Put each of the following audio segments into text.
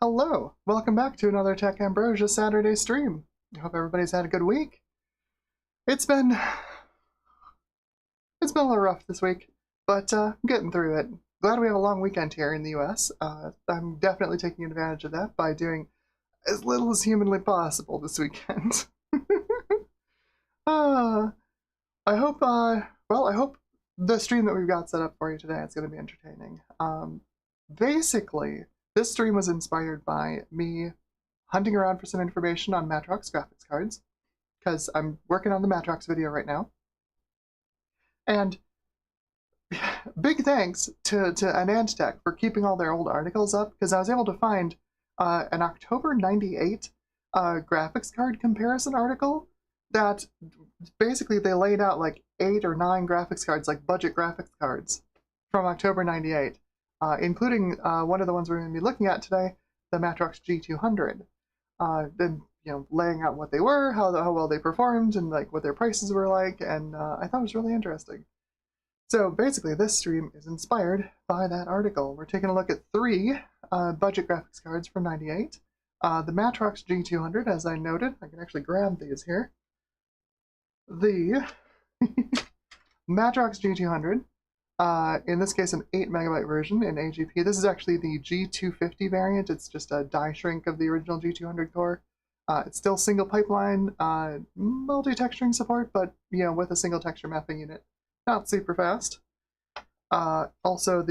Hello, welcome back to another Tech Ambrosia Saturday stream. I hope everybody's had a good week. It's been a little rough this week, but I'm getting through it. Glad we have a long weekend here in the US. I'm definitely taking advantage of that by doing as little as humanly possible this weekend. I hope, I hope the stream that we've got set up for you today is going to be entertaining. Basically, this stream was inspired by me hunting around for some information on Matrox graphics cards, because I'm working on the Matrox video right now. And big thanks to Anandtech for keeping all their old articles up, because I was able to find an October 98 graphics card comparison article that basically they laid out like 8 or 9 graphics cards, like budget graphics cards from October 98. Including one of the ones we're going to be looking at today, the Matrox G200. Then, laying out what they were, how well they performed, and like what their prices were like, and I thought it was really interesting. So basically, this stream is inspired by that article. We're taking a look at 3 budget graphics cards from '98. The Matrox G200, as I noted, I can actually grab these here. The Matrox G200. In this case, an 8 MB version in AGP. This is actually the G250 variant. It's just a die shrink of the original G200 core. It's still single pipeline, multi-texturing support, but with a single texture mapping unit. Not super fast. Also,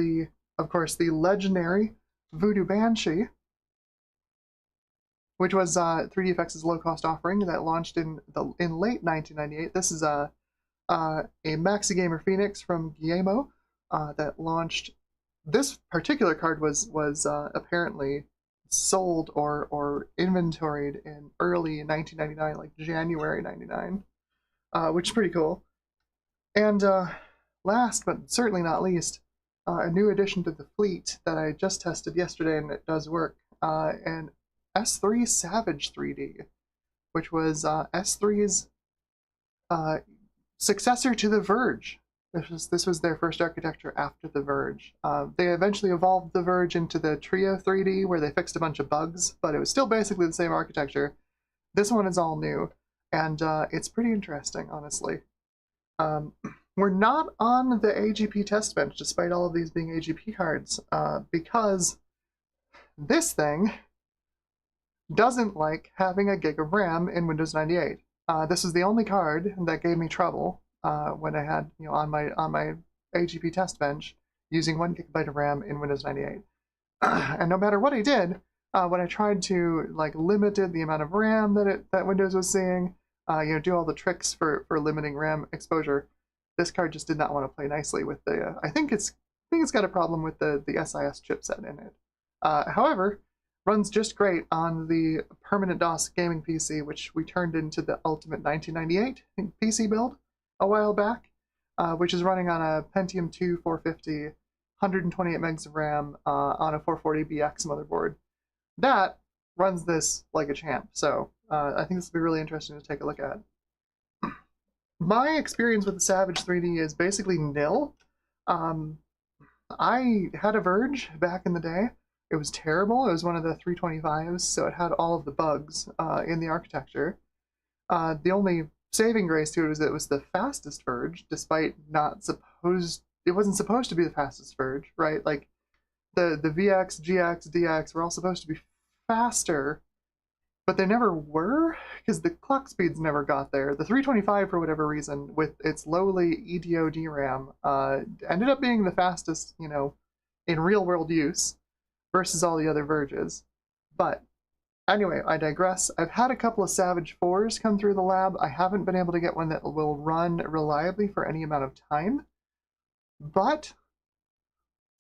of course, the legendary Voodoo Banshee, which was 3DFX's low-cost offering that launched in late 1998. This is a Maxi Gamer Phoenix from Guillermo that launched. This particular card was apparently sold or inventoried in early 1999, like January 99, which is pretty cool. And last but certainly not least, a new addition to the fleet that I just tested yesterday and it does work, an S3 Savage 3D, which was S3's successor to the Verge. This was their first architecture after the Verge. They eventually evolved the Verge into the Trio 3D, where they fixed a bunch of bugs, but it was still basically the same architecture. This one is all new, and it's pretty interesting, honestly. We're not on the AGP test bench, despite all of these being AGP cards, because this thing doesn't like having a gig of RAM in Windows 98. This is the only card that gave me trouble when I had, on my AGP test bench, using 1 GB of RAM in Windows 98. And no matter what I did, when I tried to limited the amount of RAM that Windows was seeing, do all the tricks for limiting RAM exposure, this card just did not want to play nicely with the. I think it's got a problem with the SIS chipset in it. However, runs just great on the permanent DOS gaming PC, which we turned into the Ultimate 1998 PC build a while back, which is running on a Pentium 2 450, 128 megs of RAM on a 440BX motherboard. That runs this like a champ, so I think this will be really interesting to take a look at. My experience with the Savage 3D is basically nil. I had a Verge back in the day. It was terrible. It was one of the 325s, so it had all of the bugs in the architecture. The only saving grace to it was that it was the fastest Verge, despite it wasn't supposed to be the fastest Verge, right? Like the VX, GX, DX were all supposed to be faster, but they never were, because the clock speeds never got there. The 325, for whatever reason, with its lowly EDO DRAM, ended up being the fastest, in real-world use, versus all the other Verges. But anyway, I digress. I've had a couple of Savage 4s come through the lab. I haven't been able to get one that will run reliably for any amount of time. But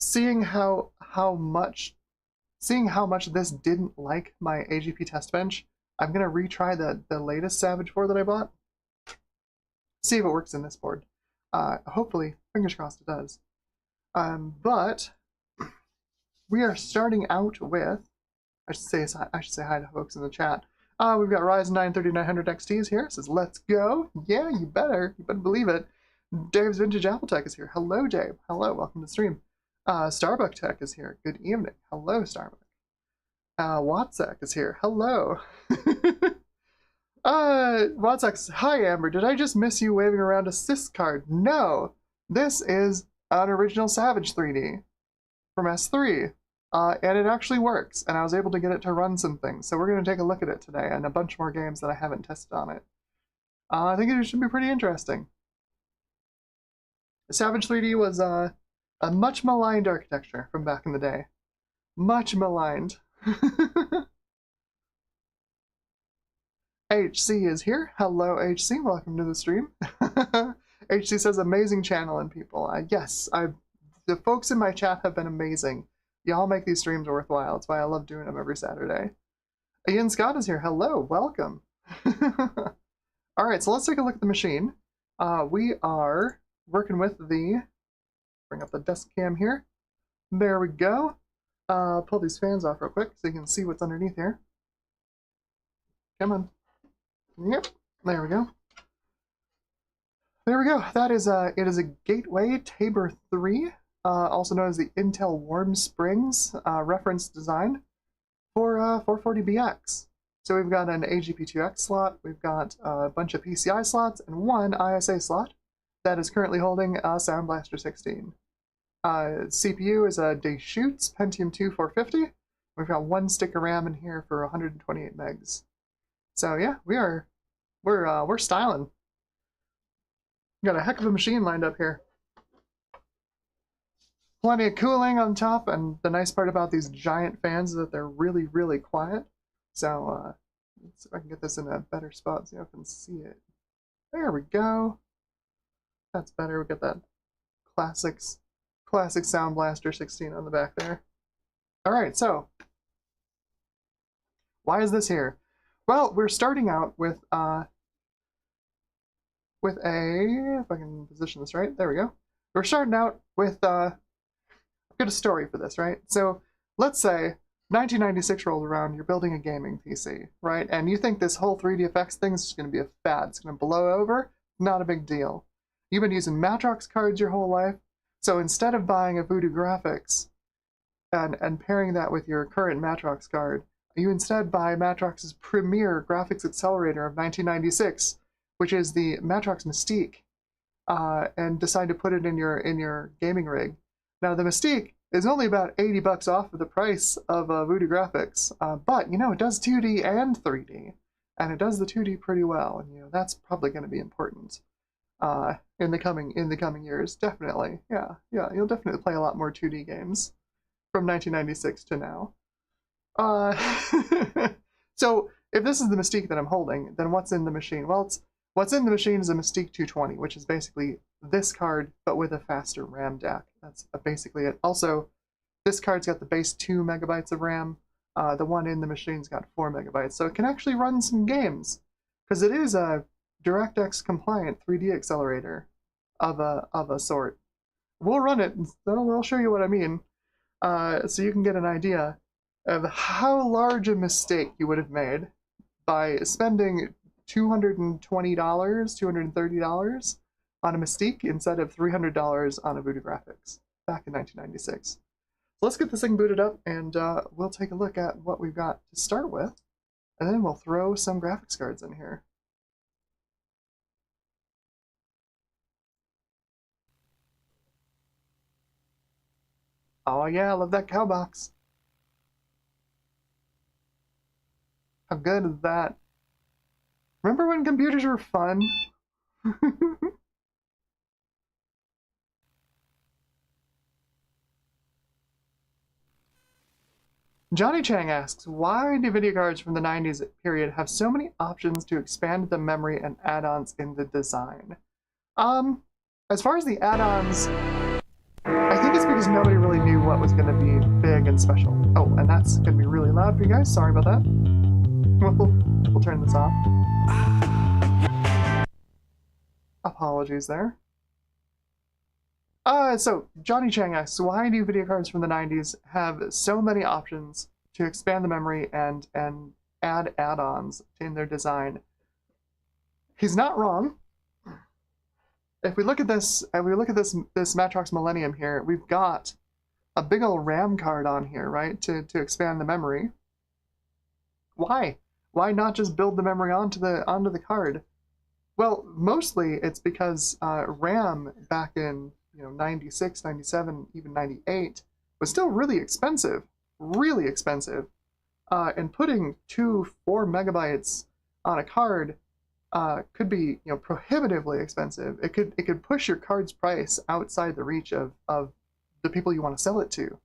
seeing how much this didn't like my AGP test bench, I'm gonna retry the latest Savage 4 that I bought. See if it works in this board. Hopefully, fingers crossed it does. But we are starting out with, I should say hi to folks in the chat. We've got Ryzen 9 3900 XTs here. It says, let's go. Yeah, you better believe it. Dave's Vintage Apple Tech is here. Hello, Dave. Hello, welcome to the stream. Starbuck Tech is here. Good evening. Hello, Starbuck. Watsek is here. Hello. Watsek says, hi Amber, did I just miss you waving around a Sys card? No, this is an original Savage 3D from S3. And it actually works, and I was able to get it to run some things. So we're going to take a look at it today, and a bunch more games that I haven't tested on it. I think it should be pretty interesting. Savage 3D was a much maligned architecture from back in the day. Much maligned. HC is here. Hello, HC. Welcome to the stream. HC says, amazing channel and people. Yes, the folks in my chat have been amazing. Y'all make these streams worthwhile. That's why I love doing them every Saturday. Ian Scott is here. Hello, welcome. All right, so let's take a look at the machine. We are working with the, bring up the desk cam here. There we go. Pull these fans off real quick so you can see what's underneath here. Come on. Yep, there we go. There we go. That is it is a Gateway Tabor 3, also known as the Intel Warm Springs reference design for 440BX. So we've got an AGP2X slot, we've got a bunch of PCI slots, and one ISA slot that is currently holding a Sound Blaster 16. CPU is a Deschutes Pentium 2 450. We've got one stick of RAM in here for 128 megs. So yeah, we're styling. Got a heck of a machine lined up here. Plenty of cooling on top, and the nice part about these giant fans is that they're really, really quiet. So let's see if I can get this in a better spot so you can see it. There we go. That's better. We got that classic Sound Blaster 16 on the back there. All right, so why is this here? Well, we're starting out with a, if I can position this right, there we go. We're starting out with, I've got a story for this, right? So let's say 1996 rolls around, you're building a gaming PC, right? And you think this whole 3D effects thing is just going to be a fad. It's going to blow over. Not a big deal. You've been using Matrox cards your whole life. So instead of buying a Voodoo Graphics and pairing that with your current Matrox card, you instead buy Matrox's premier graphics accelerator of 1996, which is the Matrox Mystique, and decide to put it in your gaming rig. Now the Mystique is only about 80 bucks off of the price of Voodoo Graphics, but you know it does 2D and 3D, and it does the 2D pretty well, and you know that's probably going to be important in the coming years. Definitely, yeah, you'll definitely play a lot more 2D games from 1996 to now. So if this is the Mystique that I'm holding, then what's in the machine? Well, what's in the machine is a Mystique 220, which is basically this card, but with a faster RAM DAC. That's basically it. Also, this card's got the base 2 megabytes of RAM. The one in the machine's got 4 megabytes, so it can actually run some games, because it is a DirectX compliant 3D accelerator of a sort. We'll run it, and I'll show you what I mean, so you can get an idea of how large a mistake you would have made by spending $220, $230 on a Mystique instead of $300 on a Voodoo Graphics back in 1996. So let's get this thing booted up, and we'll take a look at what we've got to start with, and then we'll throw some graphics cards in here. Oh yeah, I love that cow box. How good is that? Remember when computers were fun? Johnny Chang asks, why do video cards from the 90s period have so many options to expand the memory and add-ons in the design? As far as the add-ons, I think it's because nobody really knew what was going to be big and special. Oh, and that's going to be really loud for you guys. Sorry about that. We'll turn this off. Apologies there. So Johnny Chang asks, why do video cards from the 90s have so many options to expand the memory and add add-ons in their design? He's not wrong. If we look at this, this Matrox Millennium here, we've got a big old RAM card on here, right, to expand the memory. Why? Why not just build the memory onto the card? Well, mostly it's because RAM back in 96, 97, even 98 was still really expensive, really expensive. And putting 4 megabytes on a card could be prohibitively expensive. It could push your card's price outside the reach of the people you want to sell it to.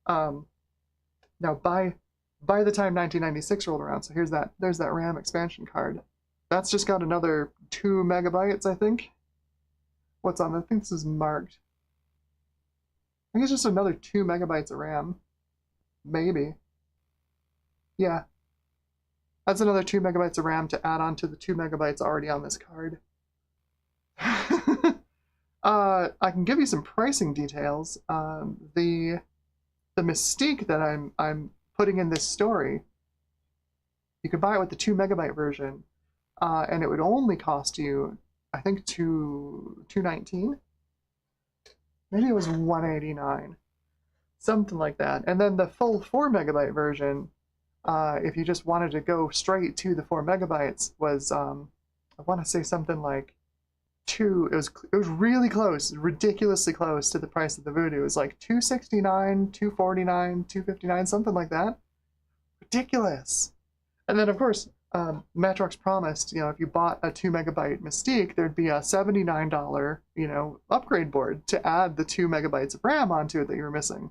Now by the time 1996 rolled around, so there's that RAM expansion card. That's just got another 2 megabytes, I think. What's on? I think this is marked. I think it's just another 2 megabytes of RAM. Maybe. Yeah. That's another 2 megabytes of RAM to add on to the 2 megabytes already on this card. I can give you some pricing details. The Mystique that I'm putting in this story, you could buy it with the 2 megabyte version, and it would only cost you, I think, $219. Maybe it was $189, something like that. And then the full 4 megabyte version, if you just wanted to go straight to the 4 megabytes, was I want to say something like it was really close, ridiculously close to the price of the Voodoo. It was like $269, $249, $259, something like that. Ridiculous. And then of course, Matrox promised, if you bought a 2 megabyte Mystique, there'd be a $79, upgrade board to add the 2 megabytes of RAM onto it that you were missing.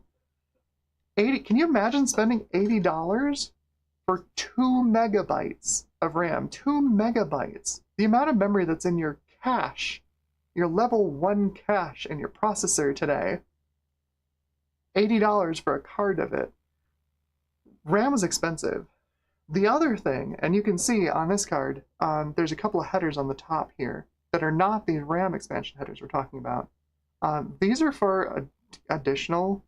Can you imagine spending $80 for 2 megabytes of RAM? 2 megabytes. The amount of memory that's in your cache, your level 1 cache in your processor today. $80 for a card of it. RAM is expensive. The other thing, and you can see on this card, there's a couple of headers on the top here that are not the RAM expansion headers we're talking about. These are for additional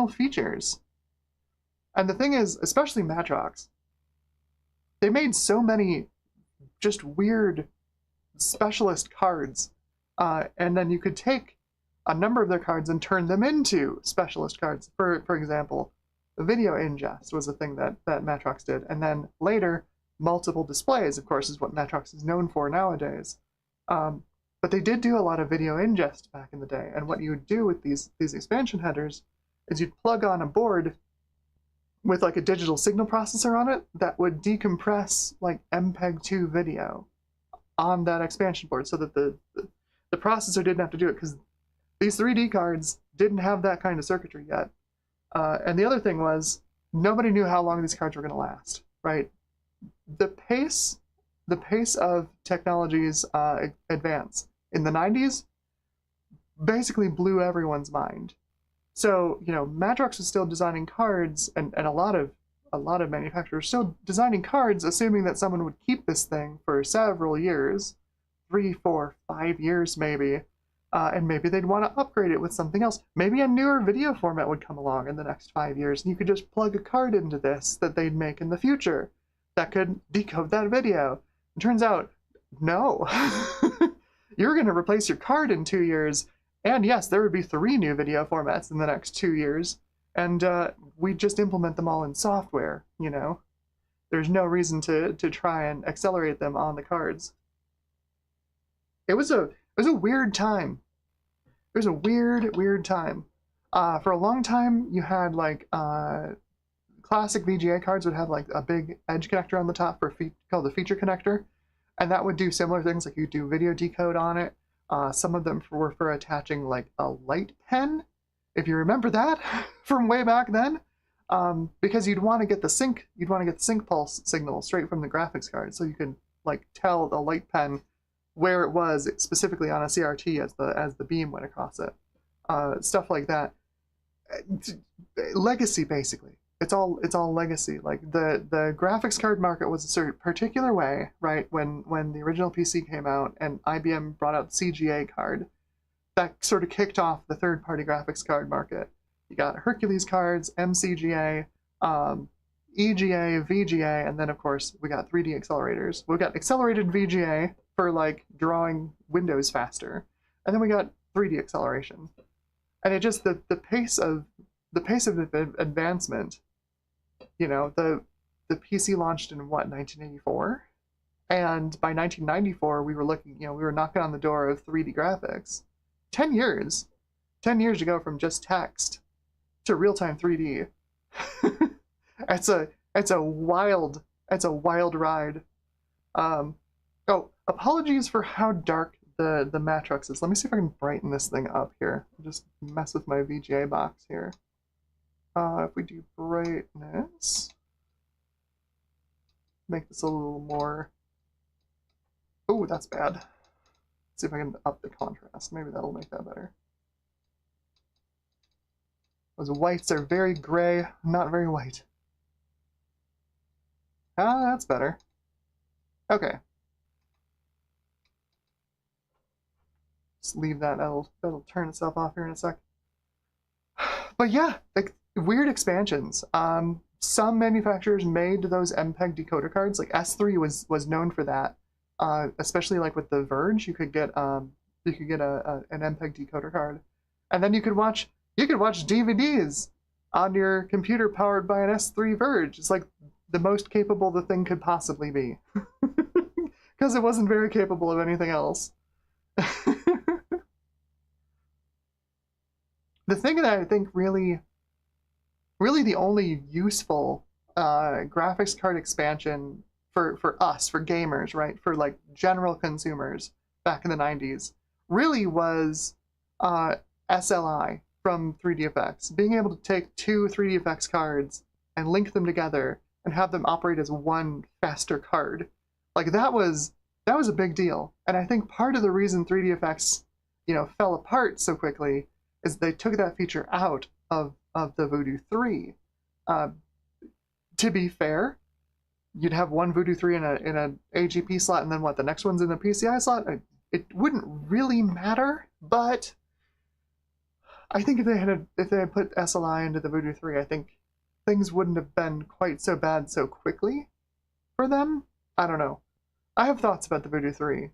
features. And the thing is, especially Matrox, they made so many just weird specialist cards, and then you could take a number of their cards and turn them into specialist cards. For example, video ingest was a thing that Matrox did, and then later multiple displays, of course, is what Matrox is known for nowadays. But they did do a lot of video ingest back in the day, and what you would do with these expansion headers is you'd plug on a board with like a digital signal processor on it that would decompress like MPEG-2 video on that expansion board, so that the processor didn't have to do it, because these 3D cards didn't have that kind of circuitry yet. And the other thing was, nobody knew how long these cards were going to last, right? The pace of technology's advance in the 90s basically blew everyone's mind. So, Matrox was still designing cards, and a lot of manufacturers still designing cards, assuming that someone would keep this thing for several years, 3, 4, 5 years maybe, and maybe they'd want to upgrade it with something else. Maybe a newer video format would come along in the next 5 years, and you could just plug a card into this that they'd make in the future that could decode that video. It turns out, no. You're going to replace your card in 2 years, and yes, there would be 3 new video formats in the next 2 years, and we just implement them all in software, There's no reason to try and accelerate them on the cards. It was a weird time. It was a weird time. For a long time, you had like classic VGA cards would have like a big edge connector on the top called the feature connector, and that would do similar things, like you do video decode on it. Some of them were for attaching like a light pen, if you remember that from way back then, because you'd want to get the sync pulse signal straight from the graphics card, so you could like tell the light pen where it was specifically on a CRT as the beam went across it. Stuff like that. Legacy, basically. It's all legacy. Like the graphics card market was a particular way, right? When the original PC came out and IBM brought out the CGA card, that sort of kicked off the third-party graphics card market. You got Hercules cards, MCGA, EGA, VGA, and then of course we got 3D accelerators. We got accelerated VGA for like drawing windows faster, and then we got 3D acceleration. And it just the pace of advancement, the the PC launched in what, 1984? And by 1994, we were looking, we were knocking on the door of 3D graphics. 10 years. 10 years to go from just text to real-time 3D. it's a wild ride. Oh, apologies for how dark the Matrox is. Let me see if I can brighten this thing up here. Just mess with my VGA box here. If we do brightness, make this a little more. Oh, that's bad. Let's see if I can up the contrast. Maybe that'll make that better. Those whites are very gray, not very white. Ah, that's better. Okay. Just leave that. That'll turn itself off here in a sec. But yeah, like weird expansions. Some manufacturers made those MPEG decoder cards. Like S3 was known for that. Especially like with the Verge, you could get an MPEG decoder card, and then you could watch DVDs on your computer powered by an S3 Verge. It's like the most capable the thing could possibly be, because it wasn't very capable of anything else. The thing that I think really the only useful graphics card expansion for us, for gamers, right, for like general consumers back in the 90s, really was SLI from 3DFX. Being able to take two 3DFX cards and link them together and have them operate as one faster card. Like that was a big deal. And I think part of the reason 3DFX, fell apart so quickly is they took that feature out of the Voodoo 3. To be fair, you'd have one Voodoo 3 in an AGP slot, and then what? The next one's in the PCI slot. It wouldn't really matter, but I think if they had put SLI into the Voodoo 3, I think things wouldn't have been quite so bad so quickly for them. I don't know. I have thoughts about the Voodoo 3.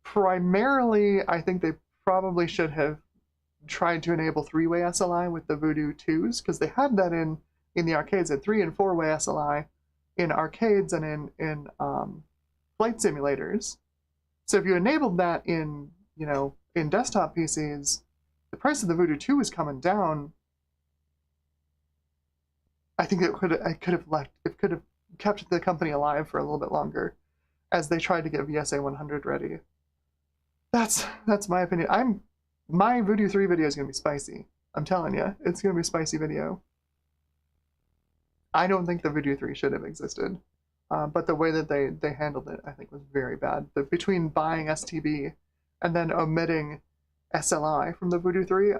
Primarily, I think they probably should have tried to enable three-way SLI with the Voodoo 2s, because they had that in the arcades, at 3- and 4-way SLI in arcades and in flight simulators. So if you enabled that in desktop PCs, the price of the Voodoo 2 was coming down. I think it could have kept the company alive for a little bit longer as they tried to get VSA 100 ready. That's my opinion. My Voodoo 3 video is going to be spicy. I'm telling you, it's going to be a spicy video. I don't think the Voodoo 3 should have existed, but the way that they handled it, I think, was very bad. Between buying STB and then omitting SLI from the Voodoo 3,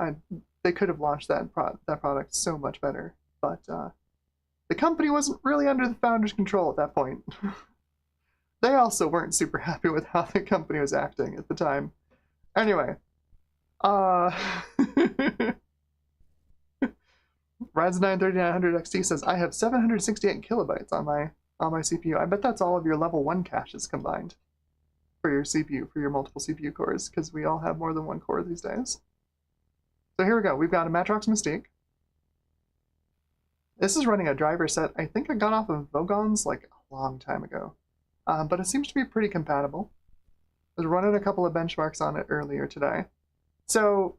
they could have launched that product so much better. But the company wasn't really under the founder's control at that point. They also weren't super happy with how the company was acting at the time. Anyway, Ryzen 9 3900 XT says, I have 768 kilobytes on my CPU. I bet that's all of your level 1 caches combined for your CPU, for your multiple CPU cores, because we all have more than one core these days. So here we go. We've got a Matrox Mystique. This is running a driver set I think I got off of Vogon's like a long time ago, but it seems to be pretty compatible. I was running a couple of benchmarks on it earlier today. So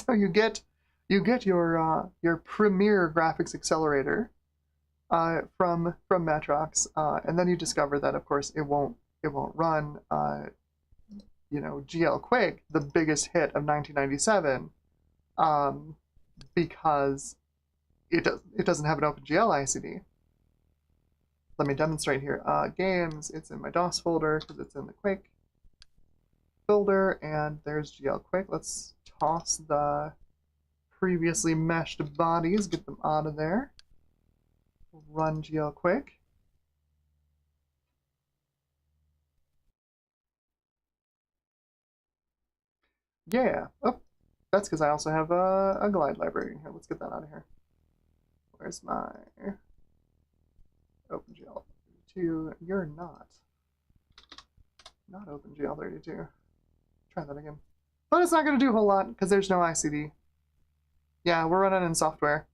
you get your premier graphics accelerator from Matrox, and then you discover that of course it won't run GL Quake, the biggest hit of 1997, because it doesn't have an OpenGL ICD. Let me demonstrate here. Games, it's in my DOS folder because it's in the Quake folder, and there's GL Quake. Let's toss the previously meshed bodies, get them out of there. Run GL Quake. Yeah. Oh, that's because I also have a glide library here. Let's get that out of here. Where's my OpenGL 32? You're not OpenGL 32. Try that again. But it's not going to do a whole lot because there's no ICD. Yeah, we're running in software.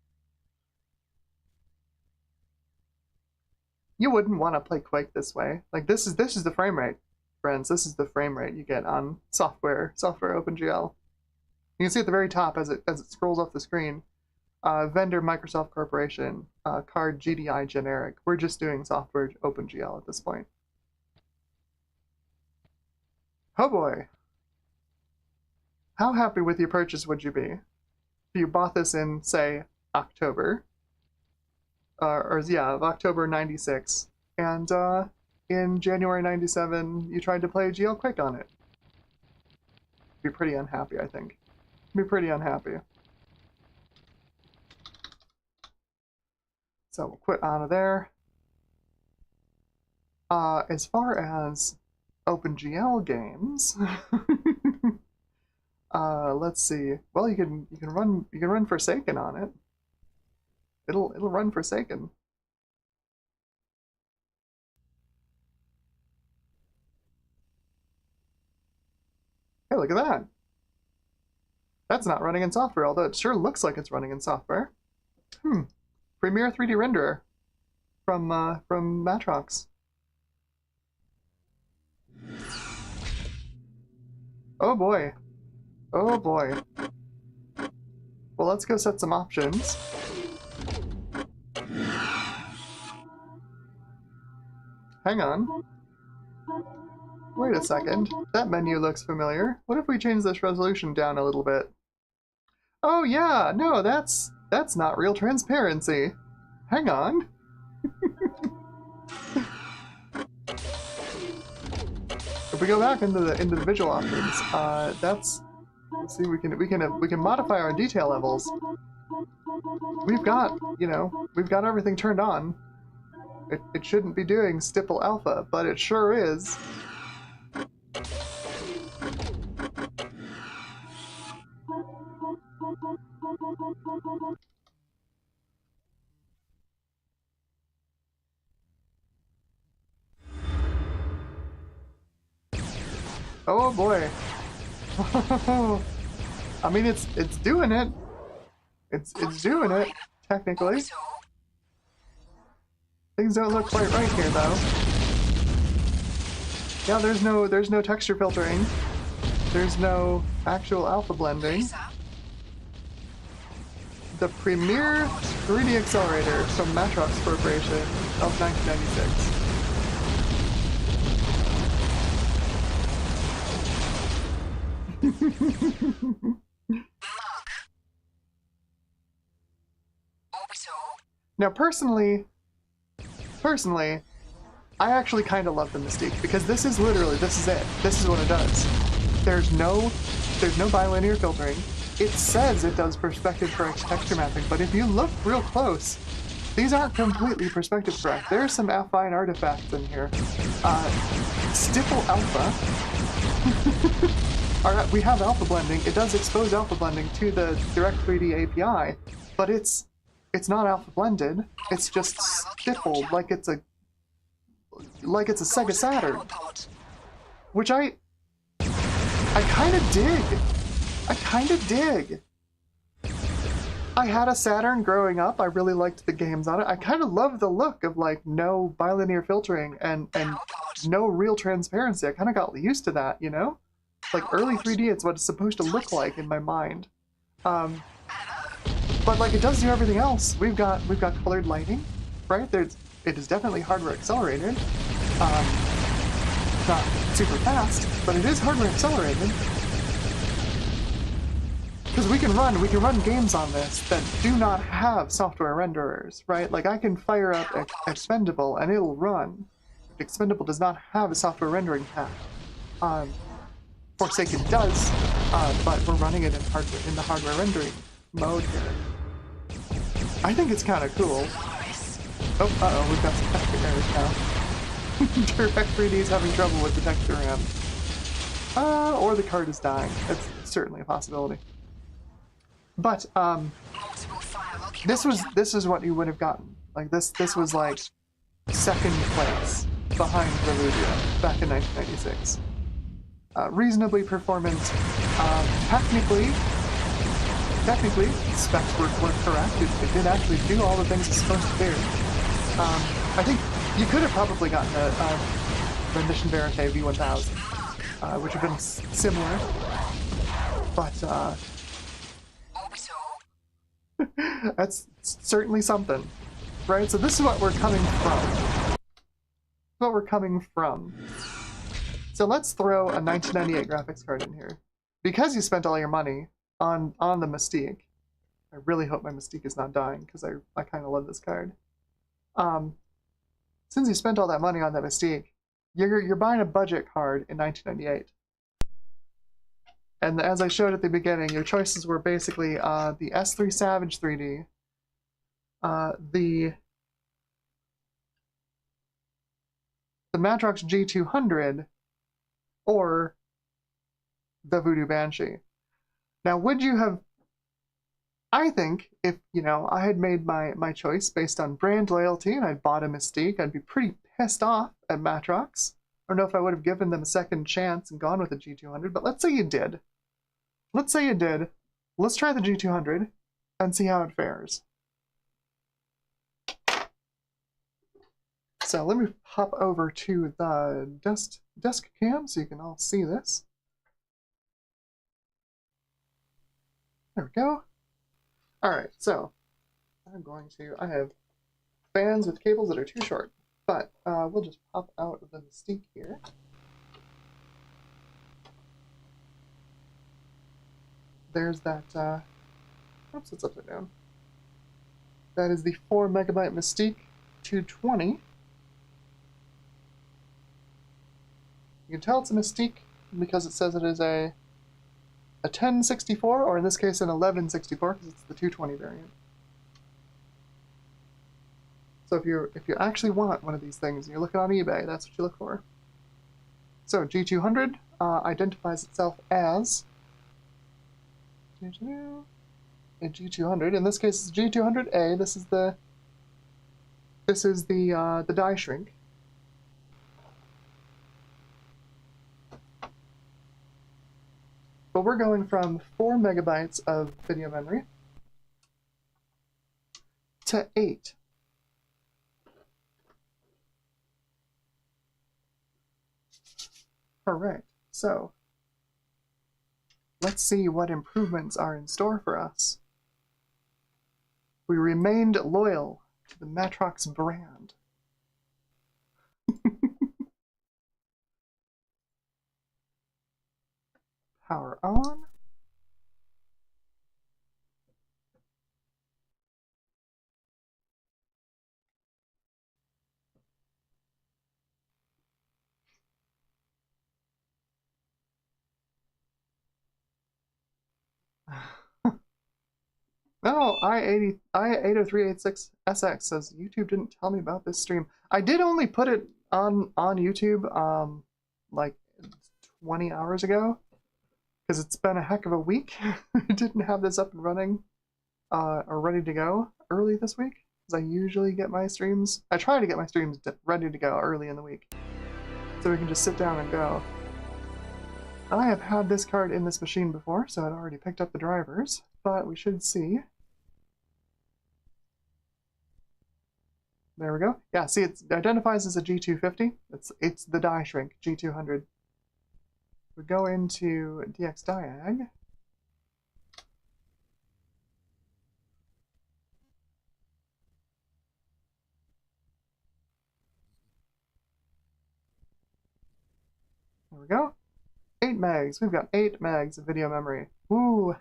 you wouldn't want to play Quake this way. Like this is the frame rate, friends. This is the frame rate you get on software OpenGL. You can see at the very top as it scrolls off the screen, vendor Microsoft Corporation, card GDI generic. We're just doing software OpenGL at this point. Oh boy. How happy with your purchase would you be if you bought this in, say, October? Of October 96, and in January 97 you tried to play GL Quake on it. Be pretty unhappy, I think. Be pretty unhappy. So we'll quit out of there. As far as OpenGL games, let's see. Well, you can run Forsaken on it. It'll run Forsaken. Hey, look at that. That's not running in software, although it sure looks like it's running in software. Premiere 3D renderer from Matrox. Oh boy. Oh boy. Well, let's go set some options. Hang on. Wait a second. That menu looks familiar. What if we change this resolution down a little bit? Oh yeah, no, that's not real transparency. Hang on. If we go back into the visual options, let's see, we can modify our detail levels. We've got everything turned on. It shouldn't be doing stipple alpha, but it sure is. Oh boy. I mean, it's doing it. It's doing it, technically. Things don't look quite right here, though. Yeah, there's no texture filtering. There's no actual alpha blending. The premier 3D accelerator from Matrox Corporation of 1996. Now, personally, I actually kind of love the Mystique, because this is it. This is what it does. There's no bilinear filtering. It says it does perspective correct texture mapping, but if you look real close, these aren't completely perspective correct. There's some affine artifacts in here. Stipple alpha. Alright, we have alpha blending. It does expose alpha blending to the Direct3D API, but it's not alpha blended. It's just stippled like it's a Sega Saturn, which I kind of dig. I had a Saturn growing up. I really liked the games on it. I kind of love the look of like no bilinear filtering and no real transparency. I kind of got used to that, you know? Like early 3D, it's what it's supposed to look like in my mind. But like it does do everything else. We've got colored lighting, right? It is definitely hardware accelerated. Not super fast, but it is hardware accelerated. Because we can run games on this that do not have software renderers, right? Like I can fire up Expendable and it'll run. Expendable does not have a software rendering path. Forsaken does, but we're running it in the hardware rendering mode here. I think it's kind of cool. Oh, uh-oh, we've got some texture errors now. Direct3D is having trouble with the texture RAM. Or the card is dying. That's certainly a possibility. But, this is what you would have gotten. Like, this was like second place behind the Voodoo back in 1996. Reasonably performant. Technically, specs were correct. It did actually do all the things it's supposed to do. I think You could have probably gotten the Mission Verite V1000, which would have been similar, but that's certainly something, right? So this is what we're coming from. So let's throw a 1998 graphics card in here. Because you spent all your money on the Mystique, I really hope my Mystique is not dying, because I kind of love this card. Since you spent all that money on that Mystique, you're buying a budget card in 1998. And as I showed at the beginning, your choices were basically the S3 Savage 3D, the Matrox G200, or the Voodoo Banshee. Now, would you have... I think if, you know, I had made my choice based on brand loyalty and I'd bought a Mystique, I'd be pretty pissed off at Matrox. I don't know if I would have given them a second chance and gone with the G200, but let's say you did. Let's say you did. Let's try the G200 and see how it fares. So let me hop over to the desk cam so you can all see this. There we go. Alright, so I have fans with cables that are too short, but we'll just pop out of the Mystique here. There's that, oops, it's upside down. That is the 4 megabyte Mystique 220. You can tell it's a Mystique because it says it is a 1064, or in this case an 1164, because it's the 220 variant. So if you actually want one of these things and you're looking on eBay, that's what you look for. So G200 identifies itself as a G200. In this case, it's G200A. This is the die shrink. But we're going from 4 megabytes of video memory to 8. Alright, so let's see what improvements are in store for us. We remained loyal to the Matrox brand. Power on. No, I80386SX says YouTube didn't tell me about this stream. I did only put it on YouTube like 20 hours ago, because it's been a heck of a week. I didn't have this up and running or ready to go early this week, because I usually get my streams, I try to get my streams ready to go early in the week, so we can just sit down and go. I have had this card in this machine before, so I'd already picked up the drivers, but we should see. There we go. Yeah, see, it identifies as a G250. It's the die shrink, G200. We go into DX Diag. There we go. 8 megs. We've got 8 megs of video memory. Woo!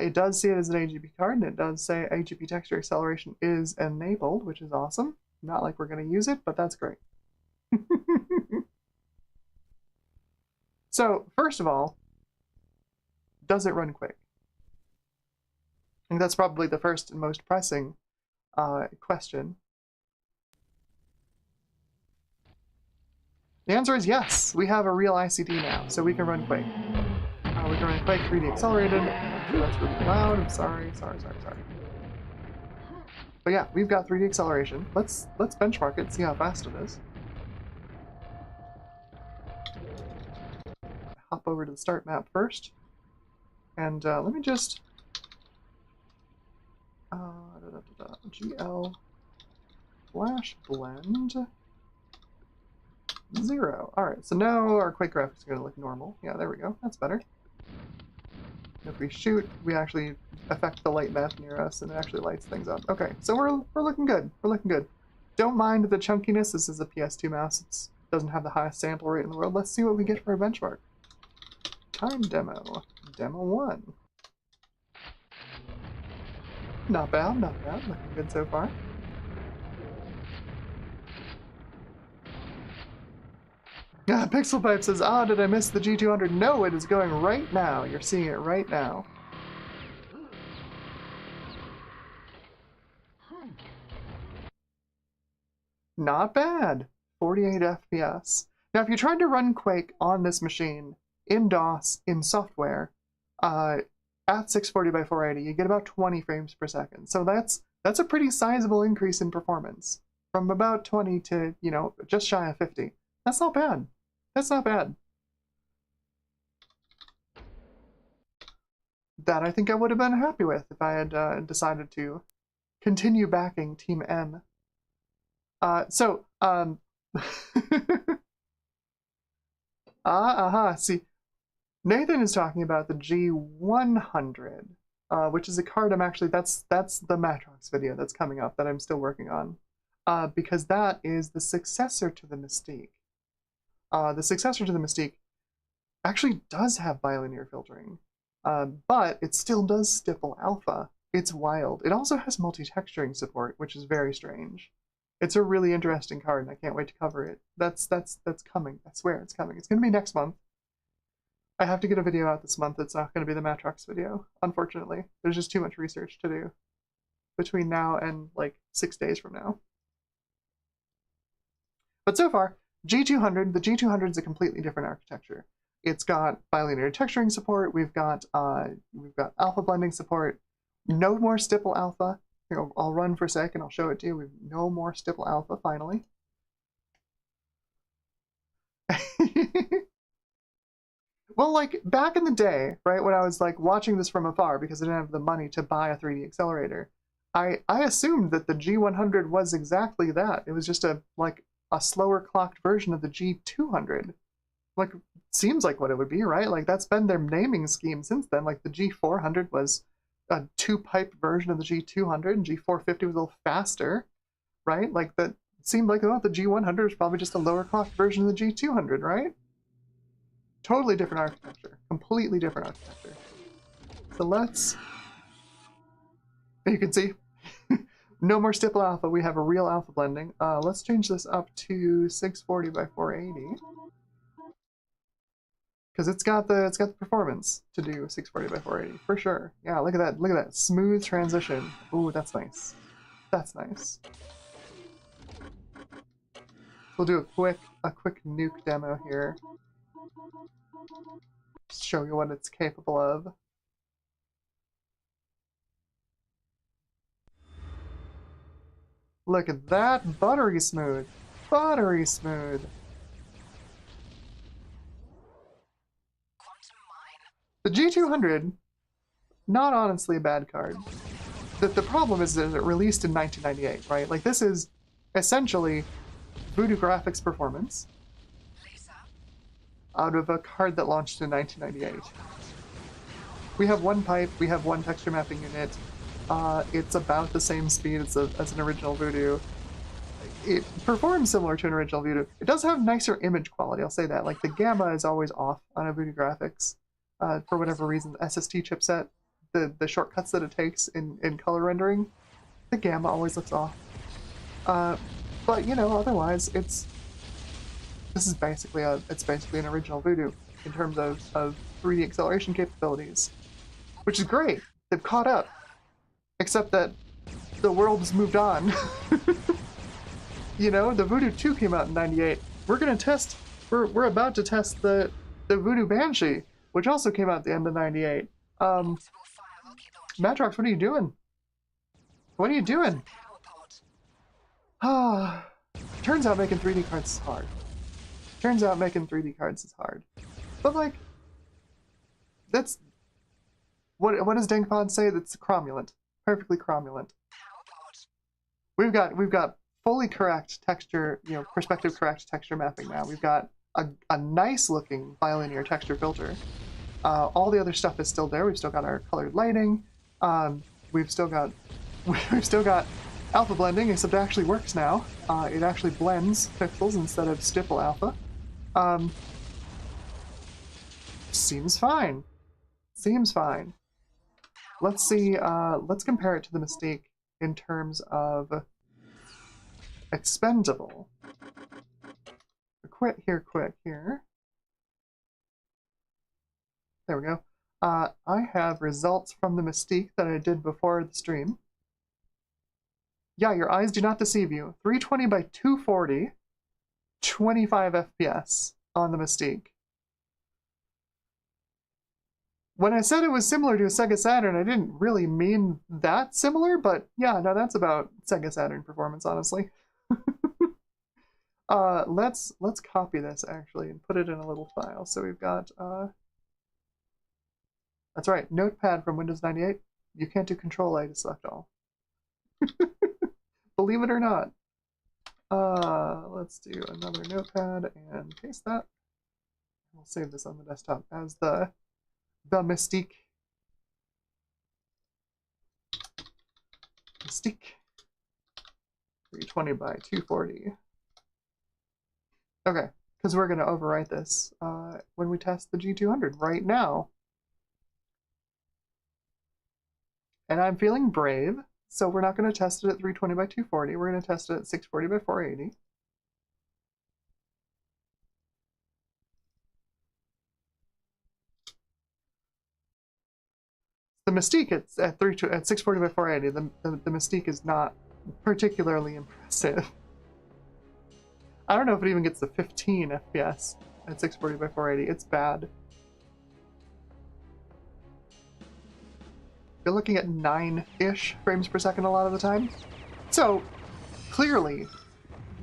It does see it as an AGP card, and it does say AGP texture acceleration is enabled, which is awesome. Not like we're going to use it, but that's great. So, first of all, does it run quick? And that's probably the first and most pressing question. The answer is yes. We have a real ICD now, so we can run Quake. We can run Quake 3D accelerated. I'm sure that's really loud. I'm sorry. But yeah, we've got 3D acceleration. Let's benchmark it, see how fast it is. Hop over to the start map first, and let me just GL Flash blend 0. Alright, so now our Quake graphics are going to look normal. Yeah, there we go. That's better. If we shoot, we actually affect the light map near us, and it actually lights things up. Okay, so we're looking good. We're looking good. Don't mind the chunkiness. This is a PS2 mouse. It doesn't have the highest sample rate in the world. Let's see what we get for a benchmark. Time demo. Demo 1. Not bad, not bad. Looking good so far. Yeah, Pixel Pipe says, ah, did I miss the G200? No, it is going right now. You're seeing it right now. Not bad. 48 FPS. Now, if you tried to run Quake on this machine, in DOS, in software, at 640 by 480, you get about 20 frames per second. So that's a pretty sizable increase in performance. From about 20 to, you know, just shy of 50. That's not bad. That's not bad. That I think I would have been happy with if I had decided to continue backing Team M. See, Nathan is talking about the G100, which is a card that's the Matrox video that's coming up that I'm still working on, because that is the successor to the Mystique. The successor to the Mystique actually does have bilinear filtering, but it still does stipple alpha. It's wild. It also has multi-texturing support, which is very strange. It's a really interesting card, and I can't wait to cover it. That's coming. I swear it's coming. It's going to be next month. I have to get a video out this month. It's not going to be the Matrox video, unfortunately. There's just too much research to do between now and like 6 days from now. But so far, G200, the G200 is a completely different architecture. It's got bilinear texturing support. We've got alpha blending support. No more stipple alpha. Here, I'll run for a second. I'll show it to you. We've no more stipple alpha finally. Well, like back in the day, right, when I was like watching this from afar because I didn't have the money to buy a 3D accelerator, I assumed that the G100 was exactly that. It was just a slower clocked version of the G200. Like, seems like what it would be, right? Like, that's been their naming scheme since then. Like, the G400 was a 2-pipe version of the G200, and G450 was a little faster, right? Like, that seemed like, oh, the G100 is probably just a lower clocked version of the G200, right? Totally different architecture. Completely different architecture. So let's... You can see, no more stipple alpha. We have a real alpha blending. Let's change this up to 640 by 480. Because it's got the performance to do 640 by 480 for sure. Yeah, look at that. Look at that smooth transition. Ooh, that's nice. That's nice. We'll do a quick nuke demo here. Just show you what it's capable of. Look at that, buttery smooth. Buttery smooth. The G200, not honestly a bad card. The problem is that it released in 1998, right? Like, this is essentially Voodoo graphics performance out of a card that launched in 1998. We have one pipe, we have one texture mapping unit. It's about the same speed as an original Voodoo. It performs similar to an original Voodoo. It does have nicer image quality, I'll say that. Like, the gamma is always off on a Voodoo graphics. For whatever reason, the SST chipset, the shortcuts that it takes in color rendering, the gamma always looks off. But you know, otherwise, this is basically an original Voodoo in terms of 3D acceleration capabilities, which is great. They've caught up, except that the world has moved on. You know, the Voodoo 2 came out in '98. We're about to test the Voodoo Banshee, which also came out at the end of '98. Matrox, what are you doing? What are you doing? Turns out making 3D cards is hard. Turns out making 3D cards is hard. But like, that's... What does Dankpod say? That's cromulent. Perfectly cromulent. We've got fully correct texture, perspective correct texture mapping now. We've got a nice looking bilinear texture filter. All the other stuff is still there. We've still got our colored lighting. We've still got alpha blending, except it actually works now. It actually blends pixels instead of stipple alpha. Seems fine. Seems fine. Let's see. Let's compare it to the Mystique in terms of expendable. Quit here. There we go. I have results from the Mystique that I did before the stream. Yeah, your eyes do not deceive you. 320 by 240, 25 FPS on the Mystique. When I said it was similar to a Sega Saturn, I didn't really mean that similar, but yeah, no, that's about Sega Saturn performance, honestly. Let's copy this actually and put it in a little file. So we've got that's right, Notepad from Windows 98. You can't do Control-A to select all. Believe it or not. Let's do another Notepad and paste that. We'll save this on the desktop as the Mystique. Mystique. 320 by 240. Okay, because we're going to overwrite this when we test the G200 right now. And I'm feeling brave, so we're not going to test it at 320 by 240. We're going to test it at 640 by 480. The Mystique at 640 by 480. The Mystique is not particularly impressive. I don't know if it even gets the 15 FPS at 640 by 480. It's bad. You're looking at 9-ish frames per second a lot of the time. So clearly,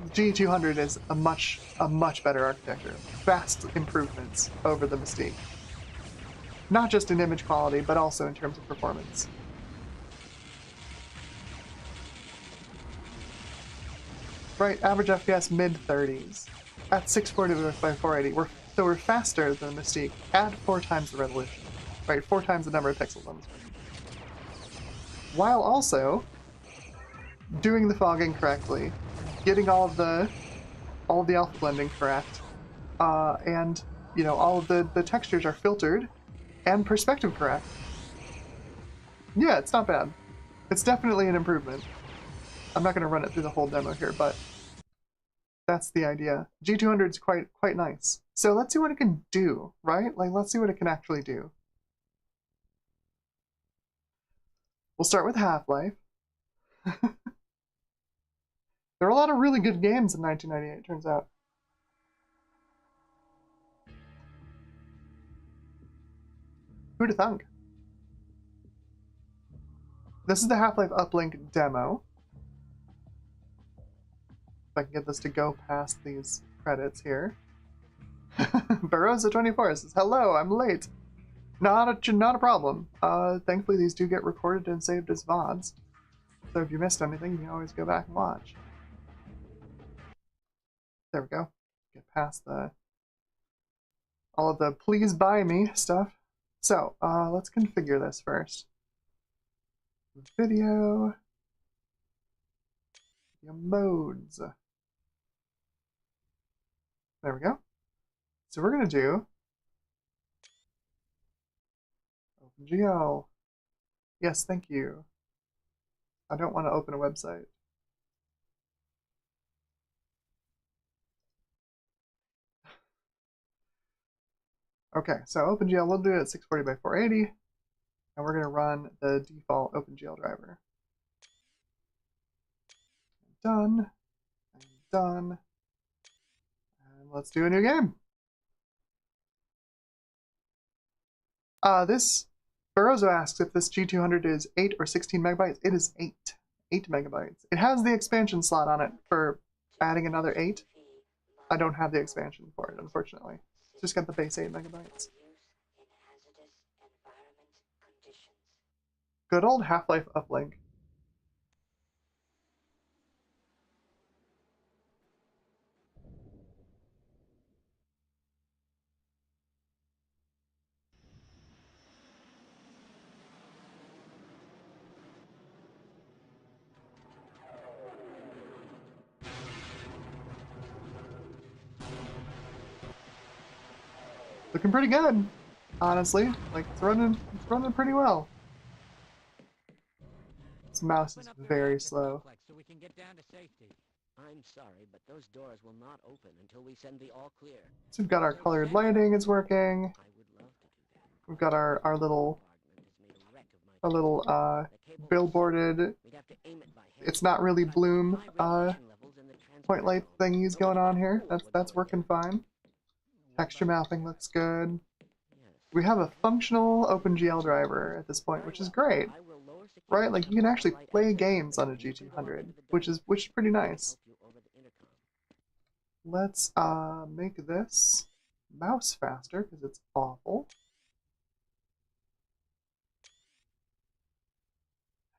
G200 is a much better architecture. Vast improvements over the Mystique. Not just in image quality, but also in terms of performance. Right, average FPS mid-30s at 640 by 480. We're faster than the Mystique at 4 times the resolution. Right, 4 times the number of pixels on the screen. While also doing the fogging correctly, getting all of the alpha blending correct, and all of the textures are filtered and perspective correct. Yeah, it's not bad. It's definitely an improvement. I'm not going to run it through the whole demo here, but that's the idea. G200 is quite nice. So let's see what it can do, right? Like, let's see what it can actually do. We'll start with Half-Life. There are a lot of really good games in 1998, turns out. Who'd have thunk? This is the Half-Life Uplink demo. If I can get this to go past these credits here. Barosa24 says, hello, I'm late. Not a problem. Thankfully these do get recorded and saved as VODs. So if you missed anything, you can always go back and watch. There we go. Get past all of the please buy me stuff. So, let's configure this first. Video modes. There we go. So we're going to do OpenGL. Yes, thank you. I don't want to open a website. Okay, so OpenGL, we'll do it at 640 by 480, and we're going to run the default OpenGL driver. Done, and done, and let's do a new game. This Barroso asks if this G200 is 8 or 16 megabytes. It is 8. 8 megabytes. It has the expansion slot on it for adding another 8. I don't have the expansion for it, unfortunately. It's just got the base 8 megabytes. Good old Half-Life Uplink. Looking pretty good, honestly. Like, it's running pretty well. This mouse is very slow. So we can get down to safety. I'm sorry, but those doors will not open until we send the all clear. So we've got our colored lighting is working. I would love to do that. We've got our little billboarded. It's not really bloom point light thingies going on here. That's working fine. Texture mapping looks good. We have a functional OpenGL driver at this point, which is great, right? Like, you can actually play games on a G200, which is pretty nice. Let's make this mouse faster because it's awful.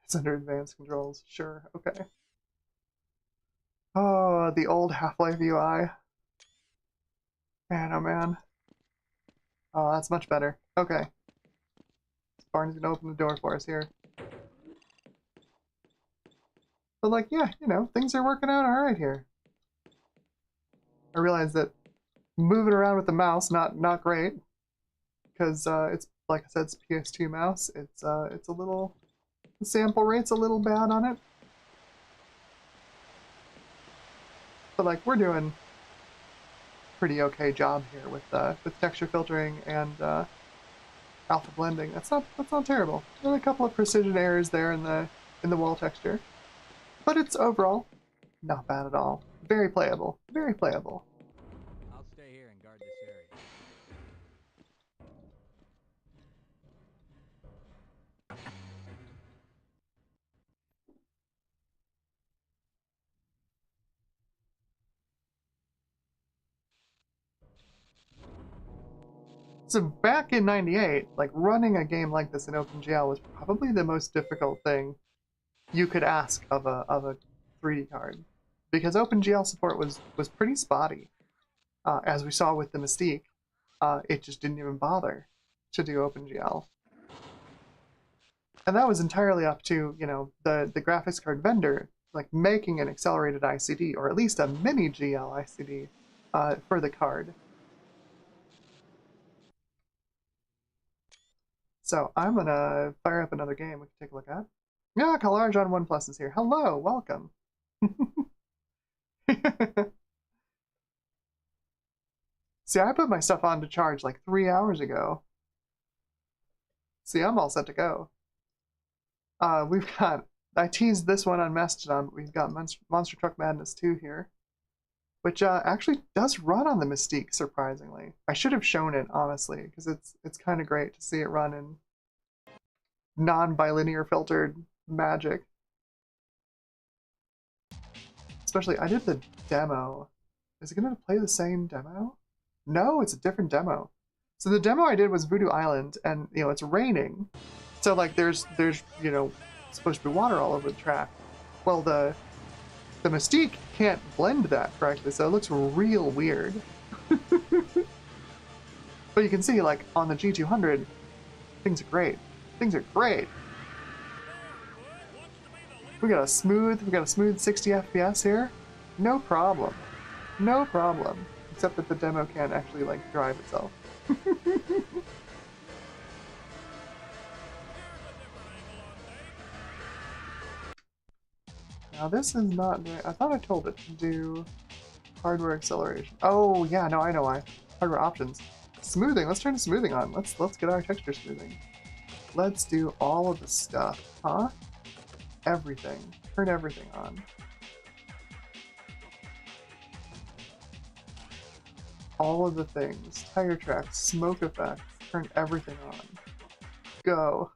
It's under advanced controls. Sure, okay. Oh, the old Half-Life UI. Man, oh man. Oh, that's much better. Okay. Barney's gonna open the door for us here. But like, yeah, you know, things are working out alright here. I realize that moving around with the mouse, not great. Because it's, like I said, it's PS2 mouse. It's a little... The sample rate's a little bad on it. But like, we're doing pretty okay job here with texture filtering and alpha blending. That's not terrible. There's a couple of precision errors there in the wall texture, but it's overall not bad at all. Very playable. Very playable. I'll stay here and guard this area. So back in '98, like, running a game like this in OpenGL was probably the most difficult thing you could ask of a 3D card, because OpenGL support was pretty spotty. As we saw with the Mystique, it just didn't even bother to do OpenGL, and that was entirely up to, you know, the graphics card vendor, like, making an accelerated ICD, or at least a mini GL ICD for the card. So I'm gonna fire up another game we can take a look at. Yeah, Kalarj on OnePlus is here. Hello, welcome. See, I put my stuff on to charge like 3 hours ago. See, I'm all set to go. We've got, I teased this one on Mastodon, but we've got Monster Truck Madness 2 here, which actually does run on the Mystique, surprisingly. I should have shown it, honestly, because it's kind of great to see it run in non-bilinear filtered magic. Especially, I did the demo. Is it going to play the same demo? No, it's a different demo. So the demo I did was Voodoo Island, and, you know, it's raining. So, like, there's you know, supposed to be water all over the track. Well, the Mystique can't blend that correctly, so it looks real weird. But you can see, like, on the G200, things are great. Things are great. We got a smooth 60 FPS here. No problem. No problem. Except that the demo can't actually, like, drive itself. Now this is not doing... I thought I told it to do hardware acceleration. Oh, yeah, no, I know why. Hardware options. Smoothing, let's turn smoothing on. Let's get our texture smoothing. Let's do all of the stuff, huh? Everything. Turn everything on. All of the things. Tire tracks, smoke effects. Turn everything on. Go.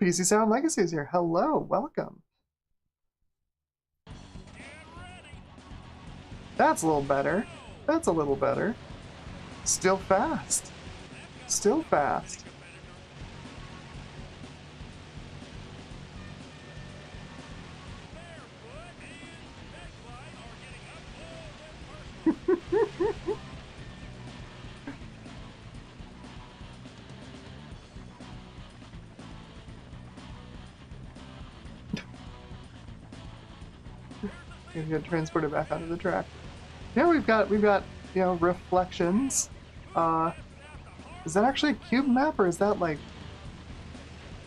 PC Sound Legacy is here. Hello, welcome. That's a little better. That's a little better. Still fast. Still fast. You get transported back onto the track. Yeah, we've got you know, reflections. Is that actually a cube map, or is that like...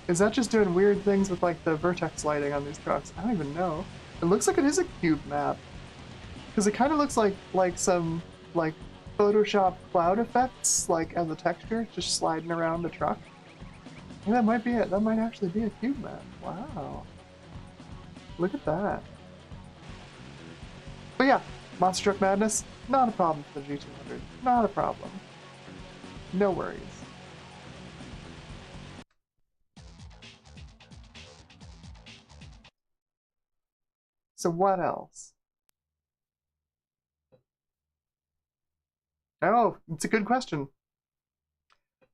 Is that just doing weird things with like the vertex lighting on these trucks? I don't even know. It looks like it is a cube map. Because it kind of looks like some like Photoshop cloud effects, like as a texture, just sliding around the truck. And that might be it. That might actually be a cube map. Wow. Look at that. But yeah, Monster Truck Madness, not a problem for the G200. Not a problem. No worries. So what else? Oh, it's a good question.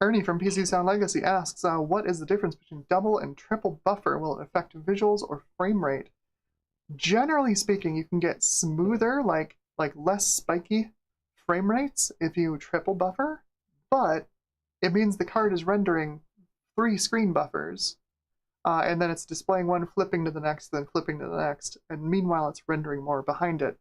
Ernie from PC Sound Legacy asks, what is the difference between double and triple buffer? Will it affect visuals or frame rate? Generally speaking, you can get smoother, like less spiky frame rates if you triple buffer, but it means the card is rendering 3 screen buffers, and then it's displaying one, flipping to the next, then flipping to the next, and meanwhile it's rendering more behind it.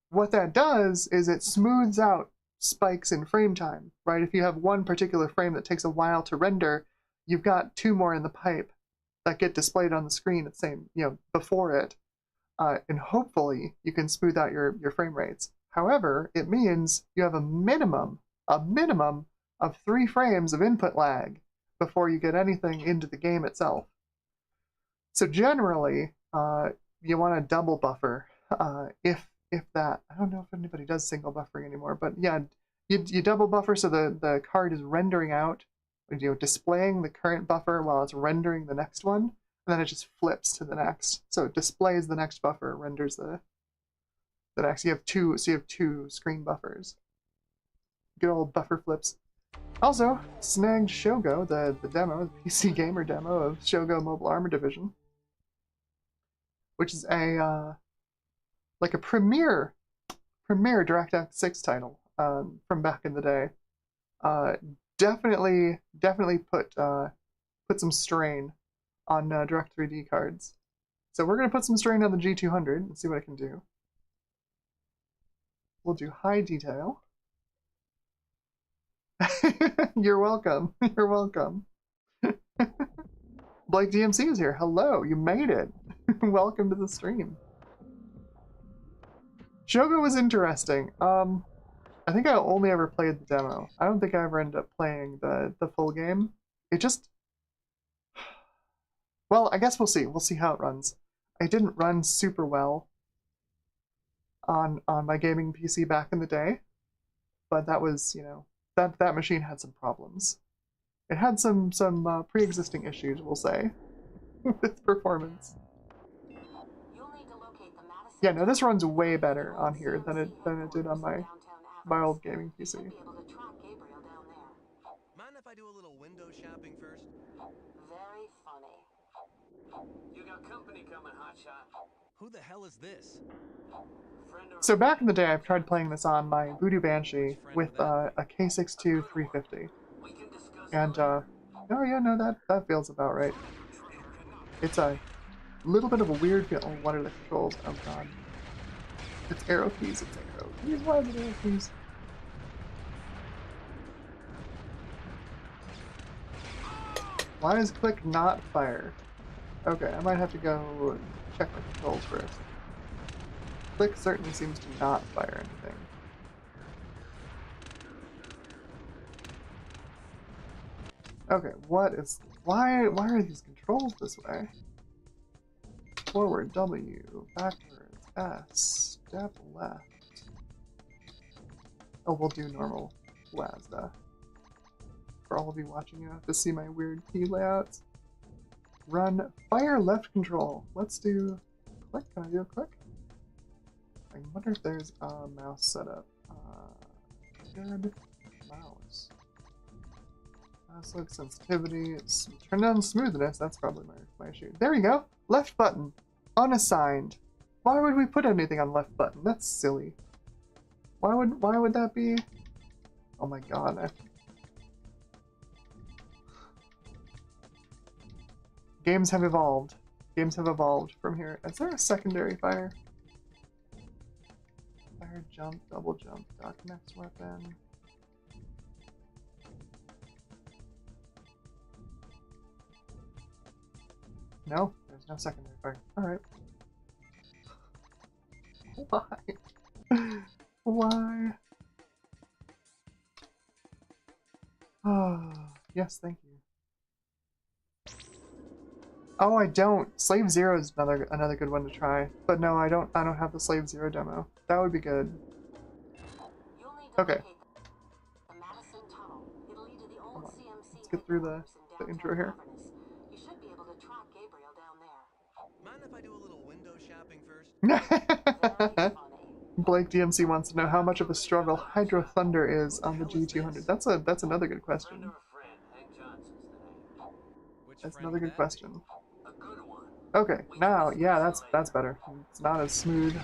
What that does is it smooths out spikes in frame time, right? If you have one particular frame that takes a while to render, you've got 2 more in the pipe that get displayed on the screen at the same, you know, before it, and hopefully you can smooth out your frame rates. However, it means you have a minimum of 3 frames of input lag before you get anything into the game itself. So generally, you want to double buffer if that. I don't know if anybody does single buffering anymore, but yeah, you double buffer so the card is rendering out, you know, displaying the current buffer while it's rendering the next one, and then it just flips to the next. So it displays the next buffer, renders the next. You have 2 screen buffers. Good old buffer flips. Also, snagged Shogo, the demo, the PC Gamer demo of Shogo Mobile Armor Division, which is a like a premier DirectX 6 title from back in the day. Definitely put some strain on Direct3D cards. So we're gonna put some strain on the G200 and see what it can do. We'll do high detail. You're welcome. You're welcome. Blake DMC is here. Hello, you made it. Welcome to the stream. Shogo was interesting. I think I only ever played the demo. I don't think I ever ended up playing the full game. It just... Well, I guess we'll see. We'll see how it runs. It didn't run super well on my gaming PC back in the day, but that was, you know, that machine had some problems. It had some pre-existing issues, we'll say, with performance. Yeah, no, this runs way better on here than it did on my old gaming PC. Mind if I do a little window shopping first? Very funny. You got company coming, hotshot. Who the hell is this? So back in the day, I've tried playing this on my Voodoo Banshee with a K62 350, and oh yeah, no, that feels about right. It's a little bit of a weird feel. Oh, what are the controls? Oh god. It's arrow keys, it's arrow keys. Why is it arrow keys? Why does click not fire? Okay, I might have to go check my controls first. Click certainly seems to not fire anything. Okay, what is... Why are these controls this way? Forward W, backwards S, step left. Oh, we'll do normal WASD. For all of you watching, you have to see my weird key layouts. Run fire left control. Let's do click. Can I do a click? I wonder if there's a mouse setup. Good mouse. Mouse look sensitivity. Turn down smoothness. That's probably my issue. There you go. Left button. Unassigned. Why would we put anything on left button? That's silly. Why would that be? Oh my god. Games have evolved. Games have evolved from here. Is there a secondary fire? Fire Air jump, double jump, Darkness weapon. No, there's no secondary fire. Alright. Why? Why? Oh, yes, thank you. Oh, I don't. Slave Zero is another good one to try. But no, I don't have the Slave Zero demo. That would be good. Okay. Hold on. Let's get through the intro here. You should be able to track Gabriel down there. Mind if I do a little window shopping first? Very funny. Blake DMC wants to know how much of a struggle Hydro Thunder is on the G200. That's another good question. That's another good question. Okay, now yeah, that's better. It's not as smooth.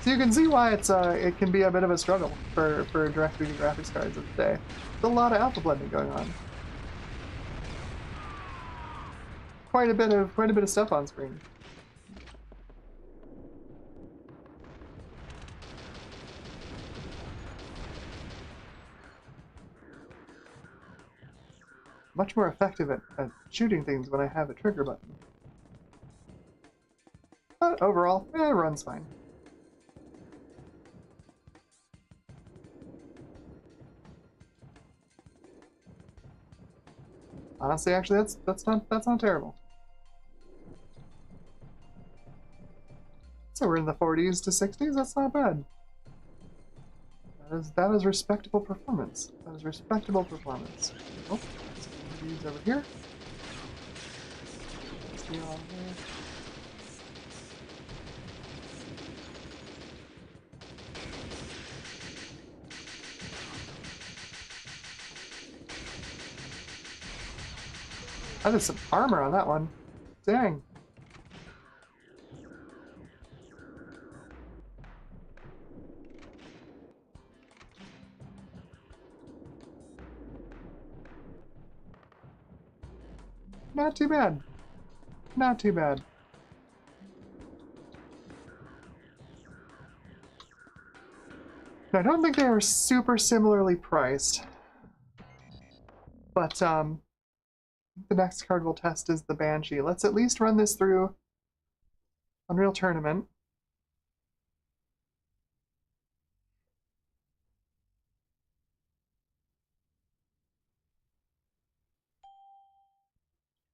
So you can see why it can be a bit of a struggle for direct-to-video graphics cards of today. There's a lot of alpha blending going on. Quite a bit of stuff on screen. Much more effective at shooting things when I have a trigger button. But overall, it runs fine. Honestly, actually, that's not terrible. So we're in the 40s to 60s. That's not bad. That is respectable performance. That is respectable performance. Oh, let's get these over here. Let's be all here. That is some armor on that one. Dang. Not too bad. Not too bad. I don't think they were super similarly priced. But the next card we'll test is the Banshee. Let's at least run this through Unreal Tournament.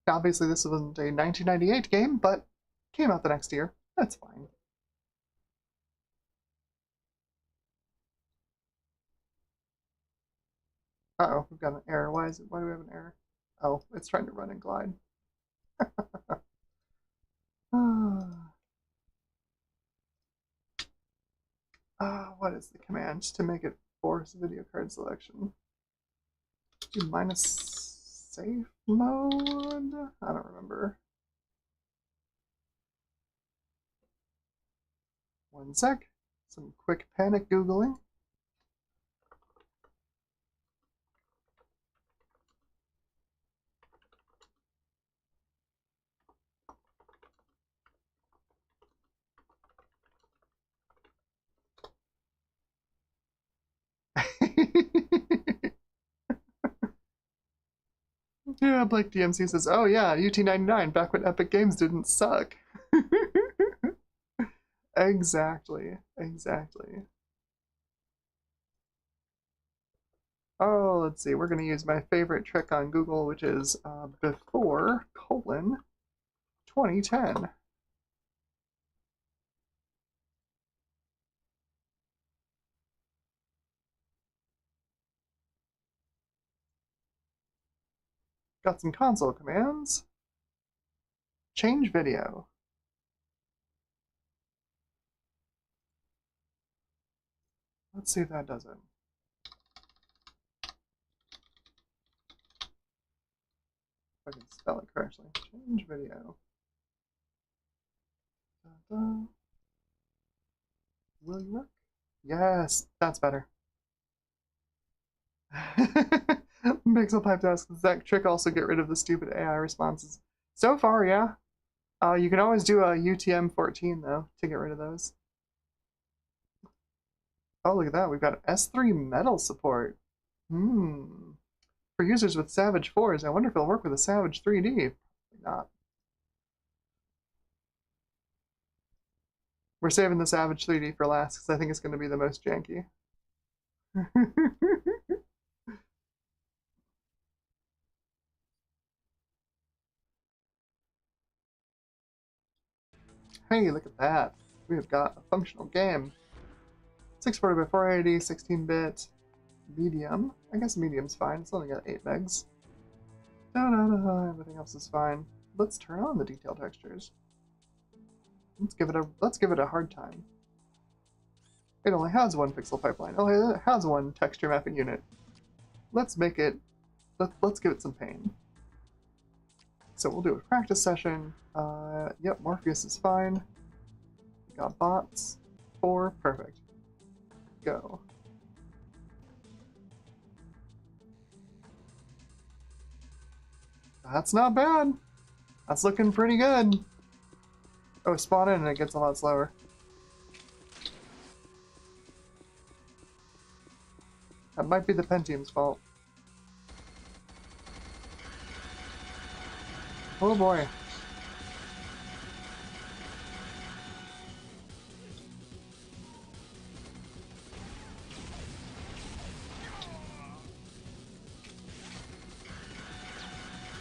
Obviously, this wasn't a 1998 game, but came out the next year. That's fine. Uh-oh, we've got an error. Why do we have an error? Oh, it's trying to run and glide. What is the command to make it force video card selection? Do minus safe mode? I don't remember. One sec. Some quick panic Googling. Yeah, Blake DMC says, oh yeah, UT99, back when Epic Games didn't suck. Exactly, exactly. Oh, let's see, we're going to use my favorite trick on Google, which is before, 2010. Got some console commands. Change video. Let's see if that does it. If I can spell it correctly. Change video. Da-da. Will you work? Yes, that's better. Pixel Pipe asks, does that trick also get rid of the stupid AI responses? So far, yeah. You can always do a UTM-14 though to get rid of those. Oh, look at that. We've got S3 metal support. For users with Savage 4s, I wonder if it'll work with a Savage 3D. Probably not. We're saving the Savage 3D for last because I think it's going to be the most janky. Hey, look at that. We have got a functional game. 640 by 480, 16-bit, medium. I guess medium's fine. It's only got 8 megs. Everything else is fine. Let's turn on the detail textures. Let's give it a hard time. It only has one pixel pipeline. Oh, it has one texture mapping unit. Let's make it. Let's give it some pain. So we'll do a practice session. Yep, Morpheus is fine. Got bots. 4, perfect. Go. That's not bad. That's looking pretty good. Oh, spawn in and it gets a lot slower. That might be the Pentium's fault. Oh boy.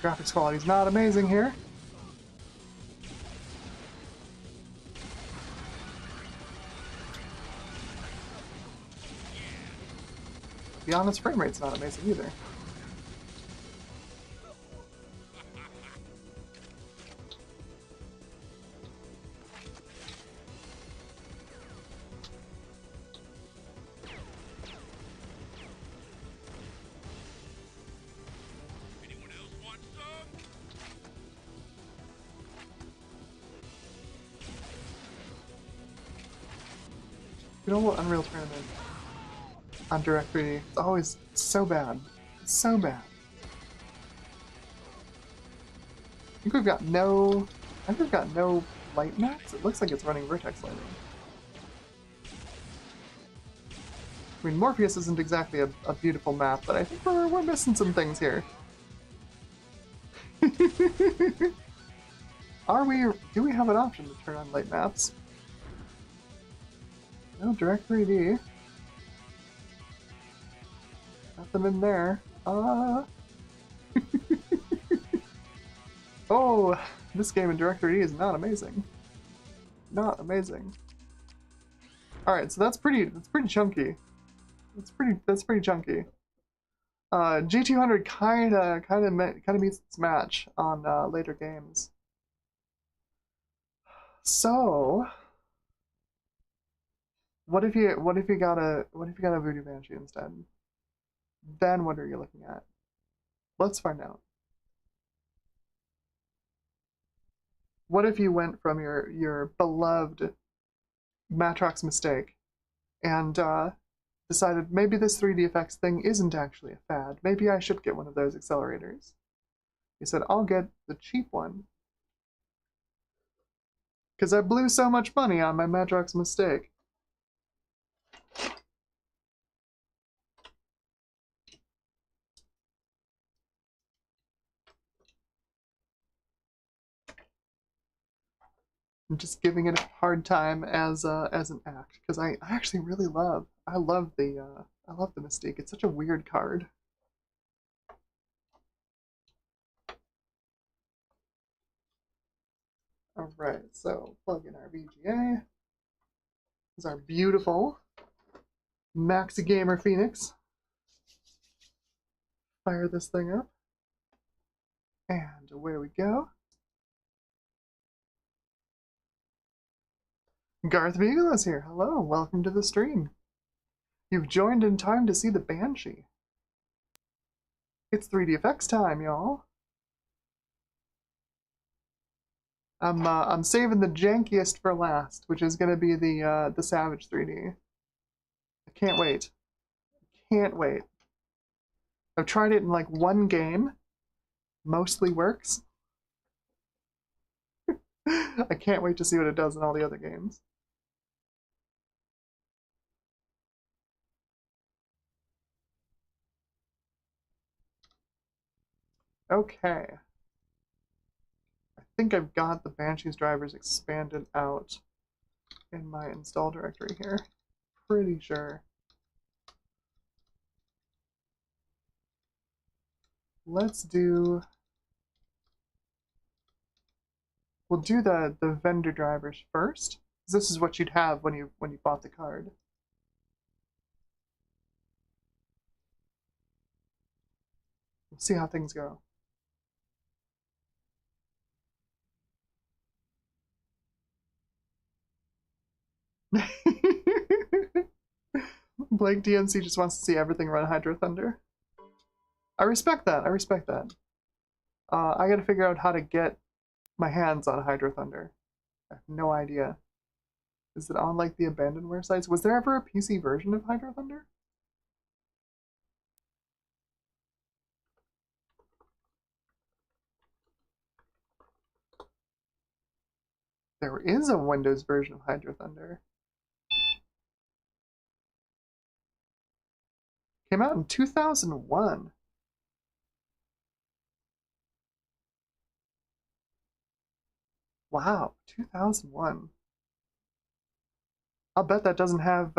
Graphics quality is not amazing here. To be honest, frame rate's not amazing either. You know what? Unreal Tournament on Direct 3D. It's always so bad. It's so bad. I think we've got no light maps. It looks like it's running vertex lighting. I mean, Morpheus isn't exactly a beautiful map, but I think we're missing some things here. Do we have an option to turn on light maps? No, Direct 3D. Nothing in there. Oh, this game in Direct 3D is not amazing. Not amazing. Alright, so that's pretty chunky. That's pretty chunky. G200 kinda meets its match on later games. So what if you got a Voodoo Banshee instead? Then what are you looking at? Let's find out. What if you went from your beloved Matrox Mistake and decided maybe this 3D effects thing isn't actually a fad. Maybe I should get one of those accelerators. You said, I'll get the cheap one. Because I blew so much money on my Matrox Mistake. I'm just giving it a hard time as an act because I actually really love the Mystique. It's such a weird card. All right, so plug in our VGA. This is our beautiful Maxi Gamer Phoenix. Fire this thing up, and away we go. Garth Beagle is here. Hello, welcome to the stream. You've joined in time to see the Banshee. It's 3D effects time, y'all. I'm saving the jankiest for last, which is gonna be the Savage 3D. I can't wait. Can't wait. I've tried it in like one game. Mostly works. I can't wait to see what it does in all the other games. Okay. I think I've got the Banshee's drivers expanded out in my install directory here. Pretty sure. Let's do... We'll do the vendor drivers first. This is what you'd have when you bought the card. We'll see how things go. Blake DMC just wants to see everything run Hydro Thunder. I respect that. I respect that. I gotta figure out how to get my hands on Hydro Thunder. I have no idea. Is it on like the abandonware sites? Was there ever a PC version of Hydro Thunder? There is a Windows version of Hydro Thunder. Came out in 2001. Wow, 2001. I'll bet that doesn't have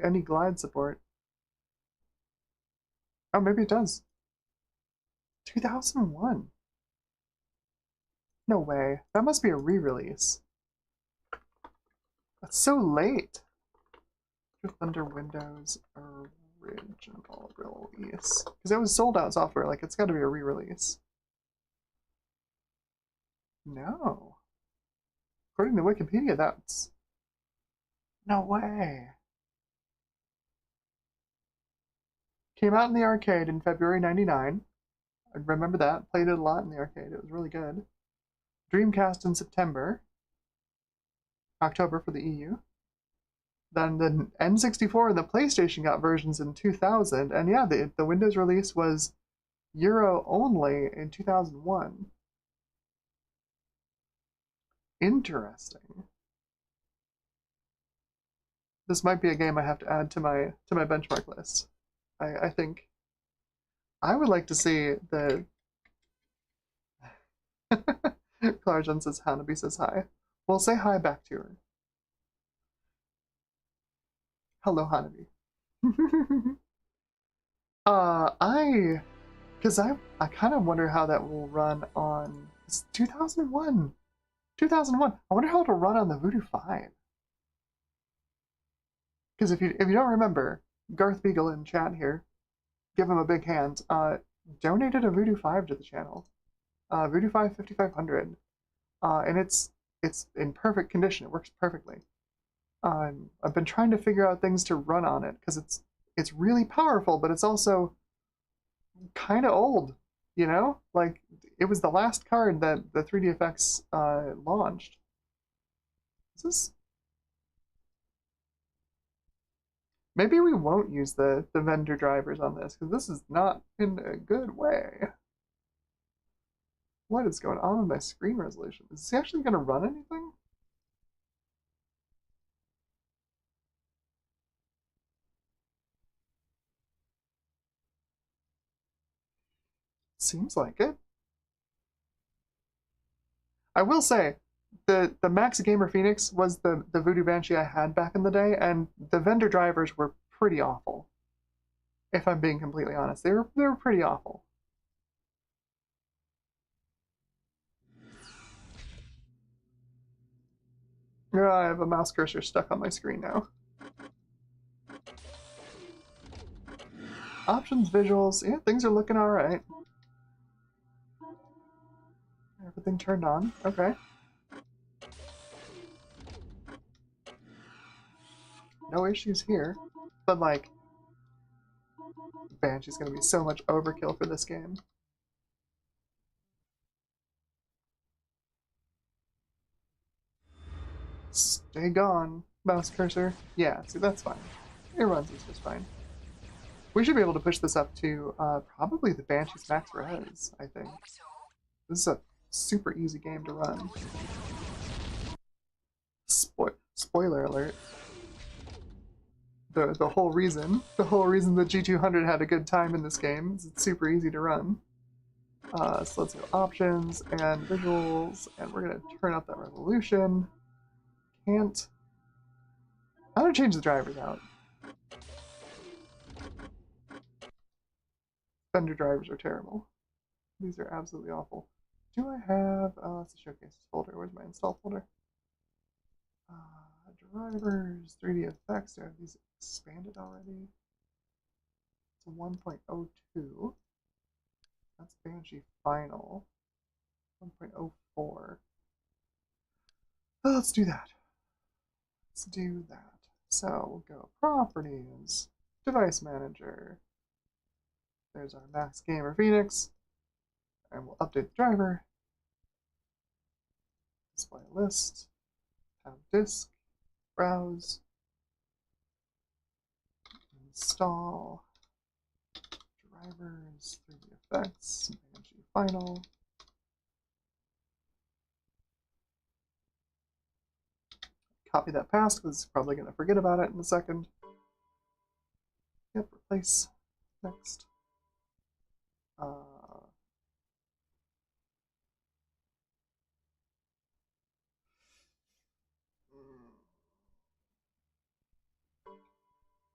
any glide support. Oh, maybe it does. 2001. No way. That must be a re-release. That's so late. Thunder Windows original release. Because it was sold out software, like it's gotta be a re-release. No. According to Wikipedia, that's... No way. Came out in the arcade in February 99. I remember that. Played it a lot in the arcade. It was really good. Dreamcast in September. October for the EU. Then the N64 and the PlayStation got versions in 2000. And yeah, the Windows release was Euro only in 2001. Interesting. This might be a game I have to add to my benchmark list. I think I would like to see the Clarjon says Hanabi says hi. Well, say hi back to her. Hello, Hanabi. Because I kind of wonder how that will run on... It's 2001. 2001. I wonder how it'll run on the Voodoo 5. Because if you don't remember, Garth Beagle in chat here, give him a big hand, donated a Voodoo 5 to the channel. Voodoo 5 5500. And it's in perfect condition. It works perfectly. I've been trying to figure out things to run on it because it's really powerful, but it's also kind of old, you know? Like, it was the last card that the 3DFX launched. Is this... Maybe we won't use the vendor drivers on this, because this is not in a good way. What is going on with my screen resolution? Is this actually going to run anything? Seems like it. I will say, the Max Gamer Phoenix was the Voodoo Banshee I had back in the day, and the vendor drivers were pretty awful. If I'm being completely honest, they were pretty awful. I have a mouse cursor stuck on my screen now. Options, visuals, yeah, things are looking alright. Everything turned on, okay. No issues here, but like, Banshee's gonna be so much overkill for this game. Stay gone, mouse cursor. Yeah, see, that's fine. It runs just fine. We should be able to push this up to probably the Banshee's max res, I think. This is a super easy game to run. Spoiler alert. The whole reason the G200 had a good time in this game is it's super easy to run. So let's go options and visuals, and we're gonna turn up that resolution. Can't. I'm gonna change the drivers out. Fender drivers are terrible. These are absolutely awful. Do I have? It's a showcases folder. Where's my install folder? Drivers, 3D effects. Do I have these expanded already? It's a 1.02. That's Banshee Final. 1.04. Let's do that. Let's do that. So we'll go Properties, Device Manager. There's our Max Gamer Phoenix. And we'll update the driver. Display list. Tab disk. Browse. Install. Drivers. 3D effects. Banshee Final. Copy that past because it's probably going to forget about it in a second. Yep, replace. Next.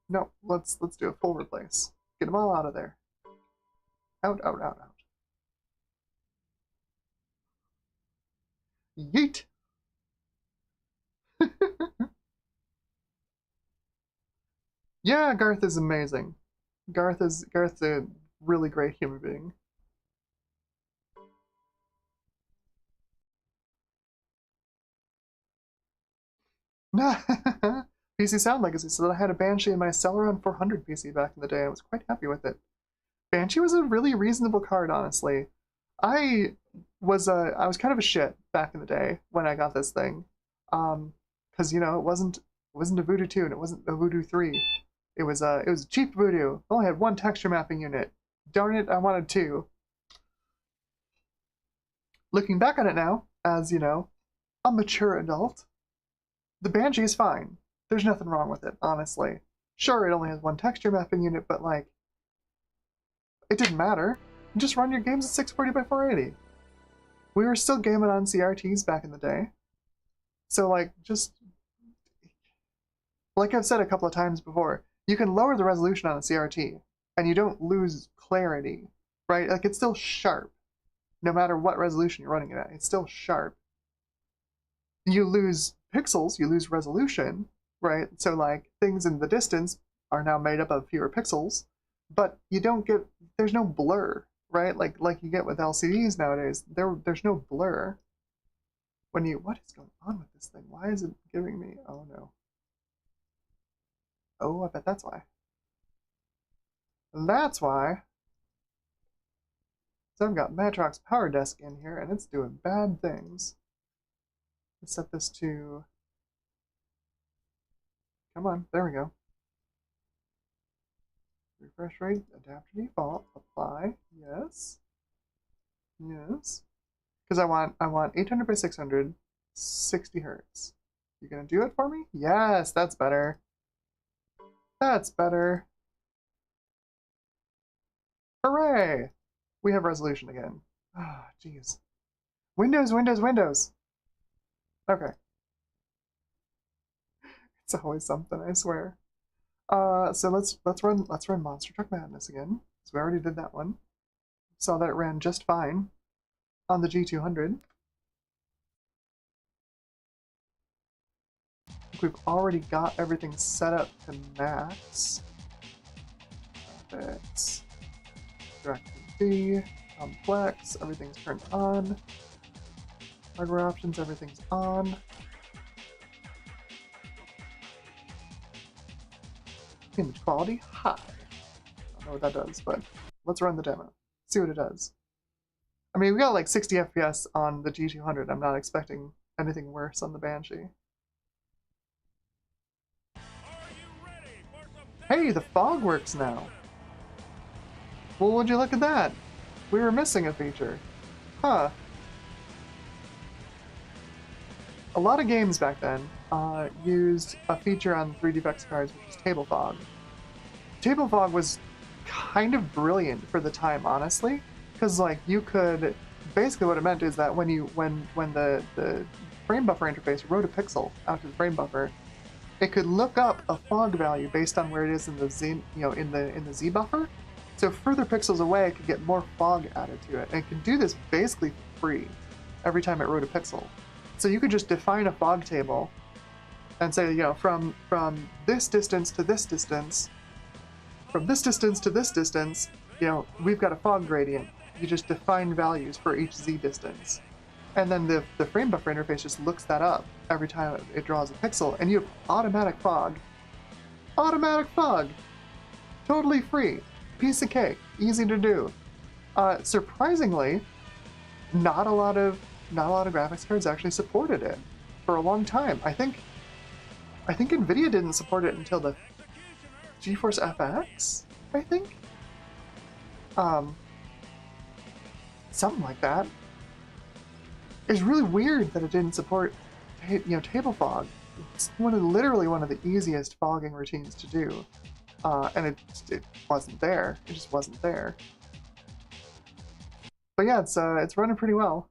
No, let's do a full replace. Get them all out of there. Out, out, out, out. Yeet! Yeah, Garth is amazing. Garth's a really great human being. PC Sound Legacy said I had a Banshee in my Celeron 400 PC back in the day. I was quite happy with it. Banshee was a really reasonable card, honestly. I was kind of a shit back in the day when I got this thing, because you know it wasn't a Voodoo 2 and it wasn't a Voodoo 3. It was a cheap Voodoo. It only had one texture mapping unit. Darn it, I wanted two. Looking back on it now, as you know, a mature adult, the Banshee is fine. There's nothing wrong with it, honestly. Sure, it only has one texture mapping unit, but like, it didn't matter. You just run your games at 640 by 480. We were still gaming on CRTs back in the day. So like, just, like I've said a couple of times before, you can lower the resolution on a CRT, and you don't lose clarity, right? Like, it's still sharp. No matter what resolution you're running it at, it's still sharp. You lose pixels, you lose resolution, right? So like, things in the distance are now made up of fewer pixels, but you don't get, there's no blur, right? Like you get with LCDs nowadays, there's no blur. When you, what is going on with this thing? Why is it giving me, oh no. Oh, I bet that's why. That's why. So I've got Matrox Power Desk in here, and it's doing bad things. Let's set this to, come on, there we go. Refresh rate, adapt to default, apply, yes. Yes. Because I want 800 by 600, 60 hertz. You gonna do it for me? Yes, that's better. That's better. Hooray! We have resolution again. Ah, oh, jeez. Windows, Windows, Windows! Okay. It's always something, I swear. So let's run Monster Truck Madness again. So we already did that one. Saw that it ran just fine on the G200. We've already got everything set up to max. Perfect. DirectV, complex, everything's turned on. Hardware options, everything's on. Image quality, high. I don't know what that does, but let's run the demo. See what it does. I mean, we got like 60 FPS on the G200. I'm not expecting anything worse on the Banshee. Hey, the fog works now. Well, would you look at that? We were missing a feature. Huh. A lot of games back then, used a feature on 3DFX cards, which is table fog. Table fog was kind of brilliant for the time, honestly, because like you could basically what it meant is that when the frame buffer interface wrote a pixel out to the frame buffer, it could look up a fog value based on where it is in the Z, in the Z buffer. So further pixels away, it could get more fog added to it, and it could do this basically for free every time it wrote a pixel. So you could just define a fog table and say, from this distance to this distance, from this distance to this distance, we've got a fog gradient. You just define values for each Z distance. And then the frame buffer interface just looks that up every time it draws a pixel, and you have automatic fog. Automatic fog! Totally free. Piece of cake. Easy to do. Surprisingly, not a lot of graphics cards actually supported it for a long time. I think NVIDIA didn't support it until the GeForce FX, I think? Something like that. It's really weird that it didn't support, table fog. It's literally one of the easiest fogging routines to do, and it wasn't there. It just wasn't there. But yeah, it's running pretty well.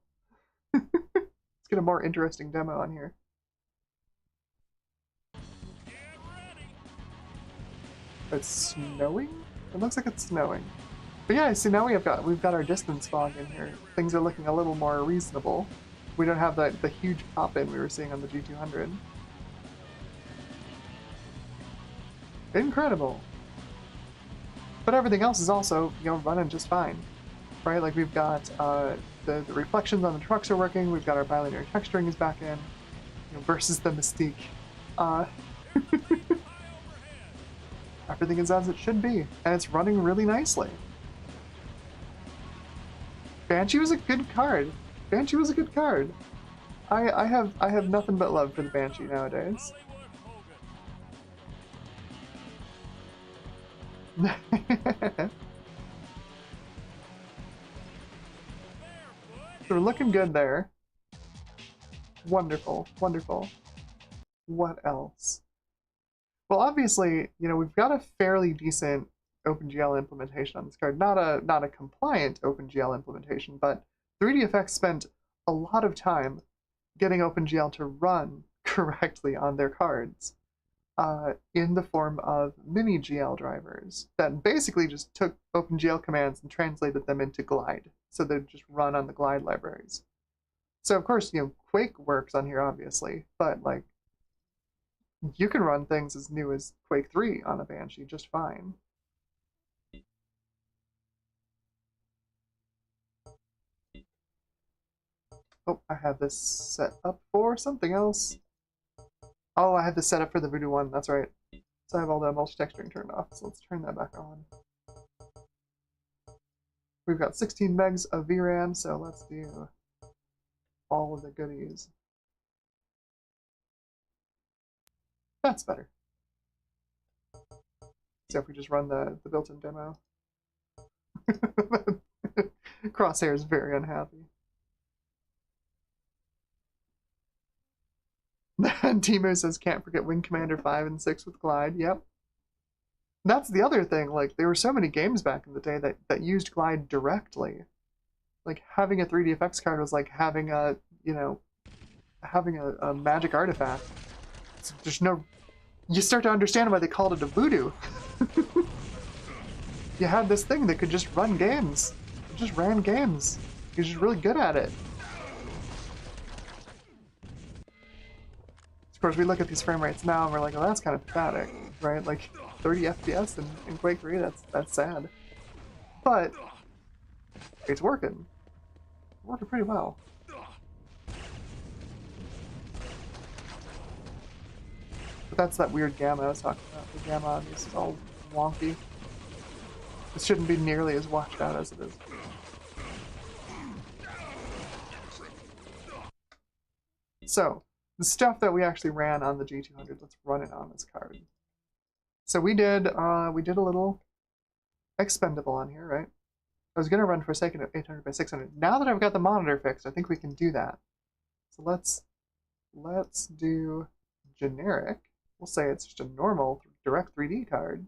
Let's get a more interesting demo on here. It's snowing? It looks like it's snowing. But yeah, see, now we've got our distance fog in here. Things are looking a little more reasonable. We don't have the huge pop-in we were seeing on the G200. Incredible! But everything else is also, running just fine. Right? Like we've got the reflections on the trucks are working, we've got our bilinear texturing is back in, versus the Mystique. Everything is as it should be, and it's running really nicely. Banshee was a good card. Banshee was a good card. I have nothing but love for the Banshee nowadays. So we're looking good there. Wonderful, wonderful. What else? Well, obviously, we've got a fairly decent OpenGL implementation on this card. Not a compliant OpenGL implementation, but 3DFX spent a lot of time getting OpenGL to run correctly on their cards in the form of mini GL drivers that basically just took OpenGL commands and translated them into Glide, so they just run on the Glide libraries. So of course, Quake works on here, obviously, but like, you can run things as new as Quake 3 on a Banshee just fine. Oh, I have this set up for something else. Oh, I had this set up for the Voodoo one, that's right. So I have all the multi-texturing turned off, so let's turn that back on. We've got 16 megs of VRAM, so let's do all of the goodies. That's better. So if we just run the built-in demo. Crosshair is very unhappy. And Timo says, can't forget Wing Commander 5 and 6 with Glide. Yep. That's the other thing. Like, there were so many games back in the day that used Glide directly. Like, having a 3DFX card was like having a, having a magic artifact. There's no... You start to understand why they called it a Voodoo. You had this thing that could just run games. It just ran games. You're just really good at it. Of course, we look at these frame rates now and we're like, oh, that's kind of pathetic, right? Like 30 FPS in Quake 3, that's sad. But it's working. Working pretty well. But that's that weird gamma I was talking about. The gamma on this is all wonky. It shouldn't be nearly as washed out as it is. So, the stuff that we actually ran on the G200, let's run it on this card. So we did a little expendable on here, right? I was gonna run Forsaken at 800 by 600. Now that I've got the monitor fixed, I think we can do that. So let's do generic. We'll say it's just a normal direct 3D card.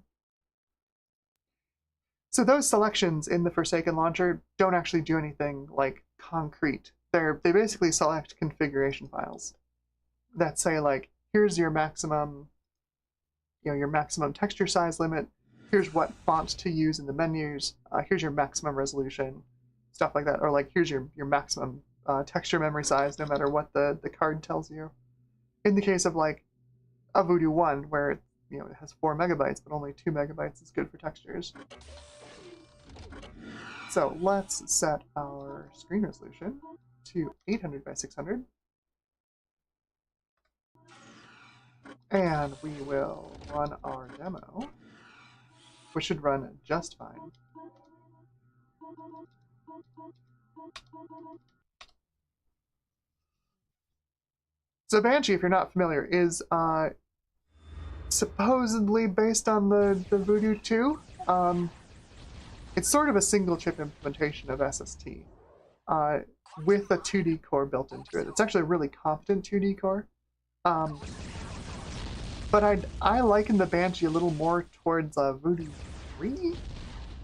So those selections in the Forsaken launcher don't actually do anything like concrete. They basically select configuration files that say like, here's your maximum, your maximum texture size limit. Here's what font to use in the menus. Here's your maximum resolution, stuff like that. Or like, here's your maximum texture memory size, no matter what the card tells you. In the case of like a Voodoo 1, where it has 4 megabytes, but only 2 megabytes is good for textures. So let's set our screen resolution to 800 by 600. And we will run our demo, which should run just fine. So Banshee, if you're not familiar, is supposedly based on the Voodoo 2. It's sort of a single chip implementation of SST with a 2D core built into it. It's actually a really competent 2D core. But I liken the Banshee a little more towards Voodoo 3.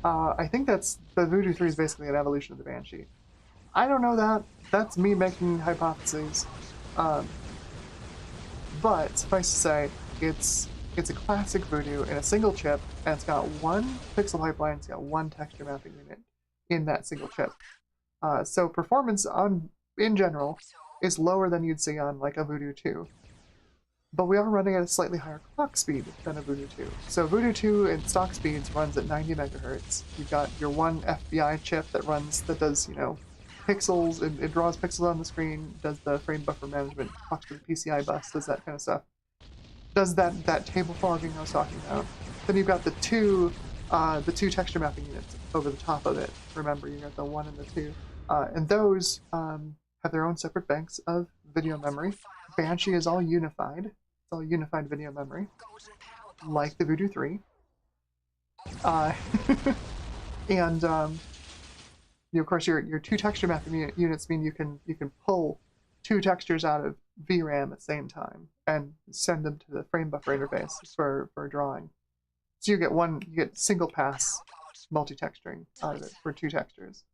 I think the Voodoo 3 is basically an evolution of the Banshee. I don't know that. That's me making hypotheses. But suffice to say, it's a classic Voodoo in a single chip, and it's got one pixel pipeline, it's got one texture mapping unit in that single chip. So performance in general is lower than you'd see on like a Voodoo 2. But we are running at a slightly higher clock speed than a Voodoo 2. So Voodoo 2 in stock speeds runs at 90 megahertz. You've got your one FBI chip that does, pixels, it draws pixels on the screen, does the frame buffer management, talks to the PCI bus, does that kind of stuff. Does that table fogging I was talking about. Then you've got the two texture mapping units over the top of it. Remember, you got the 1 and the 2. And those have their own separate banks of video memory. Banshee is all unified. It's all unified video memory, like the Voodoo 3. And of course, your two texture mapping units mean you can pull 2 textures out of VRAM at the same time and send them to the frame buffer interface for drawing. So you get single pass multi-texturing out of it for 2 textures.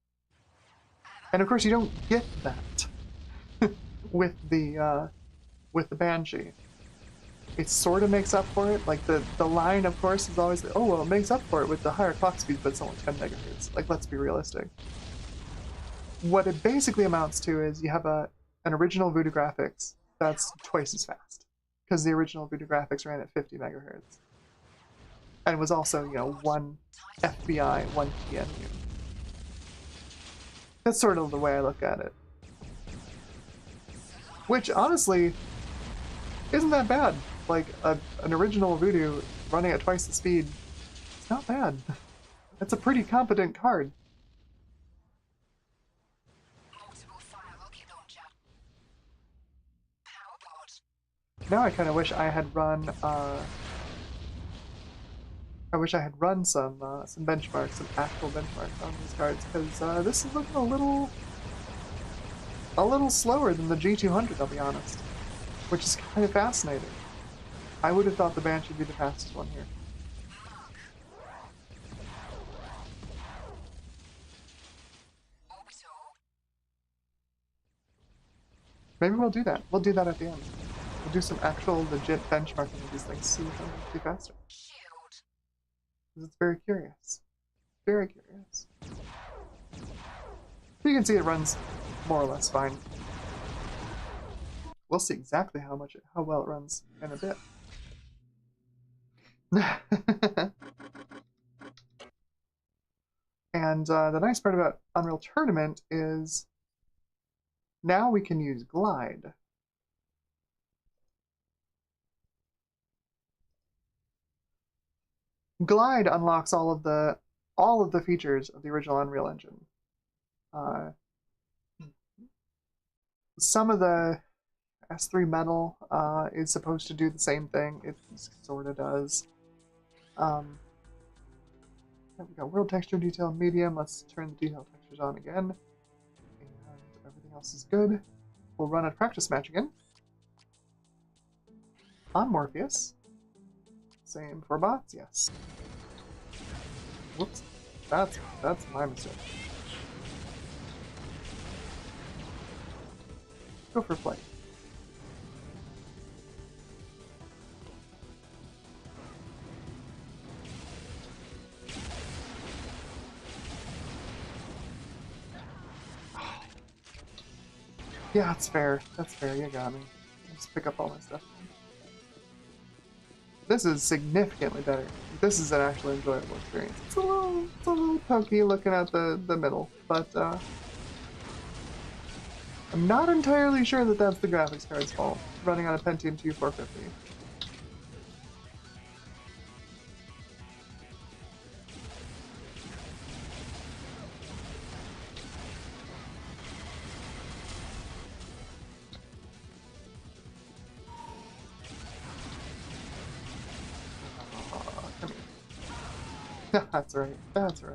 And of course, you don't get that with the Banshee. It sort of makes up for it. Like the line, of course, is always, oh well, it makes up for it with the higher clock speed, but it's only 10 megahertz. Like, let's be realistic. What it basically amounts to is you have an original Voodoo graphics that's twice as fast, because the original Voodoo graphics ran at 50 megahertz, and it was also one FBI, one TNU. That's sort of the way I look at it. Which honestly isn't that bad. Like an original Voodoo running at twice the speed, it's not bad. That's a pretty competent card. Now I kind of wish I had run. I wish I had run some benchmarks, some actual benchmarks on these cards, because this is looking a little slower than the G200. I'll be honest, which is kind of fascinating. I would have thought the Banshee would be the fastest one here. Maybe we'll do that. We'll do that at the end. We'll do some actual legit benchmarking of these things, see which one will be faster. Because it's very curious. Very curious. You can see it runs more or less fine. We'll see exactly how well it runs in a bit. And the nice part about Unreal Tournament is now we can use Glide. Glide unlocks all of the features of the original Unreal Engine. Some of the S3 Metal is supposed to do the same thing. It sort of does. We got World Texture Detail Medium. Let's turn the detail textures on again. And everything else is good. We'll run a practice match again. I'm Morpheus. Same for bots, yes. Whoops. That's my mistake. Go for flight. Yeah, that's fair. That's fair. You got me. Just pick up all my stuff. This is significantly better. This is an actually enjoyable experience. It's a little pokey looking at the middle, but I'm not entirely sure that that's the graphics card's fault. Running on a Pentium 2 450. Come here. That's right. That's right.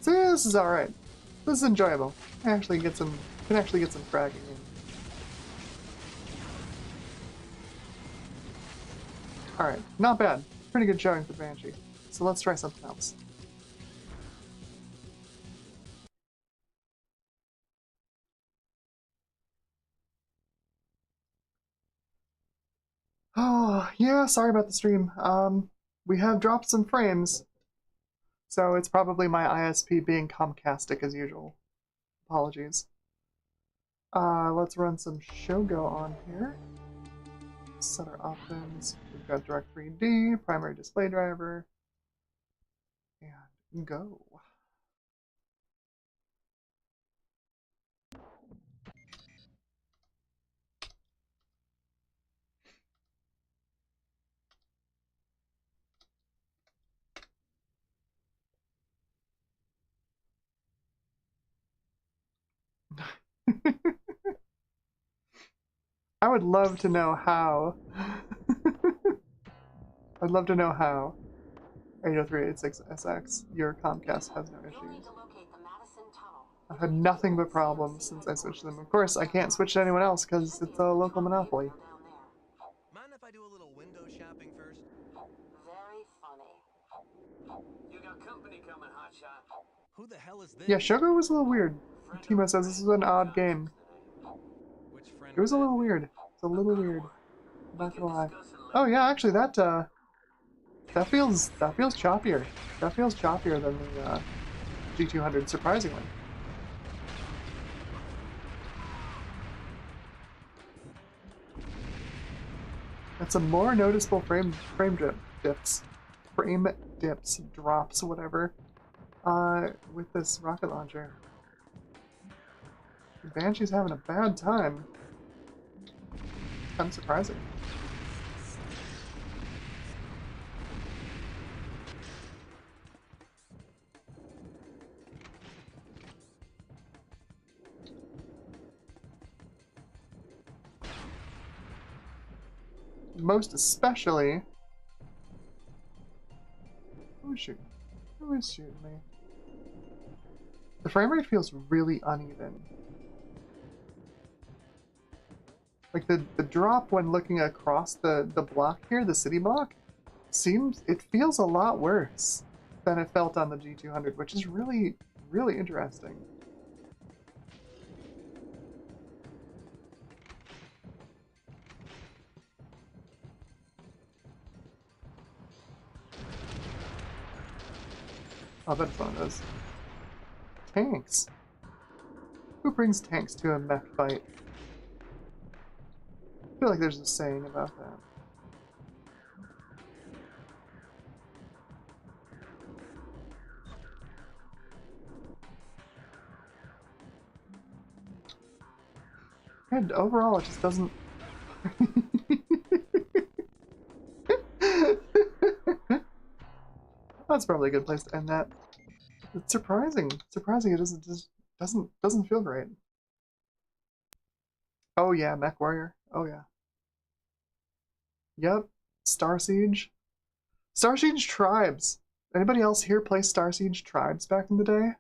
See, this is alright. This is enjoyable. I actually get some can actually get some fragging in. Alright, not bad. Pretty good showing for Banshee. So let's try something else. Oh, yeah, sorry about the stream. We have dropped some frames, so it's probably my ISP being Comcastic as usual. Apologies. Let's run some Shogo on here. Set our options. We've got Direct 3D, primary display driver, and go. I would love to know how. I'd love to know how 80386SX, your Comcast has no issues. I've had nothing but problems since I switched them. Of course, I can't switch to anyone else because it's a local monopoly. Mind if I do a little window shopping first? Very funny. You got company coming, hotshot. Who the hell is this? Yeah, Shogo was a little weird. Timo says this is an odd game. Which friend It was a little weird. It's a little weird. I'm not gonna lie. Oh yeah, actually that feels choppier. That feels choppier than the G200, surprisingly. That's a more noticeable frame dips, drops, whatever. With this rocket launcher. Banshee's having a bad time. Kind of surprising. Most especially... Who's shooting? Who is shooting me? The frame rate feels really uneven. Like the drop when looking across the block here, the city block, it feels a lot worse than it felt on the G200, which is really, really interesting. I'll bet it's one of those. Tanks. Who brings tanks to a mech fight? I feel like there's a saying about that. And overall, it just doesn't... That's probably a good place to end that. It's surprising. Surprising it doesn't feel great. Oh yeah, Mech Warrior. Oh yeah. Yep. Star Siege. Star Siege Tribes. Anybody else here play Star Siege Tribes back in the day?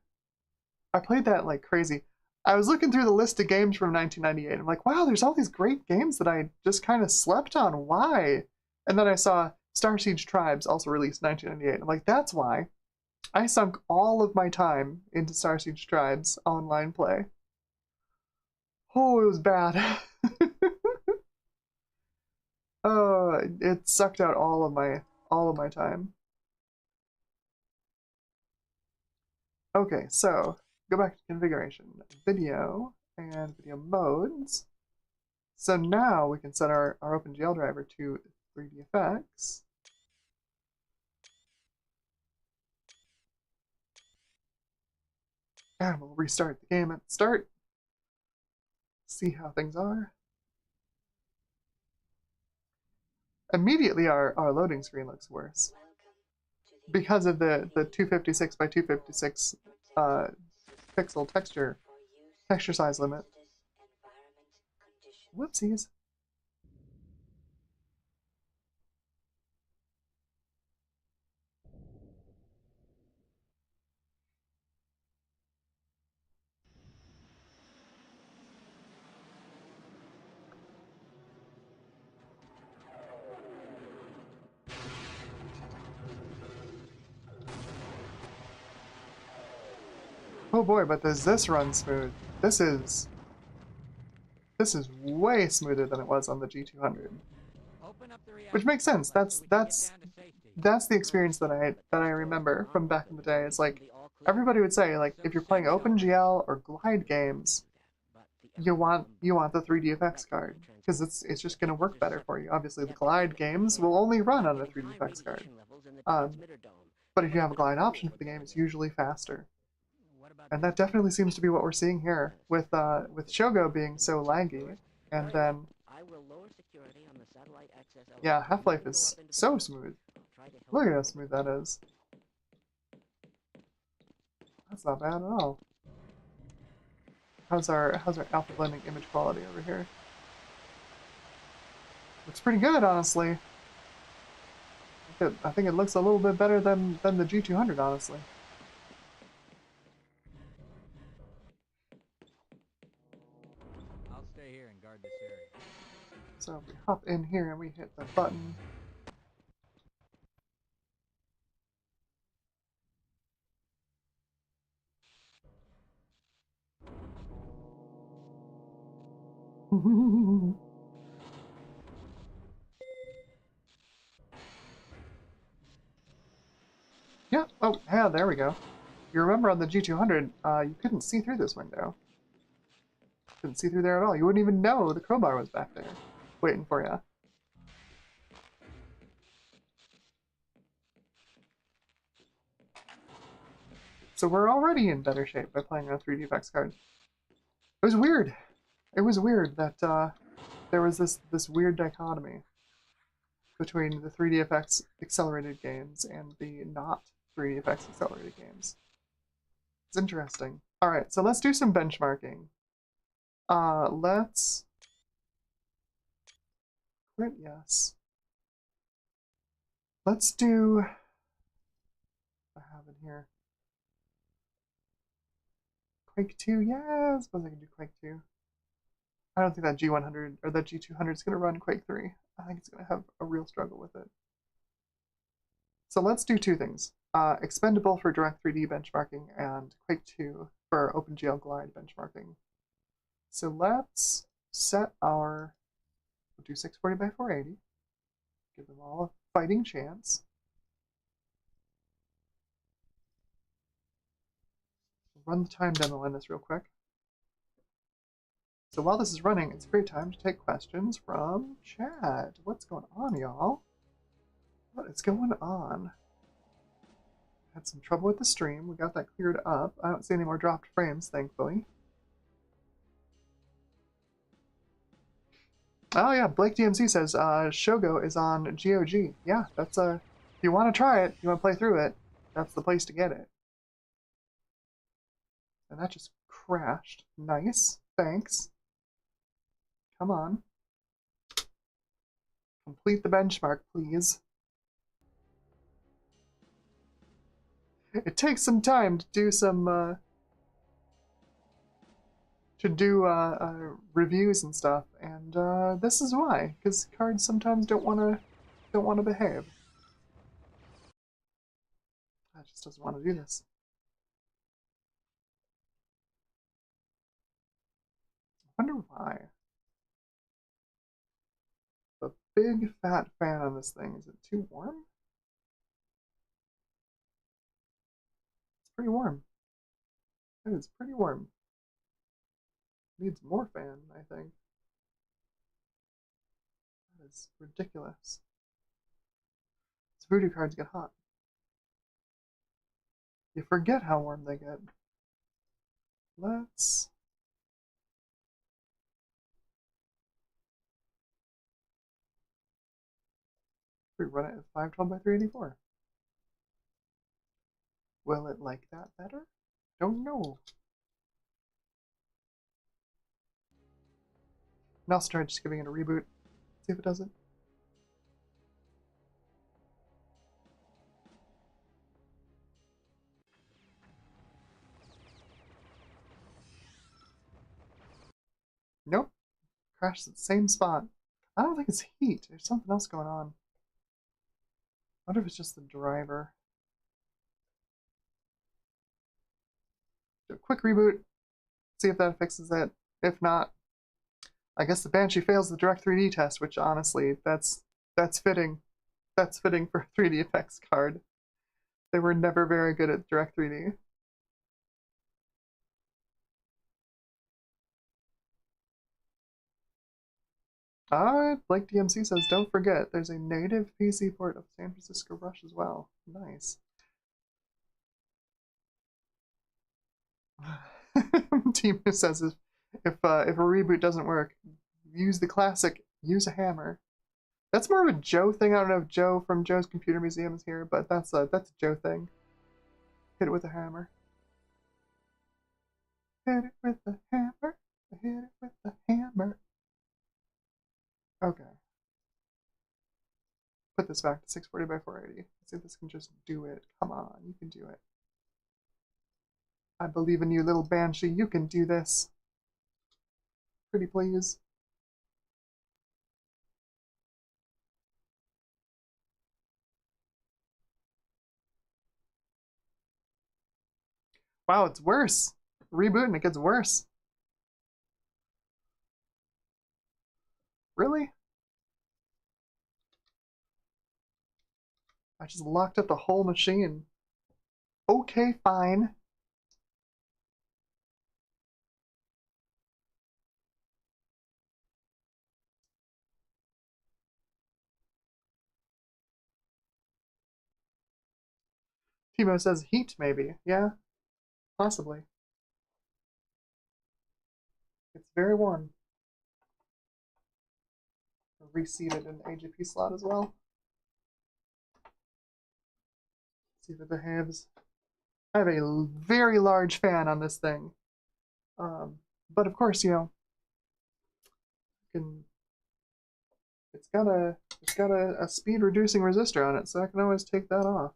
I played that like crazy. I was looking through the list of games from 1998. I'm like, wow, there's all these great games that I just kind of slept on. Why? And then I saw Star Siege Tribes also released 1998. I'm like, that's why. I sunk all of my time into Star Siege Tribes online play. Oh, it was bad. Oh, it sucked out all of my time. Okay, so go back to configuration, video, and video modes. So now we can set our OpenGL driver to 3D effects. And we'll restart the game at the start. See how things are. Immediately our loading screen looks worse. Because of the 256 by 256 pixel texture size limit. Whoopsies. Oh boy, but does this run smooth? This is way smoother than it was on the G200. Which makes sense. That's the experience that I remember from back in the day. It's like everybody would say, like, if you're playing OpenGL or Glide games, you want the 3D effects card because it's just going to work better for you. Obviously, the Glide games will only run on a 3D effects card. But if you have a Glide option for the game, it's usually faster. And that definitely seems to be what we're seeing here with Shogo being so laggy, and then yeah, Half-Life is so smooth. Look at how smooth that is. That's not bad at all. How's our alpha blending image quality over here? Looks pretty good, honestly. I think it looks a little bit better than the G200, honestly. I'll stay here and guard this area. So if we hop in here and we hit the button. Yeah, oh, yeah, there we go. You remember on the G200, you couldn't see through this window. Couldn't see through there at all. You wouldn't even know the crowbar was back there, waiting for you. So we're already in better shape by playing on a 3D effects card. It was weird. It was weird that there was this weird dichotomy between the 3D effects accelerated games and the not 3D effects accelerated games. It's interesting. All right, so let's do some benchmarking. Let's quit, yes. Let's do, I have in here. Quake 2, yeah, I suppose I can do Quake 2. I don't think that G100 or that G200 is going to run Quake 3. I think it's going to have a real struggle with it. So let's do two things. Expendable for direct 3D benchmarking and Quake 2 for OpenGL Glide benchmarking. So let's set our, we'll do 640 by 480. Give them all a fighting chance. Run the time demo on this real quick. So while this is running, it's a great time to take questions from chat. What's going on, y'all? What is going on? Had some trouble with the stream. We got that cleared up. I don't see any more dropped frames, thankfully. Oh yeah, Blake DMC says Shogo is on GOG. Yeah, that's if you want to try it, you want to play through it, that's the place to get it. And that just crashed. Nice. Thanks. Come on. Complete the benchmark, please. It takes some time to do some, reviews and stuff, and this is why, because cards sometimes don't want to behave. It just doesn't want to do this. I wonder why. The big fat fan on this thing. Is it too warm? It's pretty warm. It is pretty warm. Needs more fan, I think. That is ridiculous. These voodoo cards get hot. You forget how warm they get. Let's... we run it at 512 by 384. Will it like that better? Don't know. And I'll start just giving it a reboot. See if it does it. Nope. Crashed at the same spot. I don't think it's heat. There's something else going on. I wonder if it's just the driver. Do a quick reboot. See if that fixes it. If not, I guess the Banshee fails the direct 3D test, which honestly, that's fitting. That's fitting for a 3D effects card. They were never very good at direct 3D. Like DMC says, don't forget, there's a native PC port of San Francisco Rush as well. Nice. Timu says if a reboot doesn't work, use the classic, use a hammer. That's more of a Joe thing. I don't know if Joe from Joe's Computer Museum is here, but that's a Joe thing. Hit it with a hammer. Hit it with the hammer. Hit it with the hammer. Okay. Put this back to 640 by 480. Let's see if this can just do it. Come on, you can do it. I believe in you, little Banshee. You can do this. Pretty please. Wow, it's worse. Rebooting, it gets worse. Really? I just locked up the whole machine. Okay, fine. Timo says heat, maybe. Yeah, possibly. It's very warm. Reseated in the AGP slot as well. See if it behaves. I have a very large fan on this thing. But of course, you know, it's got a speed reducing resistor on it, so I can always take that off.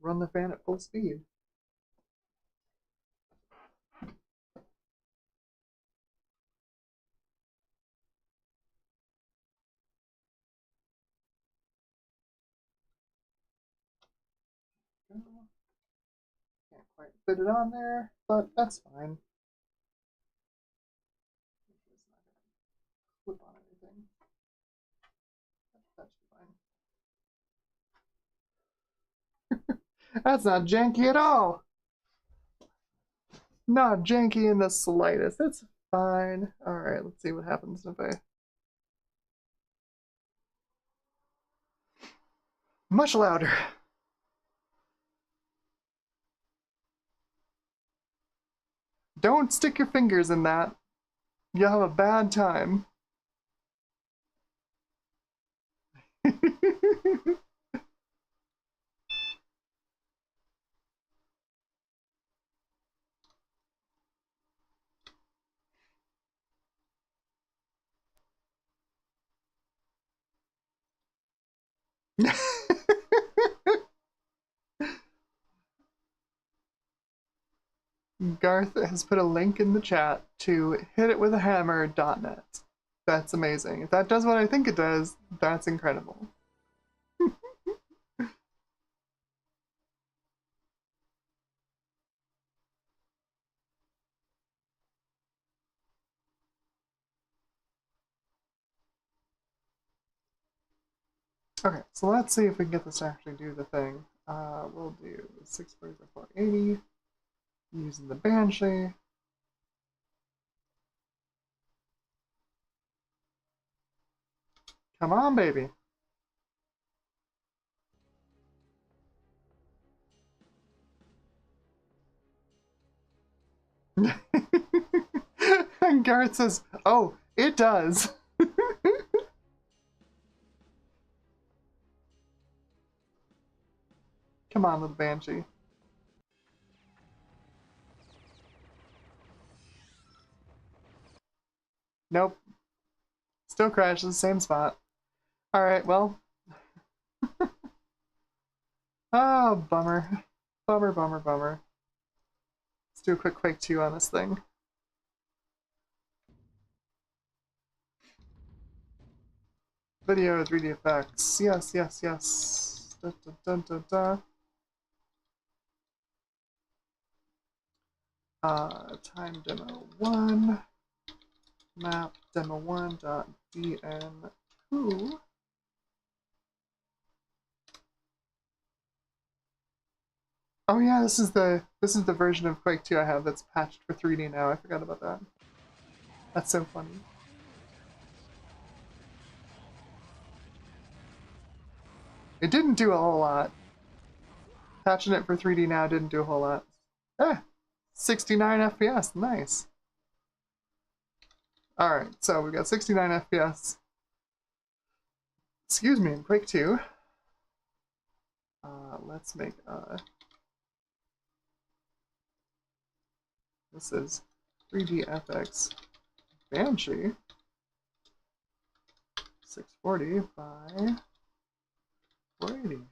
Run the fan at full speed. Can't quite fit it on there, but that's fine. Clip on anything. That should be fine. That's not janky at all. Not janky in the slightest. That's fine. Alright, let's see what happens if I... Much louder. Don't stick your fingers in that. You'll have a bad time. Garth has put a link in the chat to hititwithahammer.net. That's amazing. If that does what I think it does, that's incredible. Okay, so let's see if we can get this to actually do the thing. We'll do 6 birds or 480 using the Banshee. Come on, baby. And Garrett says, oh, it does. Come on, little Banshee. Nope. Still crashes, same spot. Alright, well. Oh, bummer. Bummer, bummer, bummer. Let's do a quick Quake 2 on this thing. Video, 3D effects. Yes, yes, yes. Da, da, da, da, da. Time demo 1. Map demo1.dn2. Oh yeah, this is the version of Quake 2 I have that's patched for 3D now. I forgot about that. That's so funny. It didn't do a whole lot. Patching it for 3D now didn't do a whole lot. Ah, 69 FPS, nice. Alright, so we've got 69 FPS. Excuse me, in Quake 2. Let's make this is 3D FX Banshee 640 by 480.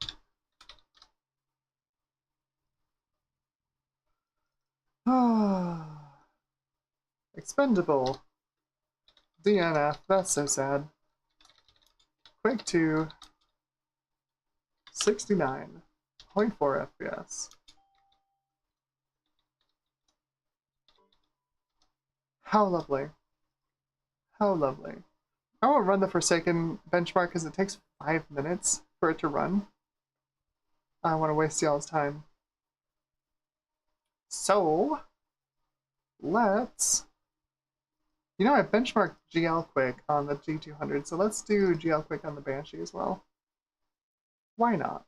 Expendable. DNF, that's so sad. Quake 2, 69.4 FPS. How lovely. How lovely. I won't run the Forsaken benchmark because it takes 5 minutes for it to run. I don't want to waste y'all's time. So, let's... You know, I benchmarked GL Quick on the G200, so let's do GL Quick on the Banshee as well. Why not?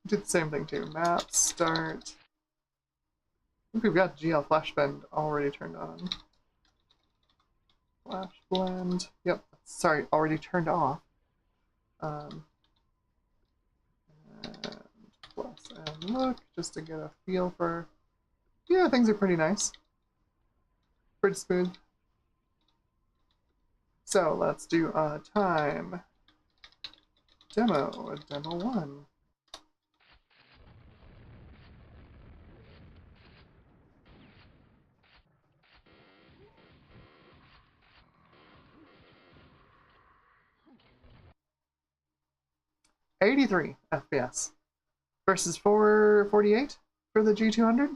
Did the same thing too. Map, start. I think we've got GL Flash Blend already turned on. Flash Blend. Yep, sorry, already turned off. And plus and look, just to get a feel for... Yeah, things are pretty nice. Pretty smooth. So let's do a time demo 1. $83 FPS versus 448 for the G200.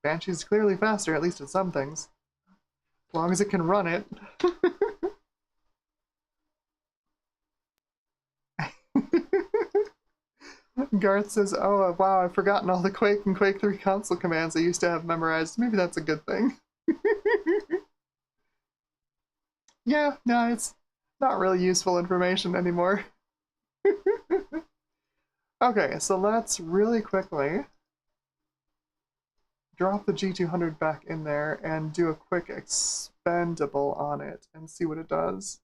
Banshee's clearly faster, at least at some things. As long as it can run it. Garth says, oh wow, I've forgotten all the Quake and Quake 3 console commands I used to have memorized. Maybe that's a good thing. Yeah, no, it's not really useful information anymore. Okay, so let's really quickly drop the G200 back in there and do a quick expendable on it and see what it does.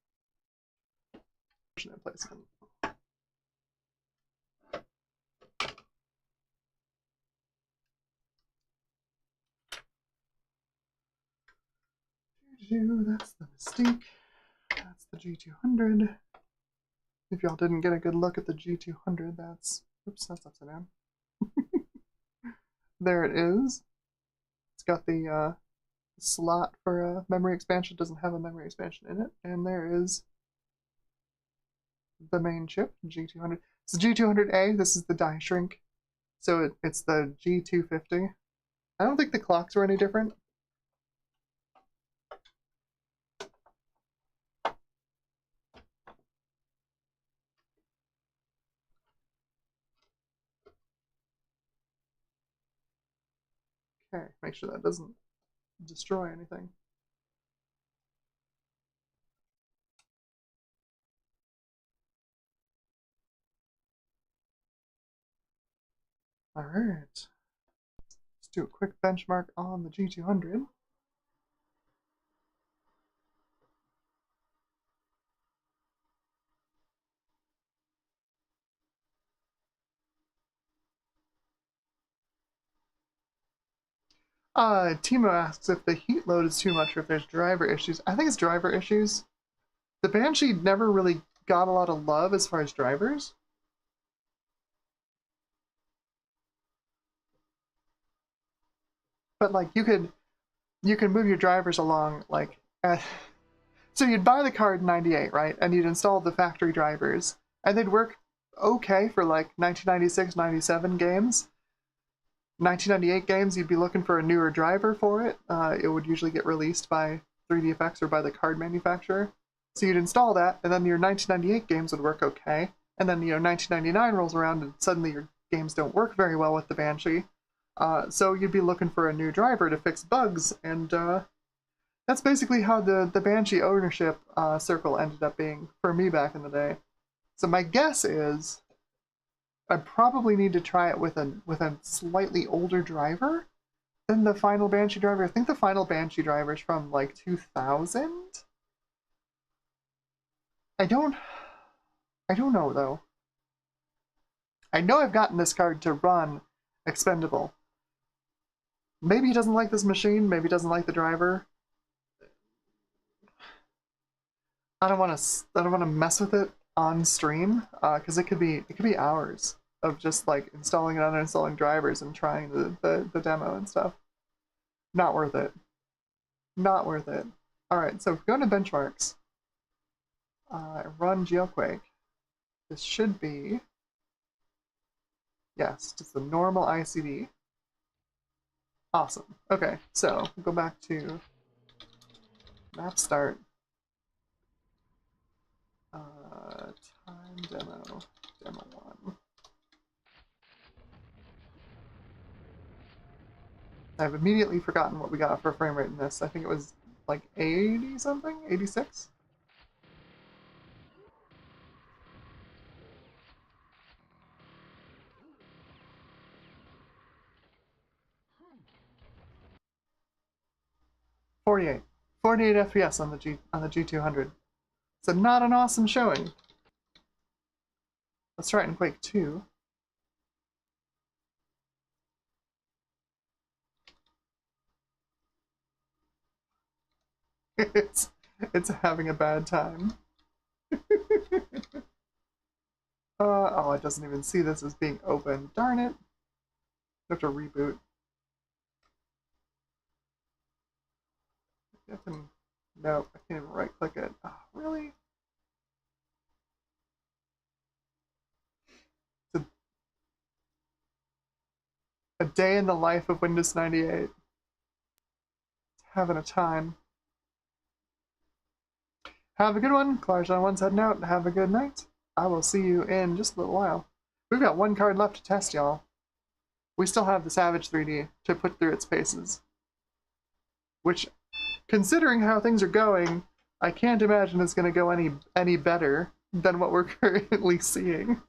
Placement. That's the Mystique. That's the G200. If y'all didn't get a good look at the G200, that's... Oops, that's upside down. There it is. It's got the slot for memory expansion. It doesn't have a memory expansion in it. And there is the main chip, G200. It's the G200A. This is the die shrink. So it's the G250. I don't think the clocks were any different. Okay, make sure that doesn't destroy anything. All right. Let's do a quick benchmark on the G200. Timo asks if the heat load is too much or if there's driver issues. I think it's driver issues. The Banshee never really got a lot of love as far as drivers. But like you could move your drivers along like so you'd buy the card in 98, right? And you'd install the factory drivers and they'd work okay for like 1996, 97 games. 1998 games, you'd be looking for a newer driver for it. It would usually get released by 3DFX or by the card manufacturer. So you'd install that, and then your 1998 games would work okay. And then, 1999 rolls around, and suddenly your games don't work very well with the Banshee. So you'd be looking for a new driver to fix bugs, and that's basically how the Banshee ownership circle ended up being for me back in the day. So my guess is I probably need to try it with a slightly older driver than the final Banshee driver. I think the final Banshee driver is from like 2000. I don't know though. I know I've gotten this card to run expendable. Maybe he doesn't like this machine. Maybe he doesn't like the driver. I don't want to mess with it on stream because it could be hours of just like installing and uninstalling drivers and trying the demo and stuff. Not worth it. Not worth it. All right, so if we go to benchmarks, run Geoquake. This should be, yes, just the normal ICD. Awesome. Okay, so go back to map start. Time demo 1. I've immediately forgotten what we got for frame rate in this. I think it was like 80 something, 86. .48 FPS on the G200. So not an awesome showing. Let's try it in Quake 2. it's having a bad time. Oh, it doesn't even see this as being open. Darn it. I have to reboot. Nope, I can't even right click it. Oh, really? It's a day in the life of Windows 98. It's having a time. Have a good one. Clarjon1's heading out. Have a good night. I will see you in just a little while. We've got one card left to test, y'all. We still have the Savage 3D to put through its paces. Which, considering how things are going, I can't imagine it's going to go any better than what we're currently seeing.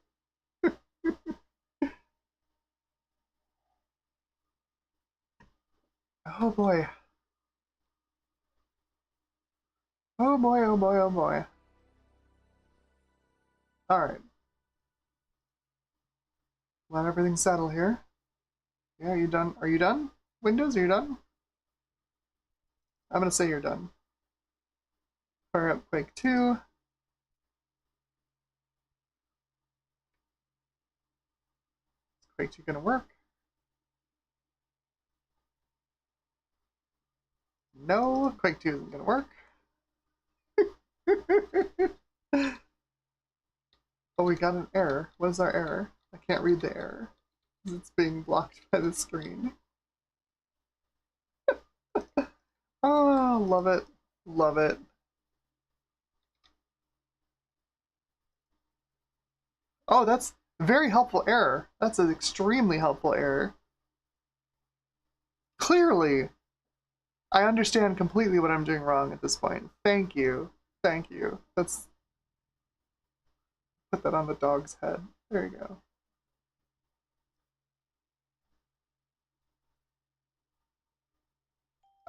Oh boy. Oh boy, oh boy, oh boy. Alright. Let everything settle here. Yeah, are you done? Are you done? Windows, are you done? I'm gonna say you're done. Fire up Quake 2. Is Quake 2 gonna work? No, Quake 2 isn't gonna work. Oh, we got an error. What is our error? I can't read the error. It's being blocked by the screen. Oh, love it. Love it. Oh, that's a very helpful error. That's an extremely helpful error. Clearly, I understand completely what I'm doing wrong at this point. Thank you. Thank you. Let's put that on the dog's head. There you go.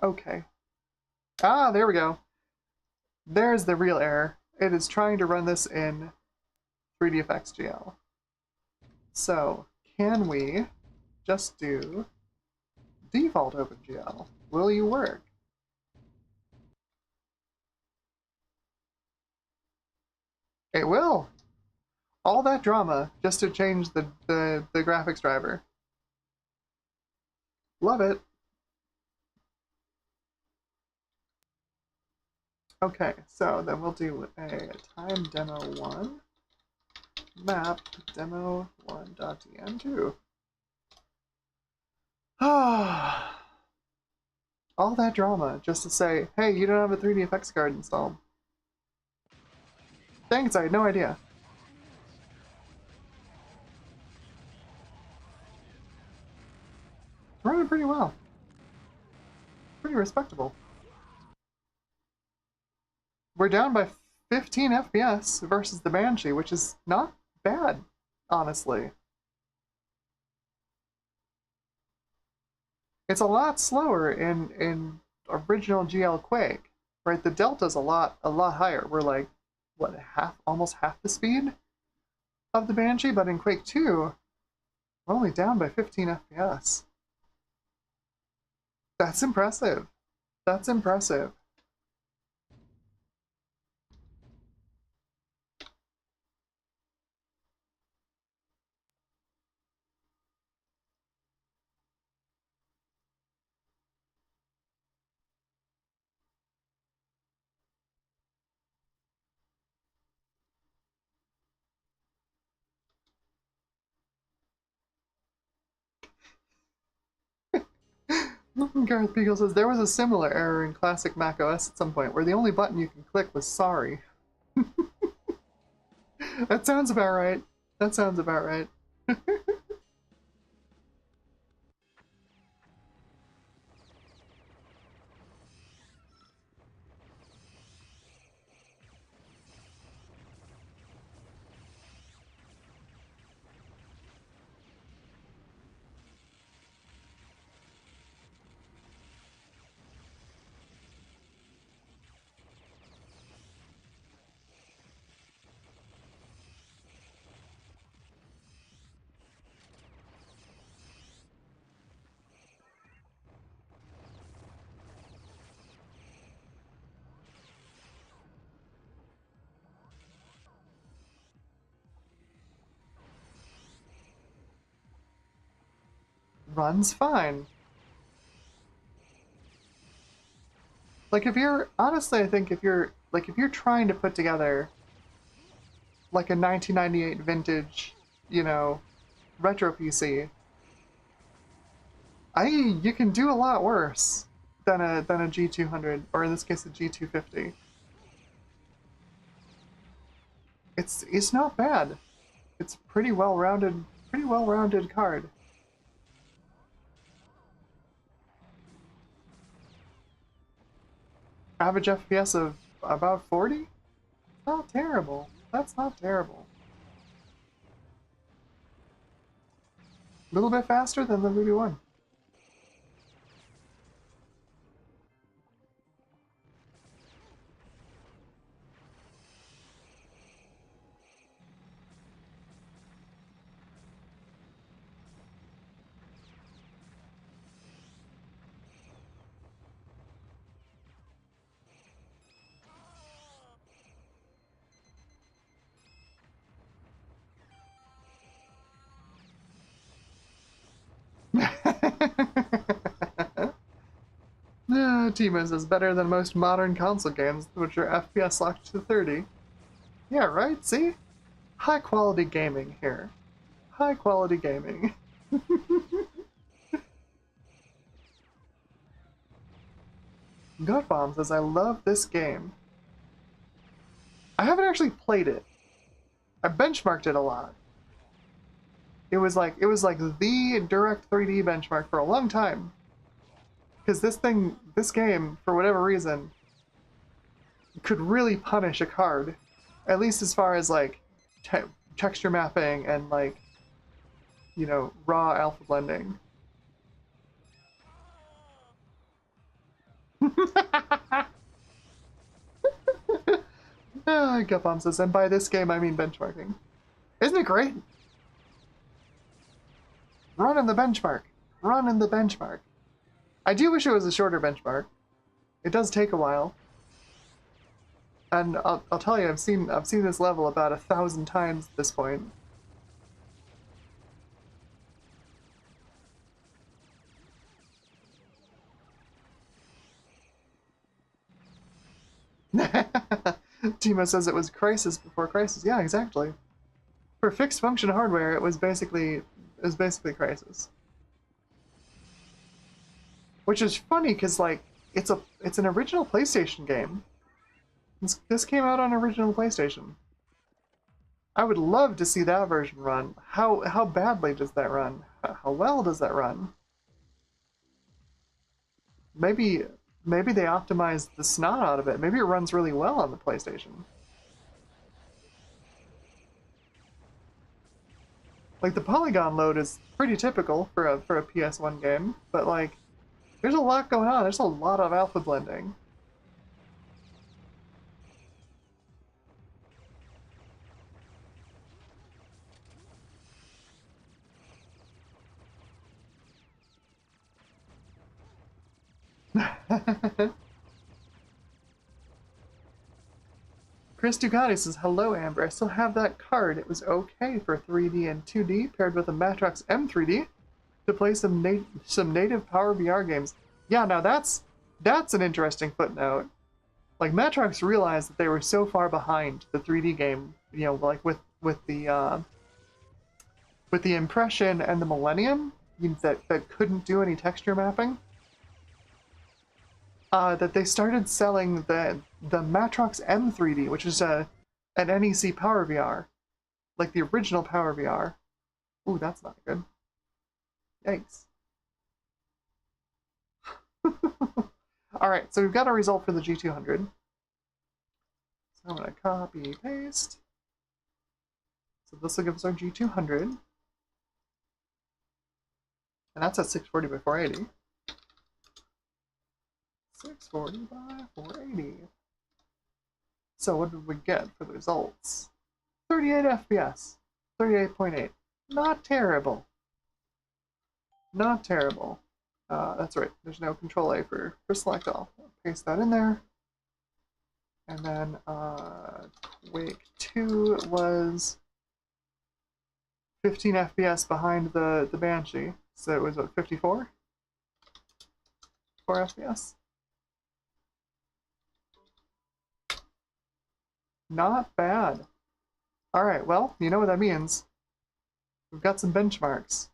Okay. Ah, there we go. There's the real error. It is trying to run this in 3dfx GL. So, can we just do default OpenGL? Will you work? It will! All that drama just to change the graphics driver. Love it. Okay, so then we'll do a time demo 1 map demo1.dm2. Ah, all that drama just to say, hey, you don't have a 3dfx card installed. Thanks, I had no idea. It's running pretty well. Pretty respectable. We're down by 15 FPS versus the Banshee, which is not bad, honestly. It's a lot slower in original GL Quake, right? The delta's a lot higher. We're like, what, almost half the speed of the Banshee, but in Quake 2, we're only down by 15 FPS. That's impressive. That's impressive. Gareth Beagle says, there was a similar error in classic macOS at some point, where the only button you can click was sorry. That sounds about right. That sounds about right. Runs fine. Like if you're honestly, I think if you're trying to put together like a 1998 vintage, you know, retro PC, you can do a lot worse than a G200, or in this case a G250. It's not bad. It's pretty well-rounded card. Average FPS of about 40? Not terrible. That's not terrible. A little bit faster than the Voodoo one. Timus is better than most modern console games, which are FPS locked to 30. Yeah, right? See? High quality gaming here. High quality gaming. Gutbomb says, I love this game. I haven't actually played it. I benchmarked it a lot. It was like the direct 3D benchmark for a long time. Because this game, for whatever reason, could really punish a card. At least as far as like texture mapping and like, you know, raw alpha blending. Gutbomb says, and by this game I mean benchmarking. Isn't it great? Run in the benchmark. Run in the benchmark. I do wish it was a shorter benchmark. It does take a while. And I'll tell you, I've seen this level about 1,000 times at this point. Timo says it was Crisis before Crisis. Yeah, exactly. For fixed function hardware, it was basically Crisis. Which is funny because like it's an original PlayStation game. This came out on original PlayStation. I would love to see that version run. How badly does that run? How well does that run? Maybe they optimized the snot out of it. Maybe it runs really well on the PlayStation. Like the polygon load is pretty typical for a PS1 game, but like there's a lot going on. There's a lot of alpha blending. Chris Ducati says, hello Amber, I still have that card. It was okay for 3D and 2D paired with a Matrox M3D to play some native Power VR games. Yeah, now that's an interesting footnote. Like Matrox realized that they were so far behind the 3D game, you know, like with the Impression and the Millennium that couldn't do any texture mapping. That they started selling the Matrox M3D, which is an NEC Power VR, like the original Power VR. Ooh, that's not good. Yikes. Alright, so we've got a result for the G200. So I'm going to copy, paste. So this will give us our G200. And that's at 640 by 480. 640 by 480. So what did we get for the results? 38 FPS. 38.8. Not terrible. Not terrible. That's right. There's no Control A for select all. I'll paste that in there. And then Quake 2 was 15 FPS behind the Banshee. So it was what, 54? 4 FPS? Not bad. Alright, well, you know what that means. We've got some benchmarks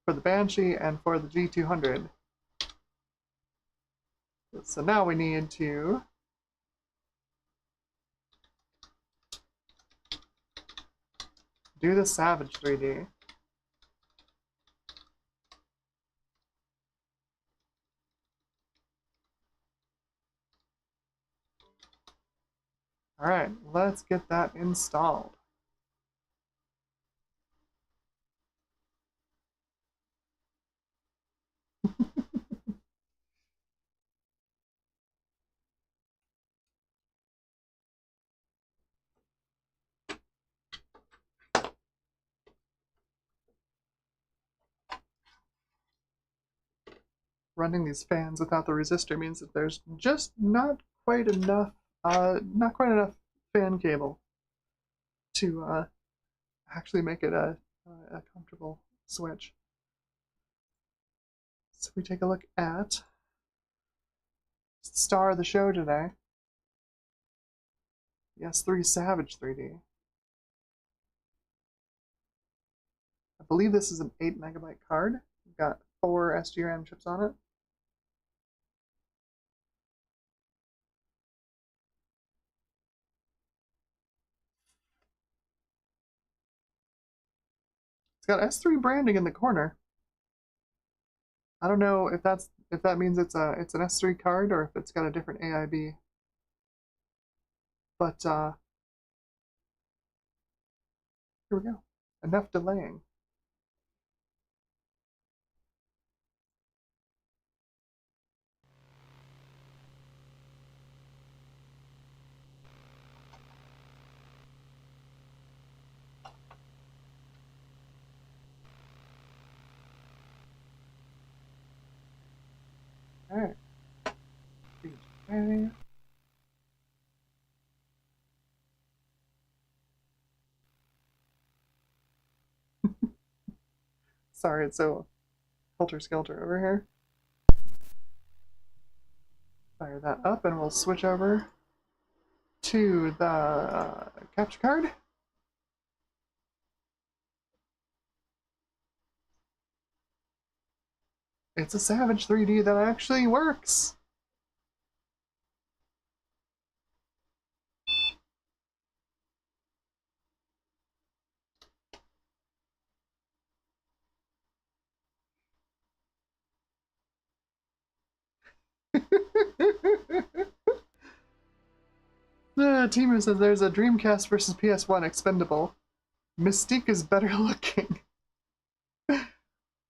for the Banshee and for the G200. So now we need to do the Savage 3D. Alright, let's get that installed. Running these fans without the resistor means that there's just not quite enough fan cable to actually make it a comfortable switch. So we take a look at star of the show today. The S3 Savage 3D. I believe this is an 8 megabyte card. We've got 4 SGRAM chips on it. It's got S3 branding in the corner. I don't know if that means it's an S3 card or if it's got a different AIB. But here we go. Enough delaying. Alright. Okay. Sorry, it's so helter-skelter over here. Fire that up and we'll switch over to the capture card. It's a Savage 3D that actually works! The teamer says there's a Dreamcast versus PS1 expendable. Mystique is better looking.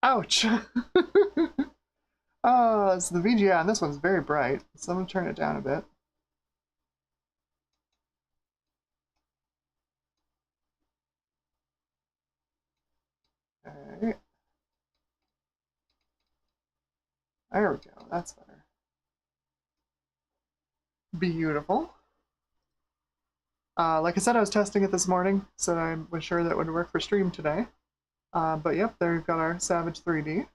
Ouch! Oh, so the VGA on this one's very bright, so I'm gonna turn it down a bit. Alright. There we go, that's better. Beautiful. Like I said, I was testing it this morning, so I was sure that it would work for stream today. But yep, there we've got our Savage 3D.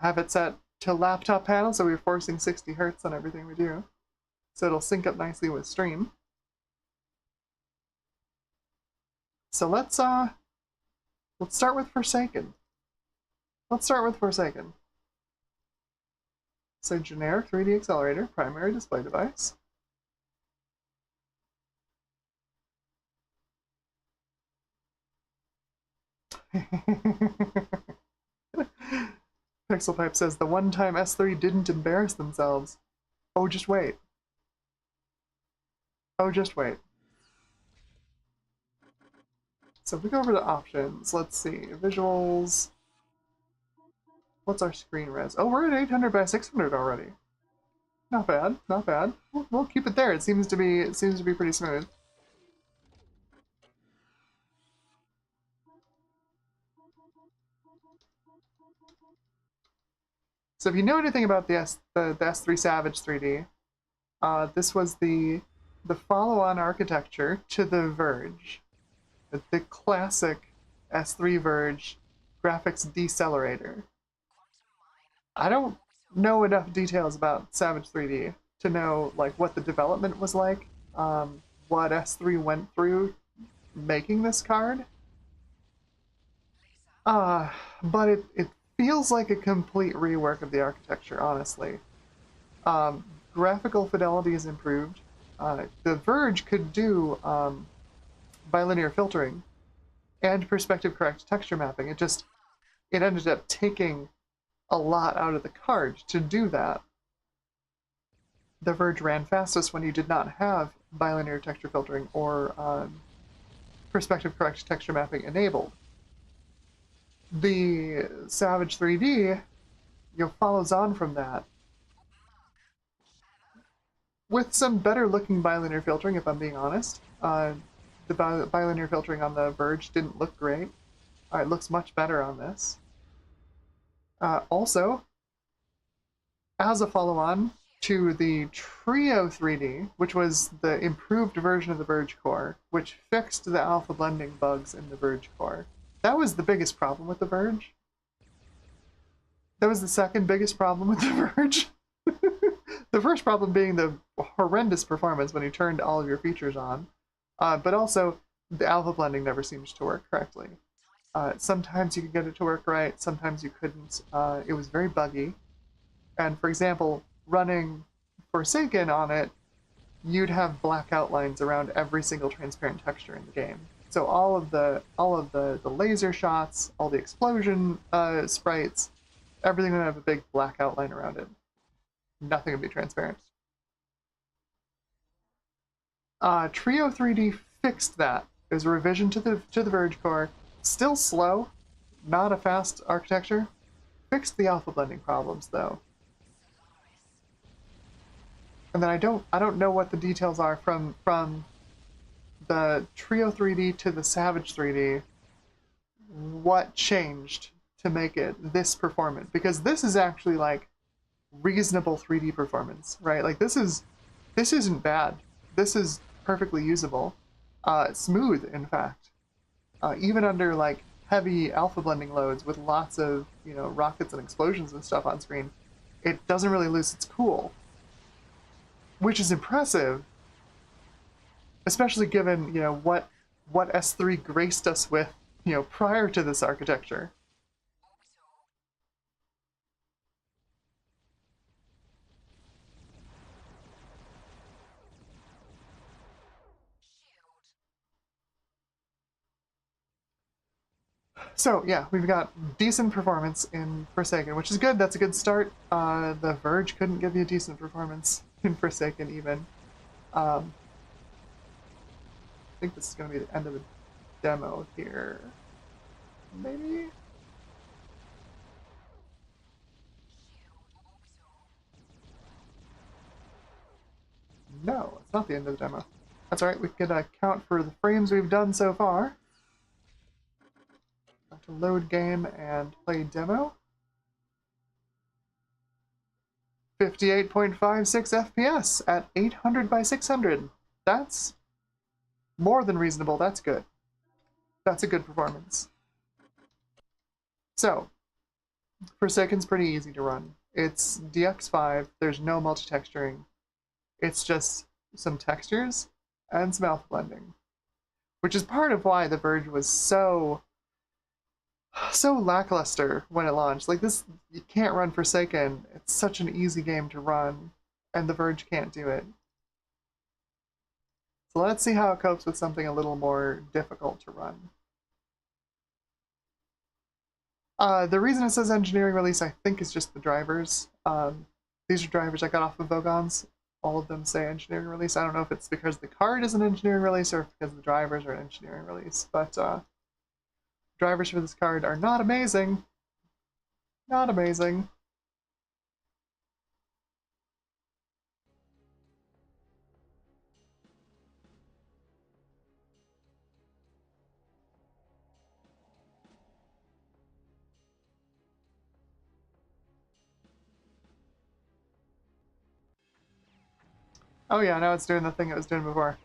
Have it set to laptop panel, so we're forcing 60 Hertz on everything we do. So it'll sync up nicely with stream. So let's start with Forsaken. Let's start with Forsaken. So generic 3D accelerator, primary display device. Pixel Pipe says the one time S3 didn't embarrass themselves. Oh, just wait. Oh, just wait. So if we go over to options, let's see. Visuals. What's our screen res? Oh, we're at 800 by 600 already. Not bad, not bad. We'll keep it there. It seems to be pretty smooth. So if you know anything about the S3 Savage 3D, this was the follow-on architecture to the Verge, the classic S3 Verge graphics decelerator. I don't know enough details about Savage 3D to know like what the development was like, what S3 went through making this card. But it feels like a complete rework of the architecture, honestly. Graphical fidelity is improved. The Verge could do bilinear filtering and perspective correct texture mapping. It ended up taking a lot out of the card to do that. The Verge ran fastest when you did not have bilinear texture filtering or perspective correct texture mapping enabled. The Savage 3D follows on from that with some better looking bilinear filtering, if I'm being honest. The bilinear filtering on the Verge didn't look great. It looks much better on this. Also, as a follow-on to the Trio 3D, which was the improved version of the Verge core, which fixed the alpha blending bugs in the Verge core. That was the biggest problem with the Verge. That was the second biggest problem with the Verge. The first problem being the horrendous performance when you turned all of your features on, but also the alpha blending never seems to work correctly. Sometimes you could get it to work right, sometimes you couldn't. It was very buggy. And for example, running Forsaken on it, you'd have black outlines around every single transparent texture in the game. So all of the laser shots, all the explosion sprites, everything would have a big black outline around it. Nothing would be transparent. Trio 3D fixed that. It was a revision to the Verge core. Still slow, not a fast architecture. Fixed the alpha blending problems though. And then I don't know what the details are from the Trio 3D to the Savage 3D. What changed to make it this performant? Because this is actually like reasonable 3D performance, right? Like this isn't bad. This is perfectly usable. Smooth, in fact. Even under like heavy alpha blending loads with lots of, you know, rockets and explosions and stuff on screen, it doesn't really lose its cool. Which is impressive, especially given, you know, what S3 graced us with, you know, prior to this architecture. So yeah, we've got decent performance in Forsaken, which is good. That's a good start. The Verge couldn't give you a decent performance in Forsaken even. I think this is going to be the end of the demo here. Maybe? No, it's not the end of the demo. That's alright, we can count for the frames we've done so far. Got to load game and play demo. 58.56 FPS at 800 by 600. That's more than reasonable. That's good. That's a good performance. So, Forsaken's pretty easy to run. It's DX5. There's no multi-texturing. It's just some textures and some alpha blending, which is part of why the Verge was so lackluster when it launched. Like this, you can't run Forsaken. It's such an easy game to run, and the Verge can't do it. So let's see how it copes with something a little more difficult to run. The reason it says engineering release, I think, is just the drivers. These are drivers I got off of Vogons. All of them say engineering release. I don't know if it's because the card is an engineering release or because the drivers are an engineering release, but drivers for this card are not amazing. Not amazing. Oh yeah, now it's doing the thing it was doing before.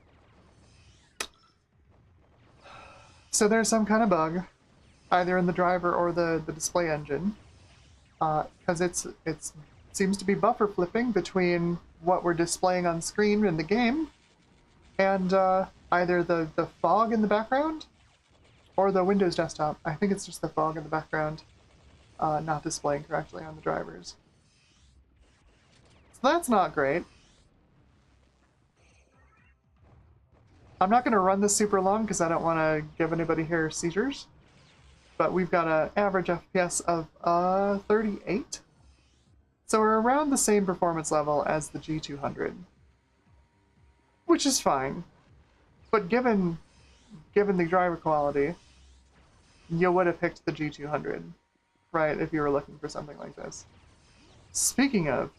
So there's some kind of bug, either in the driver or the display engine, because it seems to be buffer flipping between what we're displaying on screen in the game and either the fog in the background or the Windows desktop. I think it's just the fog in the background not displaying correctly on the drivers. So that's not great. I'm not going to run this super long because I don't want to give anybody here seizures, but we've got an average FPS of 38. So we're around the same performance level as the G200, which is fine. But given the driver quality, you would have picked the G200, right, if you were looking for something like this. Speaking of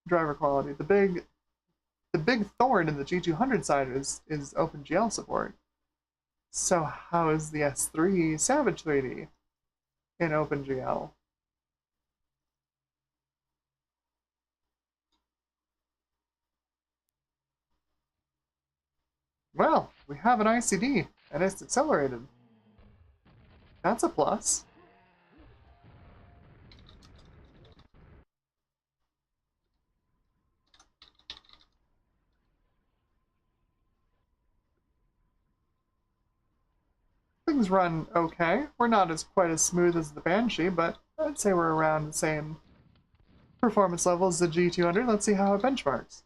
driver quality, the big thorn in the G200 side is OpenGL support. So how is the S3 Savage 3D in OpenGL? Well, we have an ICD, and it's accelerated. That's a plus. things run okay. We're not as quite as smooth as the Banshee, but I'd say we're around the same performance level as the G200. Let's see how it benchmarks.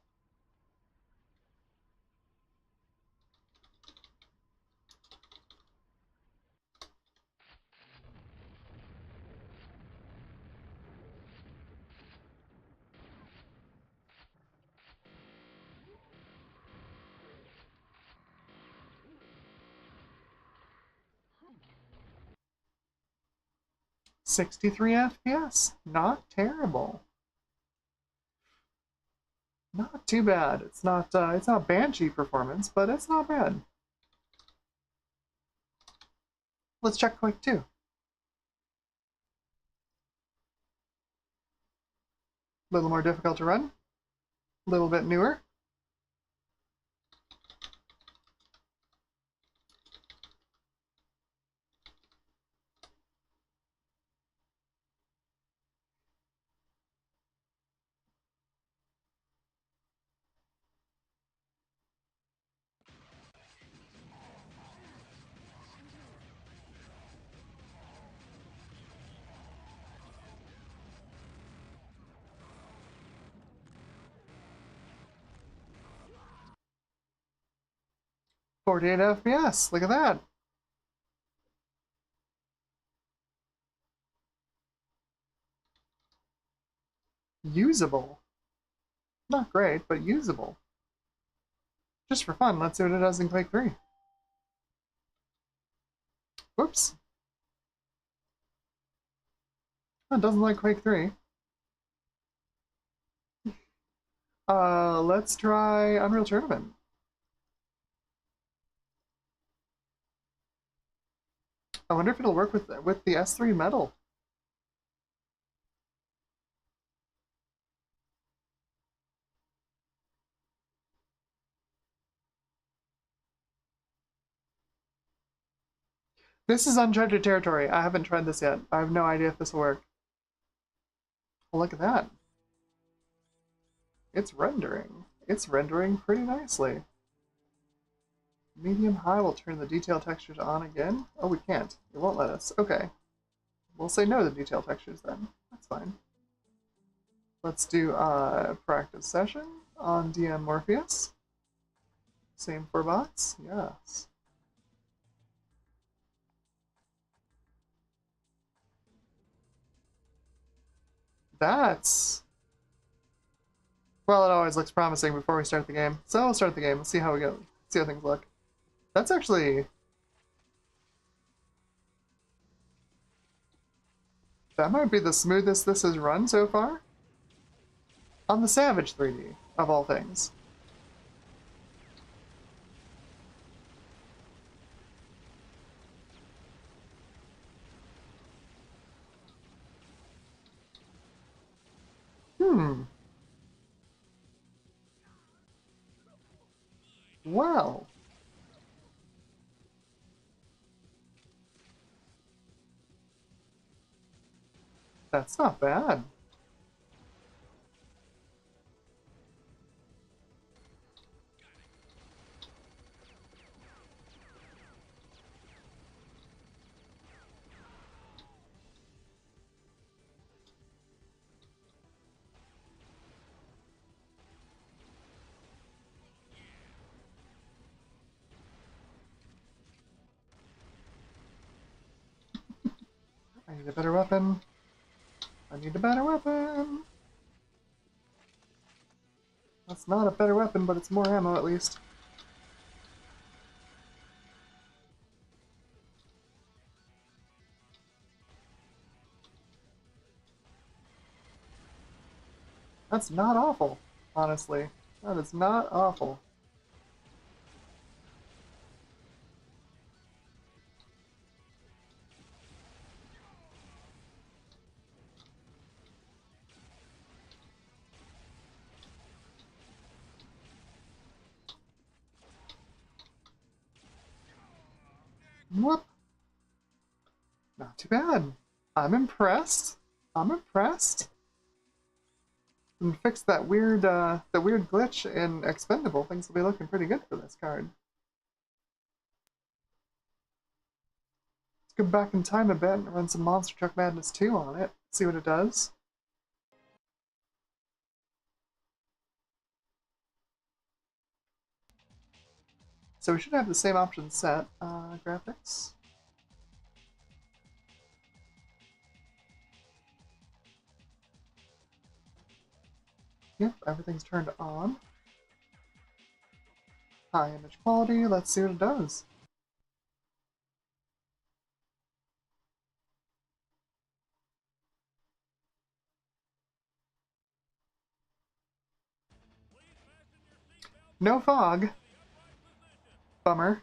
"63 FPS, not terrible. Not too bad. It's not Banshee performance, but it's not bad. Let's check Quake 2. A little more difficult to run. A little bit newer. "48 FPS, look at that. Usable. Not great, but usable. Just for fun, let's see what it does in Quake 3. Whoops. It doesn't like Quake 3. Let's try Unreal Tournament. I wonder if it'll work with the S3 metal. This is uncharted territory. I haven't tried this yet. I have no idea if this will work. Well, look at that. It's rendering. It's rendering pretty nicely. Medium high will turn the detail textures on again. Oh, we can't. It won't let us. Okay. We'll say no to detail textures then. That's fine. Let's do practice session on DM Morpheus. Same for bots. Yes. That's... Well, it always looks promising before we start the game. So we'll start the game. Let's see how we go. See how things look. That's actually... That might be the smoothest this has run so far. On the Savage 3D, of all things. Well. That's not bad. I need a better weapon. I need a better weapon. That's not a better weapon, but it's more ammo at least. That's not awful, honestly. That is not awful. Whoop. Not too bad. I'm impressed. I'm impressed. And fix that weird glitch in Expendable. Things will be looking pretty good for this card. go back in time a bit and run some Monster Truck Madness 2 on it. See what it does. So we should have the same options set. Graphics. Yep, everything's turned on. High image quality, let's see what it does. No fog. Bummer.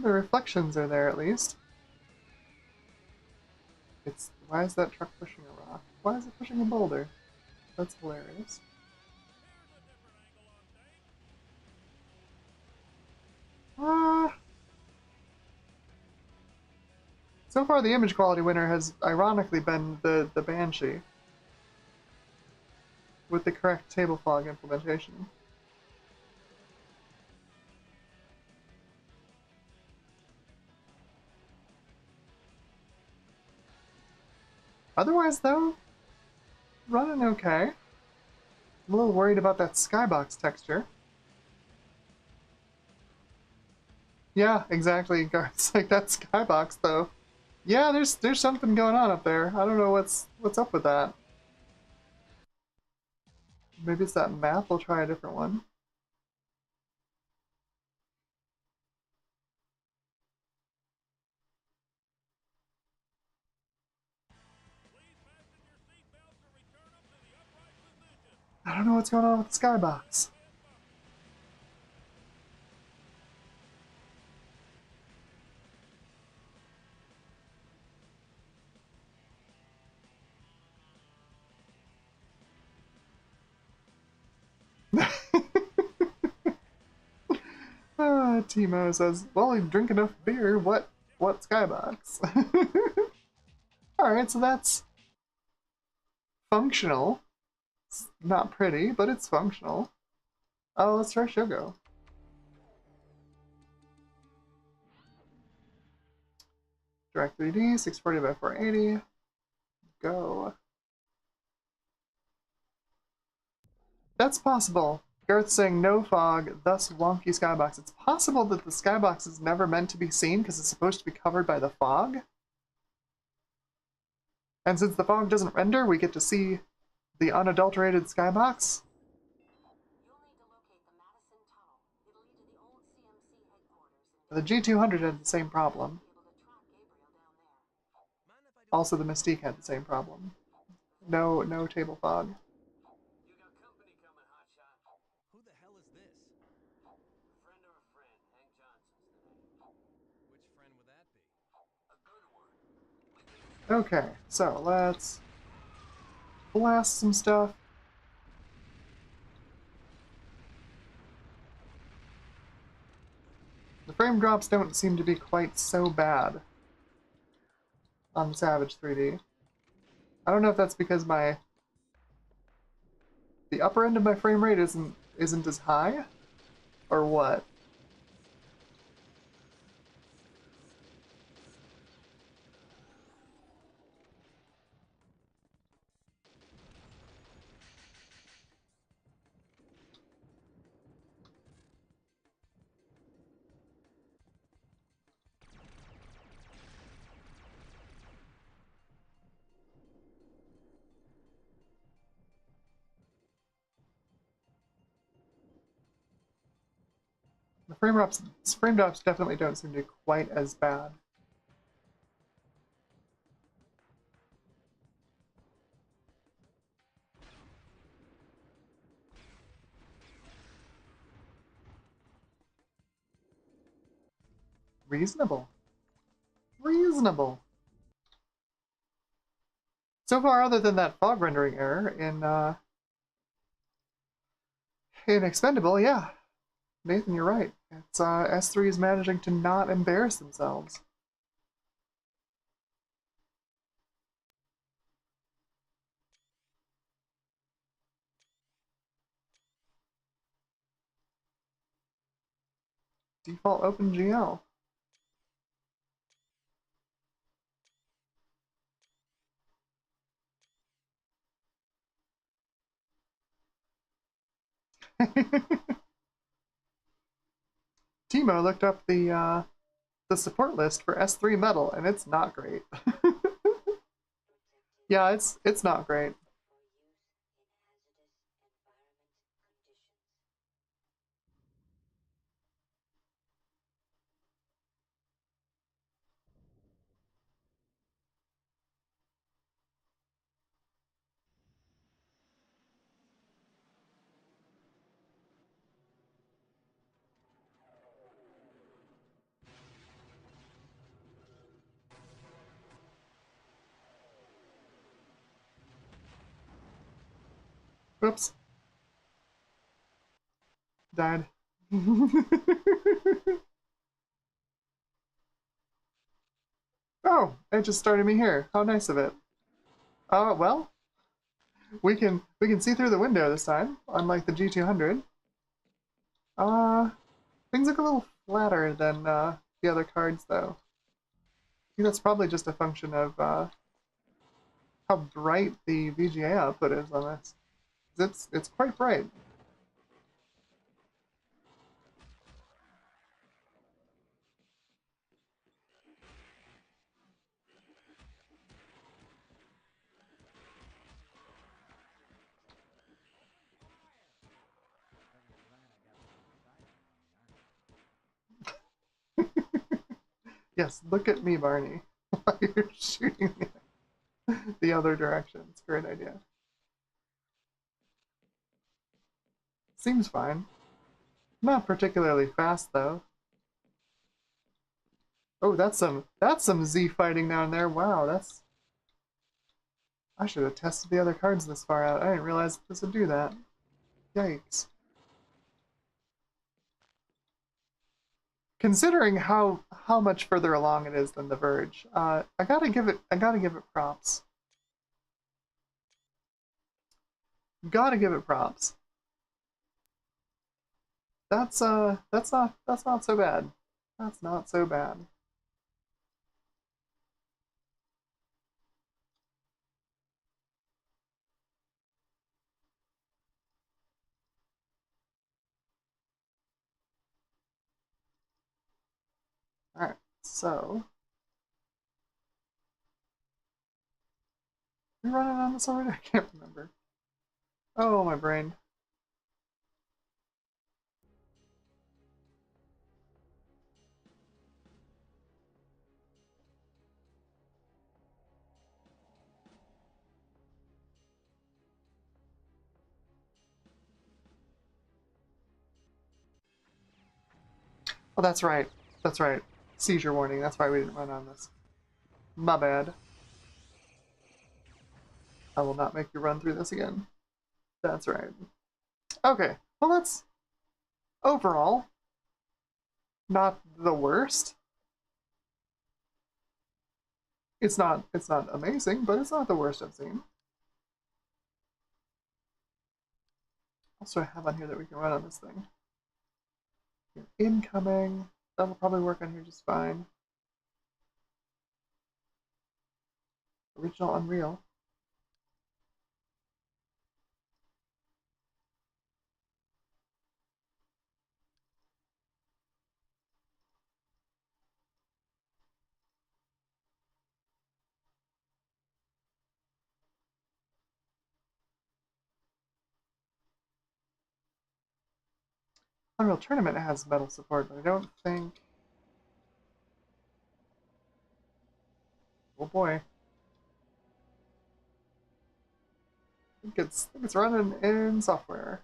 The reflections are there at least. Why is that truck pushing a rock? Why is it pushing a boulder? That's hilarious. So far the image quality winner has ironically been the Banshee. With the correct table fog implementation. Otherwise though, running okay. I'm a little worried about that skybox texture. Yeah, exactly. It's like that skybox though. Yeah, there's something going on up there. I don't know what's up with that. Maybe it's that map. We'll try a different one. I don't know what's going on with the skybox. Timo says, well, you drink enough beer, what skybox? Alright, so that's functional. It's not pretty, but it's functional. Oh, let's try Shogo. Direct 3D, 640 by 480. Go. That's possible. Garth's saying no fog, thus wonky skybox. It's possible that the skybox is never meant to be seen because it's supposed to be covered by the fog. And since the fog doesn't render, we get to see the unadulterated skybox. The G200 had the same problem. Also, the Mystique had the same problem. No table fog. Okay, so let's blast some stuff. The frame drops don't seem to be quite so bad on Savage 3D. I don't know if that's because the upper end of my frame rate isn't as high, or what. The frame drops definitely don't seem to be quite as bad. Reasonable. Reasonable. So far, other than that fog rendering error in Expendable, yeah. Nathan, you're right. It's S3 is managing to not embarrass themselves. Default OpenGL. Timo looked up the support list for S3 Metal, and it's not great. Yeah, it's not great. Whoops. Died. Oh, it just started me here. How nice of it. Well, we can see through the window this time, unlike the G200. Things look a little flatter than the other cards, though. I think that's probably just a function of how bright the VGA output is on this. It's quite bright. Yes, look at me, Barney, while you're shooting the other direction. It's a great idea. Seems fine. Not particularly fast, though. Oh, that's some Z fighting down there. Wow, that's... I should have tested the other cards this far out. I didn't realize this would do that. Yikes. Considering how much further along it is than the Verge, I gotta give it props. Gotta give it props. That's not so bad. That's not so bad. Alright, so we running on this already? I can't remember. Oh, my brain. Oh, that's right. That's right. Seizure warning. That's why we didn't run on this. My bad. I will not make you run through this again. That's right. Okay. Well, that's overall not the worst. It's not amazing, but it's not the worst I've seen. Also, I have on here that we can run on this thing. Incoming. That'll probably work on here just fine. Original Unreal. Unreal Tournament has metal support, but I don't think... Oh boy. I think it's running in software.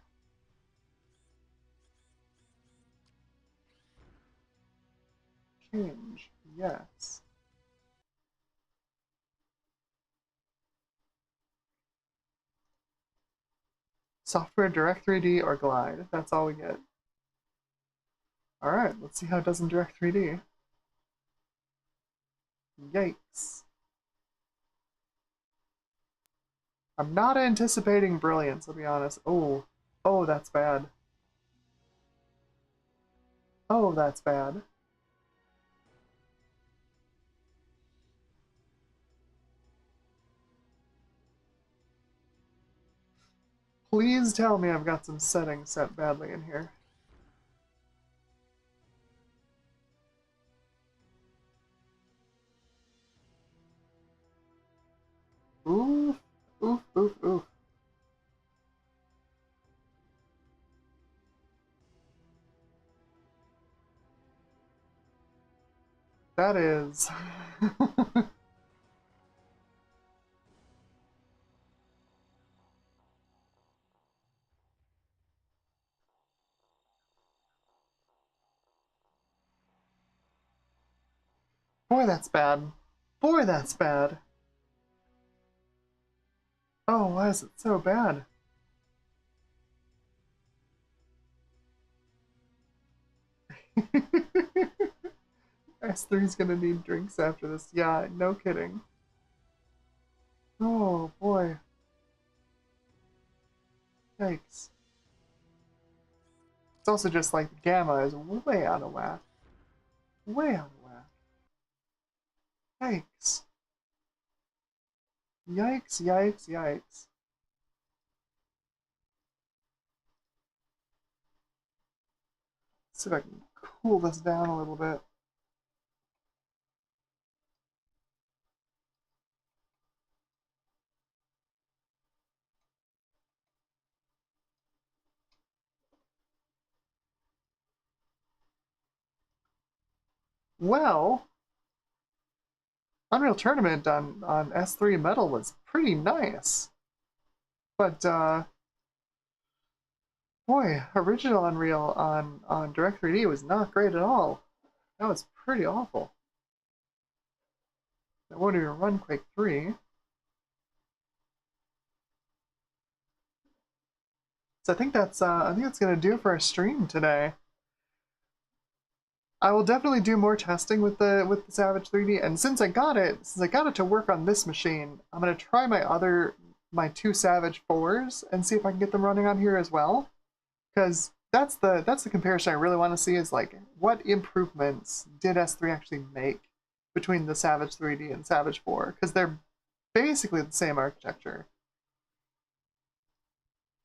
Change. Yes. Software Direct 3D or Glide. That's all we get. Alright, let's see how it does in Direct 3D. Yikes. I'm not anticipating brilliance, I'll be honest. Oh, that's bad. Oh, that's bad. Please tell me I've got some settings set badly in here. Oof, oof, oof, oof. That is... Boy, that's bad. Boy, that's bad. Oh, why is it so bad? S3's gonna need drinks after this. Yeah, no kidding. Oh, boy. Yikes. It's also just like Gamma is way out of whack. Way out of whack. Yikes. Yikes, yikes, yikes. Let's see if I can cool this down a little bit. Well, Unreal Tournament on S3 Metal was pretty nice. But, boy, original Unreal on Direct 3D was not great at all. That was pretty awful. I won't even run Quake 3. So I think that's gonna do it for our stream today. I will definitely do more testing with the Savage 3D, and since I got it to work on this machine, I'm gonna try my two Savage 4s and see if I can get them running on here as well. Because that's the comparison I really want to see, is like what improvements did S3 actually make between the Savage 3D and Savage 4, because they're basically the same architecture.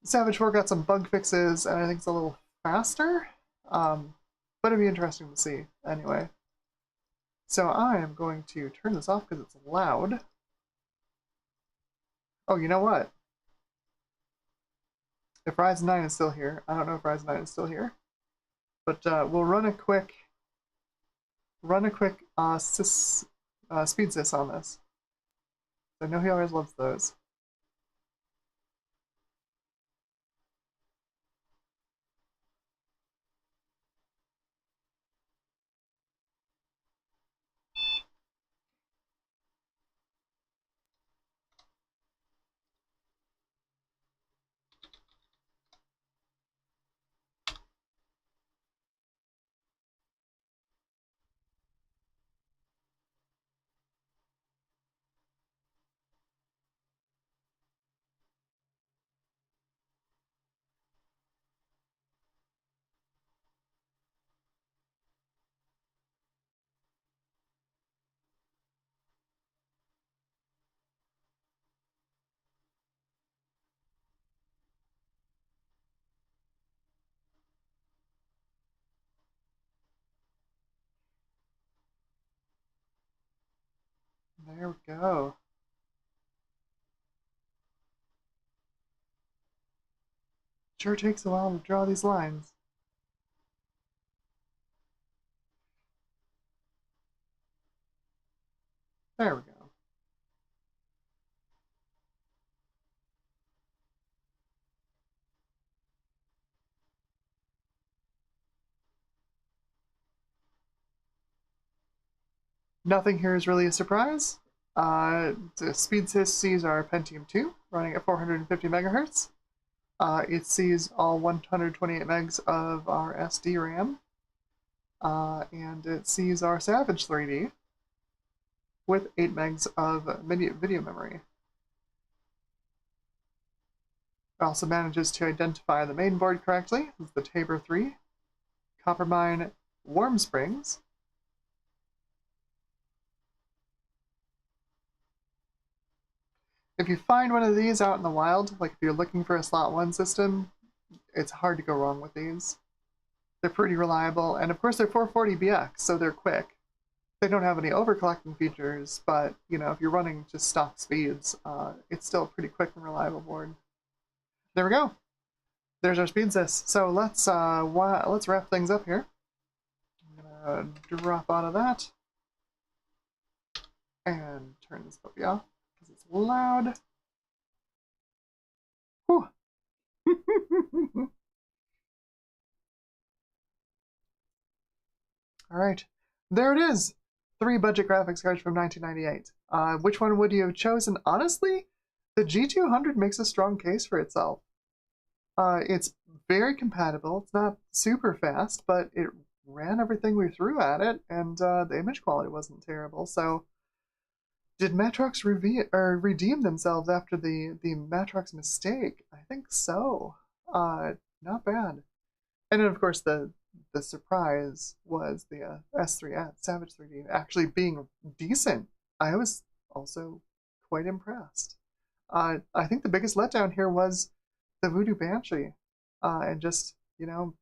Savage 4 got some bug fixes, and I think it's a little faster. But it'd be interesting to see anyway. So I am going to turn this off because it's loud. Oh, you know what? If Ryzen 9 is still here, I don't know if Ryzen 9 is still here, but we'll run a quick speed sys on this. I know he always loves those. There we go. Sure takes a while to draw these lines. There we go. Nothing here is really a surprise. The speed sys sees our Pentium 2 running at 450 megahertz. It sees all 128 megs of our SD RAM. And it sees our Savage 3D with 8 megs of video memory. It also manages to identify the main board correctly. This is the Tabor 3, Coppermine Warm Springs. If you find one of these out in the wild, like if you're looking for a slot 1 system, it's hard to go wrong with these. They're pretty reliable, and of course they're 440BX, so they're quick. They don't have any overclocking features, but you know, if you're running just stock speeds, it's still a pretty quick and reliable board. There we go. There's our speed sys. So let's wrap things up here. I'm gonna drop out of that and turn this puppy off because it's loud. Whew. All right, there it is. 3 budget graphics cards from 1998. Which one would you have chosen? Honestly, the G200 makes a strong case for itself. It's very compatible. It's not super fast, but it ran everything we threw at it, and the image quality wasn't terrible. So, did Matrox redeem themselves after the Matrox mistake? I think so. Not bad. And then, of course, the surprise was the S3 Savage 3D actually being decent. I was also quite impressed. I think the biggest letdown here was the Voodoo Banshee, and just, you know,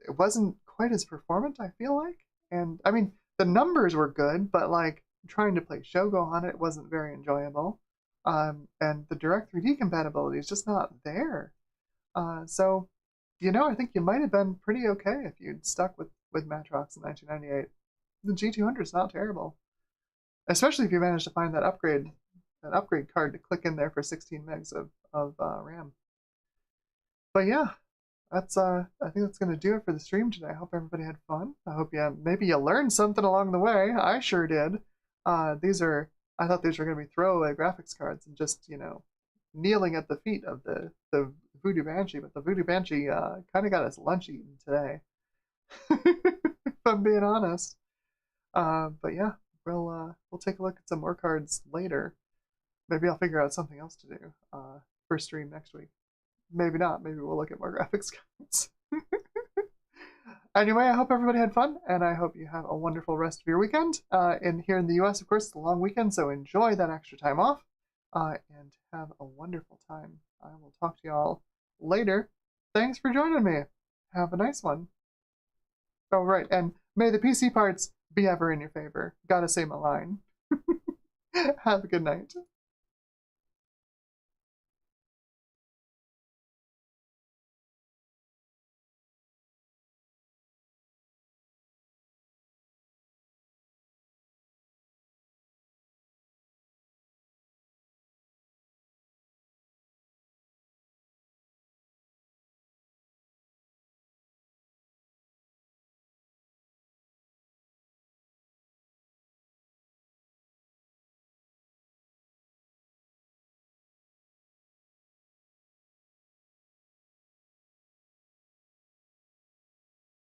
it wasn't quite as performant, I feel like. And I mean, the numbers were good, but like trying to play Shogo on it wasn't very enjoyable. And the direct 3D compatibility is just not there. So, you know, I think you might have been pretty okay if you'd stuck with Matrox in 1998. The G200 is not terrible, especially if you manage to find that upgrade card to click in there for 16 megs of RAM. But yeah, that's I think that's gonna do it for the stream today. I hope everybody had fun. I hope maybe you learned something along the way. I sure did. I thought these were gonna be throwaway graphics cards and just, you know, kneeling at the feet of the Voodoo Banshee, but the Voodoo Banshee kind of got us lunch eaten today. If I'm being honest. But yeah, we'll take a look at some more cards later. Maybe I'll figure out something else to do for stream next week. Maybe not. Maybe we'll look at more graphics cards. Anyway, I hope everybody had fun, and I hope you have a wonderful rest of your weekend. And here in the US, of course, it's a long weekend, so enjoy that extra time off, and have a wonderful time. I will talk to y'all later. Thanks for joining me. Have a nice one. Oh, right, and may the PC parts be ever in your favor. Gotta say my line. Have a good night.